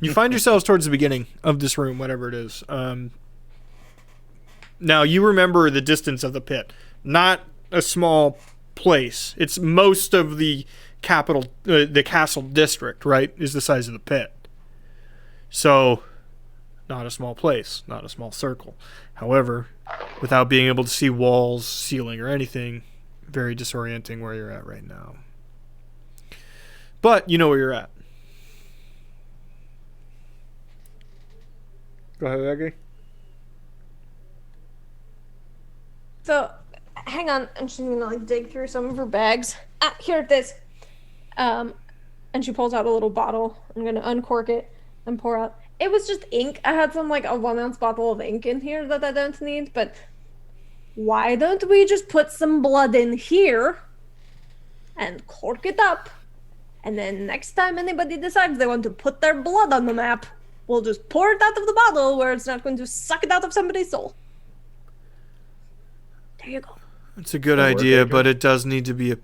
You find yourselves towards the beginning of this room, whatever it is. Now, you remember the distance of the pit. Not a small place. It's most of the the castle district, right, is the size of the pit. So, not a small place, not a small circle. However, without being able to see walls, ceiling, or anything, very disorienting where you're at right now. But you know where you're at. Go ahead, Aggie. So, hang on. And she's gonna like dig through some of her bags. Ah, here it is. And she pulls out a little bottle. I'm gonna uncork it and pour out. It was just ink. I had some like a 1 ounce bottle of ink in here that I don't need, but why don't we just put some blood in here and cork it up? And then next time anybody decides they want to put their blood on the map, we'll just pour it out of the bottle where it's not going to suck it out of somebody's soul. There you go. It's a good idea, but it does need to be a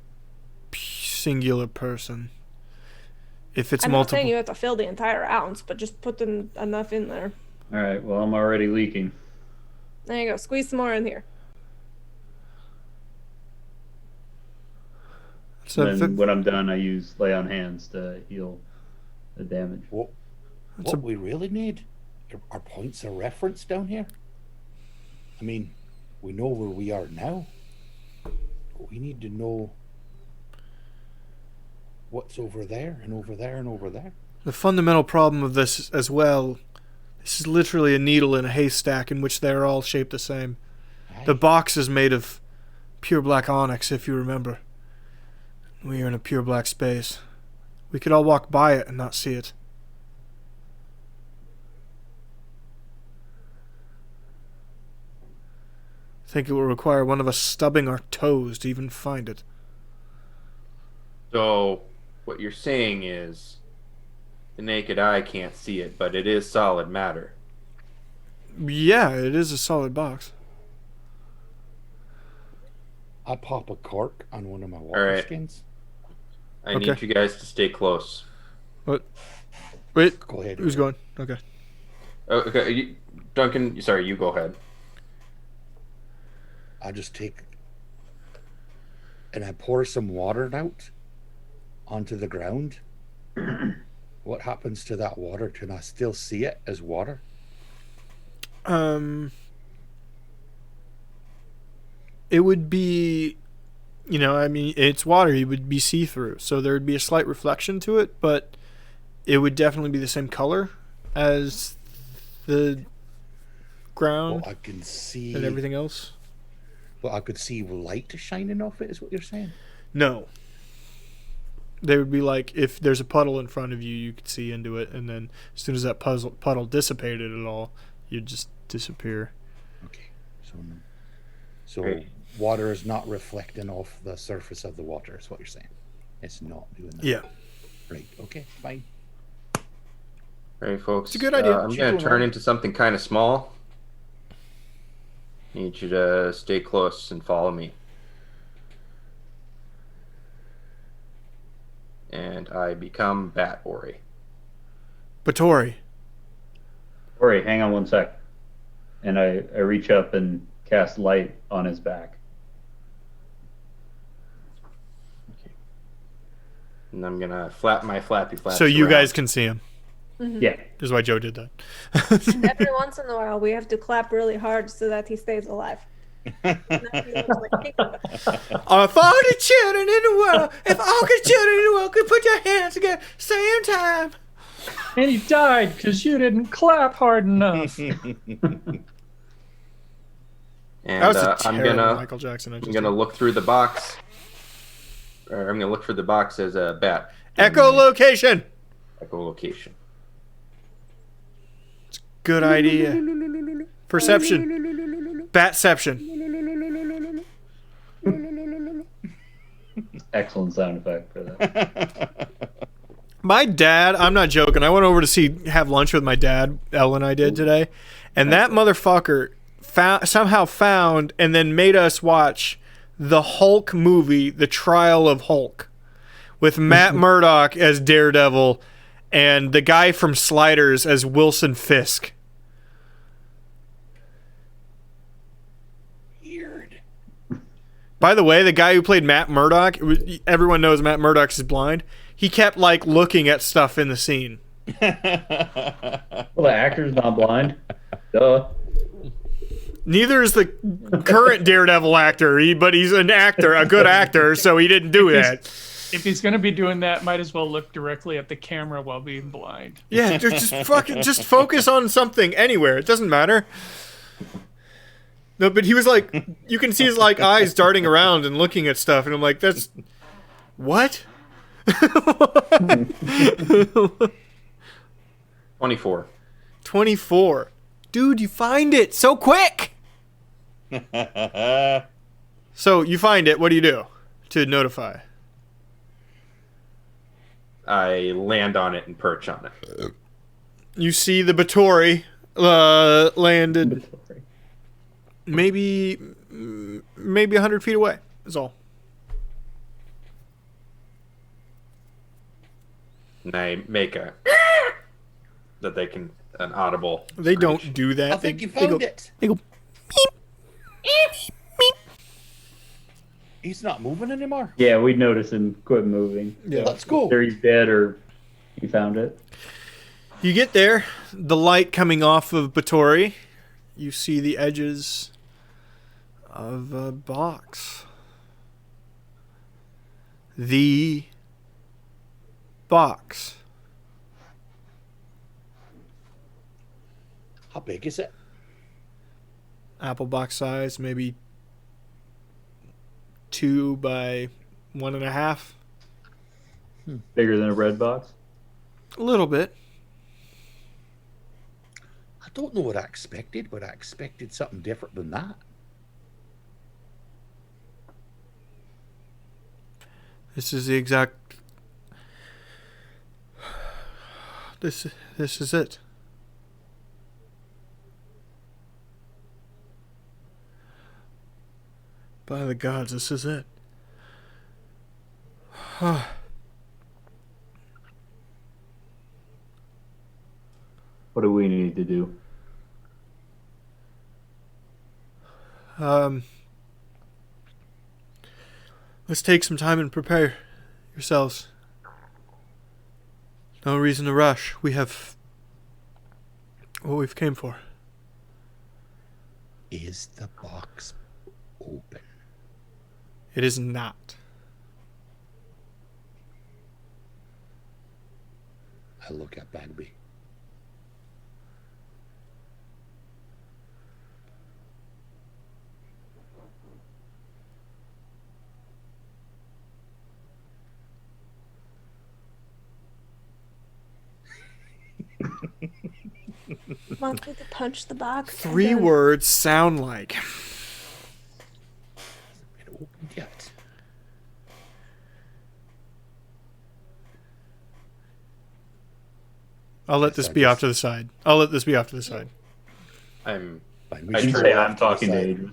singular person. If it's I'm multiple, not saying you have to fill the entire ounce, but just put enough in there. All right. Well, I'm already leaking. There you go. Squeeze some more in here. so Then when I'm done, I use lay on hands to heal the damage. What we really need are points of reference down here. I mean, we know where we are now, but we need to know what's over there and over there and over there. the fundamental problem of this as well, this is literally a needle in a haystack in which they're all shaped the same. Aye. The box is made of pure black onyx, if you remember. We are in a pure black space. We could all walk by it and not see it. I think it will require one of us stubbing our toes to even find it. So, what you're saying is, the naked eye can't see it, but it is solid matter. Yeah, it is a solid box. I pop a cork on one of my water Alright. skins. I Okay. need you guys to stay close. What? Wait, Go ahead. who's going? Okay. Oh, okay, Duncan, sorry, you go ahead. I just take and I pour some water out onto the ground. What happens to that water? Can I still see it as water? It would be, I mean, it's water. It would be see-through, so there would be a slight reflection to it, but it would definitely be the same color as the ground Well, I can see and everything else. Well, I could see light shining off it. Is what you're saying? No. They would be like, if there's a puddle in front of you, you could see into it, and then as soon as that puddle dissipated at all, you'd just disappear. Okay. So Great. water is not reflecting off the surface of the water. Is what you're saying? It's not doing that. Yeah. Right. Okay. Fine. All right, folks. It's a good idea. I'm Keep going going to turn on. into something kind of small. Need you to stay close and follow me. And I become Bat Ori. Batori. Ori, hang on one sec. And I reach up and cast light on his back. And I'm going to flap my flappy flaps So you around. guys can see him. Yeah. This is why Joe did that. Every once in a while, we have to clap really hard so that he stays alive. Of all the children in the world, if all the children in the world could put their hands together same time. And he died because you didn't clap hard enough. And That was a I'm terrible gonna Michael Jackson. I'm gonna look through the box. Or I'm gonna look for the box as a bat. Echolocation. Echolocation. Good idea. Perception. Batception. Excellent sound effect for that. My dad, I'm not joking. I went over to have lunch with my dad. Elle and I did today, and that motherfucker somehow found and then made us watch the Hulk movie, The Trial of Hulk, with Matt Murdock as Daredevil and the guy from Sliders as Wilson Fisk. Weird. By the way, the guy who played Matt Murdock, everyone knows Matt Murdock is blind. He kept like looking at stuff in the scene. Well, the actor's not blind. Duh. Neither is the current Daredevil actor, but he's an actor, a good actor, so he didn't do that. If he's gonna be doing that, might as well look directly at the camera while being blind. Yeah, just focus on something anywhere. It doesn't matter. No, but he was like, you can see his like eyes darting around and looking at stuff, and I'm like, that's what? 24. 24. Dude, you find it so quick. So you find it. What do you do to notify? I land on it and perch on it. You see the Batory landed maybe 100 feet away is all. And I make an audible. They screech. don't do that. I think you they found go, it. They go, He's not moving anymore. Yeah, we noticed him quit moving. Yeah. Let's go. Either he's dead or he found it. You get there, the light coming off of Batory. You see the edges of a box. The box. How big is it? Apple box size, maybe 2 by 1.5. Bigger than a red box. A little bit. I don't know what I expected, but I expected something different than that. This is the exact. This is it. By the gods, this is it. What do we need to do? Let's take some time and prepare yourselves. No reason to rush. We have what we've came for. Is the box open? It is not. I look at Bagby. Want me to punch the box? 3 words sound like. It opened yet. I'll let this be off to the side. I'm. Fine, we I should turn go it off I'm to the talking to side. Adrian.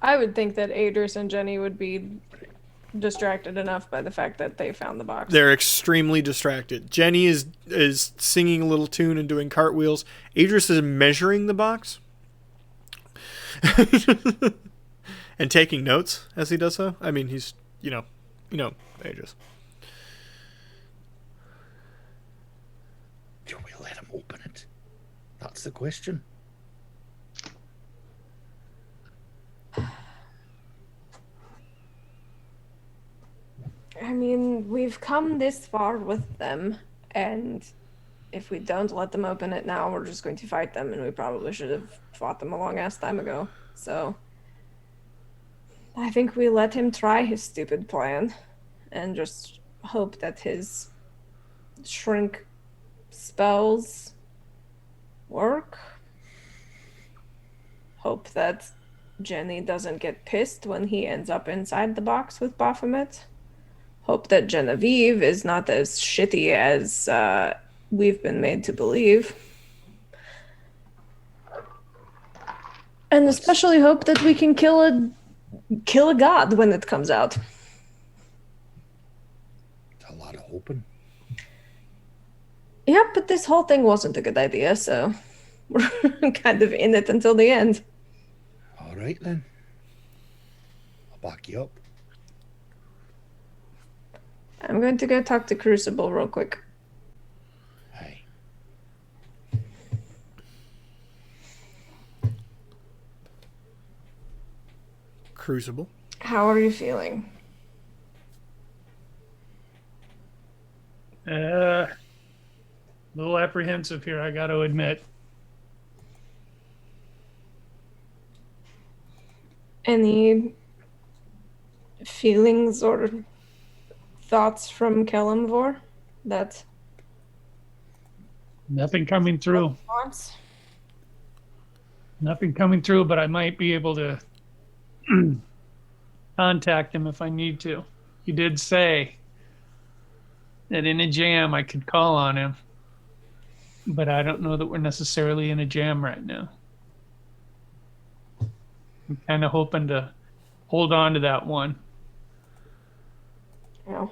I would think that Adris and Jenny would be distracted enough by the fact that they found the box. They're extremely distracted. Jenny is singing a little tune and doing cartwheels. Adris is measuring the box and taking notes as he does so. I mean, he's you know, Adris. Do we let him open it? That's the question. I mean, we've come this far with them, and if we don't let them open it now, we're just going to fight them, and we probably should have fought them a long ass time ago. So, I think we let him try his stupid plan, and just hope that his shrink spells work. Hope that Jenny doesn't get pissed when he ends up inside the box with Baphomet. hope that Genevieve is not as shitty as we've been made to believe. And especially hope that we can kill a god when it comes out. It's a lot of hoping. Yeah, but this whole thing wasn't a good idea, so we're kind of in it until the end. All right, then. I'll back you up. I'm going to go talk to Crucible real quick. Hey. Crucible. How are you feeling? A little apprehensive here, I got to admit. Any feelings or thoughts from Kelemvor that Nothing coming through. wants? Nothing coming through, but I might be able to contact him if I need to. He did say that in a jam I could call on him, but I don't know that we're necessarily in a jam right now. I'm kind of hoping to hold on to that one Yeah.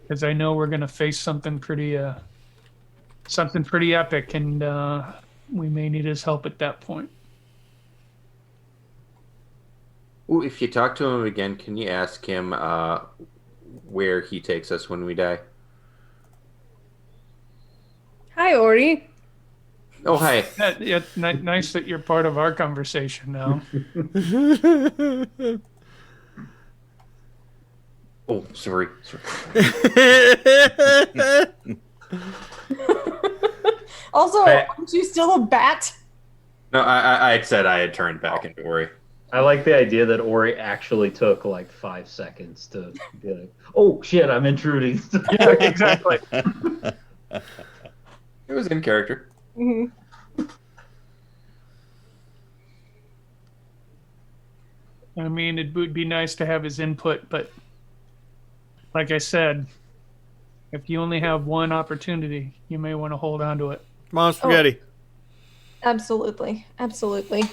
because I know we're going to face something pretty epic, and we may need his help at that point. Ooh, if you talk to him again, can you ask him where he takes us when we die? Hi, Ori. Oh, hi. Yeah, nice that you're part of our conversation now. Oh, sorry. Also, Hey. aren't you still a bat? No, I had said I had turned back into Ori. I like the idea that Ori actually took like 5 seconds to be like, oh shit, I'm intruding. Yeah, exactly. It was in character. Mhm. I mean, it would be nice to have his input, but like I said, if you only have one opportunity, you may want to hold on to it. Mom spaghetti. Absolutely. Absolutely.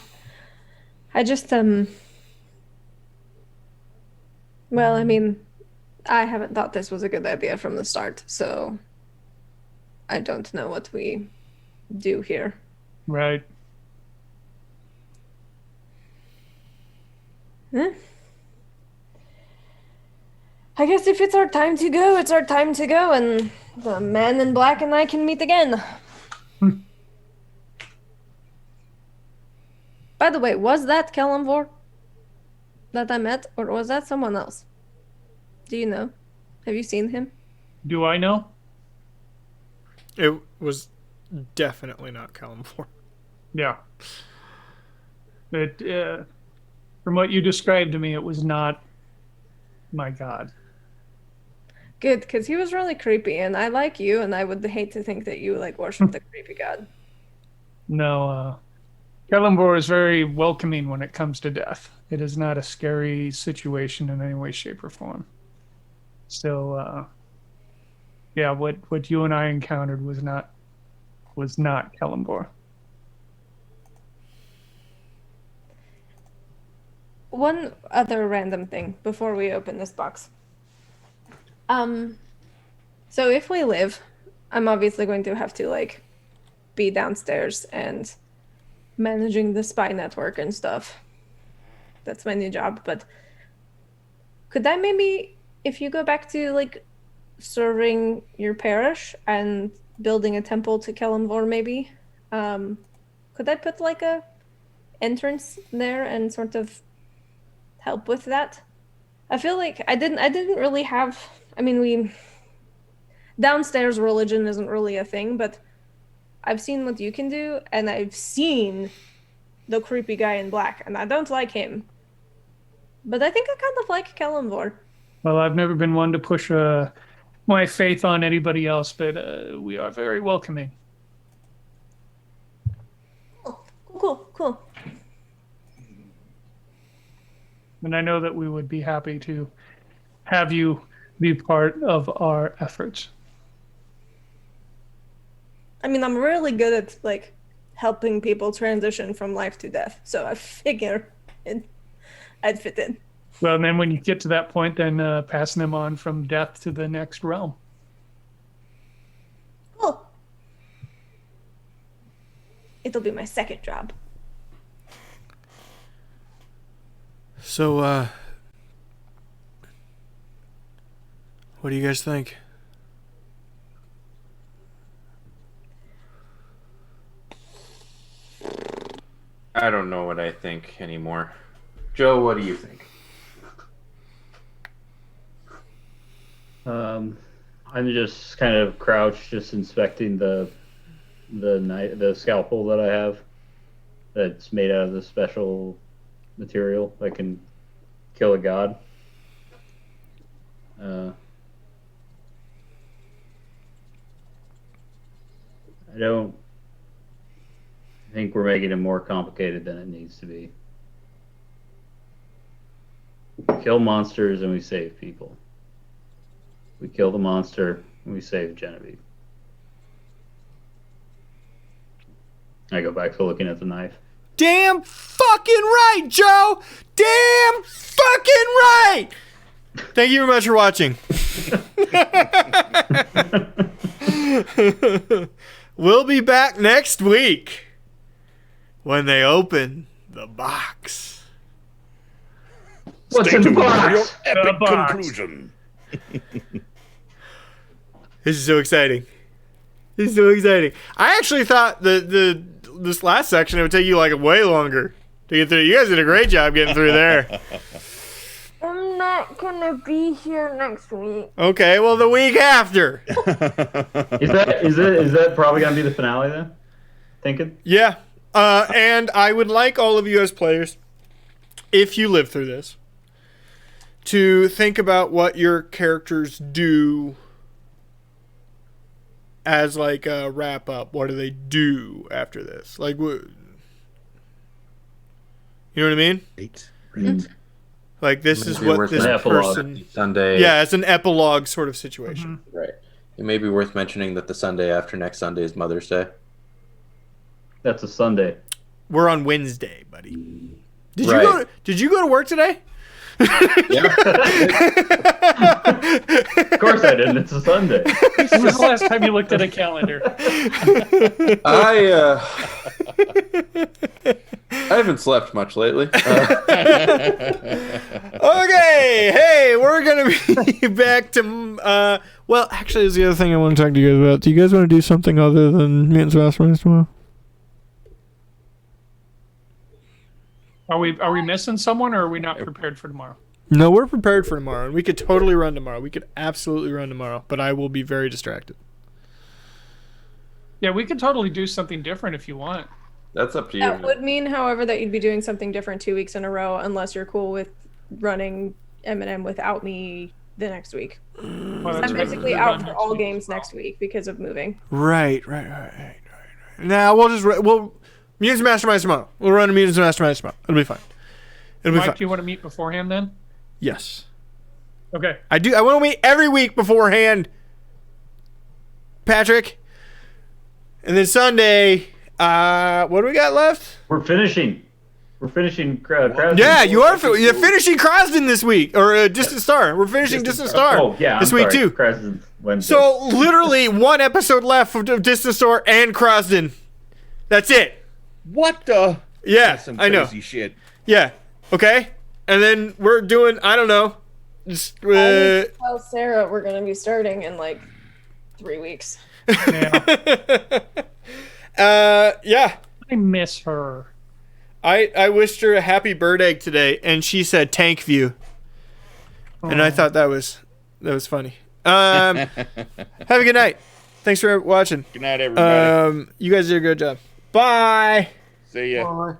I just, well, I mean, I haven't thought this was a good idea from the start, so I don't know what we do here. Right. Huh? I guess if it's our time to go, it's our time to go, and the man in black and I can meet again. By the way, was that Kelemvor that I met, or was that someone else? Do you know? Have you seen him? Do I know? It was definitely not Kalimvor. Yeah. But from what you described to me, it was not my god. Good, because he was really creepy, and I like you, and I would hate to think that you like worship the creepy god. No, Kellenbor is very welcoming when it comes to death. It is not a scary situation in any way, shape, or form. So, yeah, what you and I encountered was not Kellenbor. One other random thing before we open this box. So if we live, I'm obviously going to have to like be downstairs and managing the spy network and stuff. That's my new job, but could I maybe, if you go back to like serving your parish and building a temple to Kelemvor maybe, could I put like a entrance there and sort of help with that? I feel like I didn't really have, I mean, we downstairs religion isn't really a thing, but I've seen what you can do, and I've seen the creepy guy in black, and I don't like him. But I think I kind of like Kelemvor. Well, I've never been one to push my faith on anybody else, but we are very welcoming. Cool. And I know that we would be happy to have you be part of our efforts. I mean, I'm really good at like helping people transition from life to death, so I figure I'd fit in. Well, and then when you get to that point, then passing them on from death to the next realm. Cool. It'll be my second job. So, what do you guys think? I don't know what I think anymore. Joe, what do you think? I'm just kind of crouched, just inspecting the scalpel that I have. That's made out of this special material that can kill a god. I don't think we're making it more complicated than it needs to be. We kill monsters and we save people. We kill the monster and we save Genevieve. I go back to looking at the knife. Damn fucking right, Joe! Damn fucking right! Thank you very much for watching. We'll be back next week when they open the box. What's Stay in the tuned for your box? epic box. conclusion. This is so exciting. This is so exciting. I actually thought this last section it would take you like way longer to get through. You guys did a great job getting through there. I'm not gonna be here next week. Okay, well the week after. Is that probably gonna be the finale then? Thinking? Yeah. And I would like all of you as players, if you live through this, to think about what your characters do as like a wrap up. What do they do after this? Like, what? You know what I mean? Right. Like this is Maybe what worth this an epilogue. person. Sunday. Yeah, it's an epilogue sort of situation. Right. It may be worth mentioning that the Sunday after next Sunday is Mother's Day. That's a Sunday. We're on Wednesday, buddy. Did Right. you go? Did you go to work today? Yeah. Of course I didn't. It's a Sunday. When was the last time you looked at a calendar? I haven't slept much lately. Okay, hey, we're gonna be back to. Well, actually, there's the other thing I want to talk to you guys about. Do you guys want to do something other than Mutants Masterminds tomorrow? Are we missing someone, or are we not prepared for tomorrow? No, we're prepared for tomorrow, and we could totally run tomorrow. We could absolutely run tomorrow, but I will be very distracted. Yeah, we could totally do something different if you want. That's up to you. That would mean, however, that you'd be doing something different 2 weeks in a row, unless you're cool with running M&M without me the next week. Well, I'm that's right. basically We're out done for next all week. games next week because of moving. Right. Now we'll just Mutants Masterminds tomorrow. We'll run a Mutants Masterminds tomorrow. It'll be fine. It'll be Mike, fine. do you want to meet beforehand then? Yes, Okay. I do. I want to meet every week beforehand, Patrick. And then Sunday, what do we got left? We're finishing. Krasden. Yeah, you're finishing Krasden this week, or Distant Star. We're finishing Distant Star Oh yeah, this I'm week sorry. too. Krasden's Wednesday. So literally one episode left of Distant Star and Krasden. That's it. What the? Yeah, That's some I know. crazy shit. Yeah. Okay. And then we're doing. I don't know. Just. Tell Sarah we're gonna be starting in like 3 weeks. Yeah. Yeah. I miss her. I wished her a happy bird egg today, and she said tank view, and I thought that was funny. Have a good night. Thanks for watching. Good night, everybody. You guys did a good job. Bye. See ya. Bye.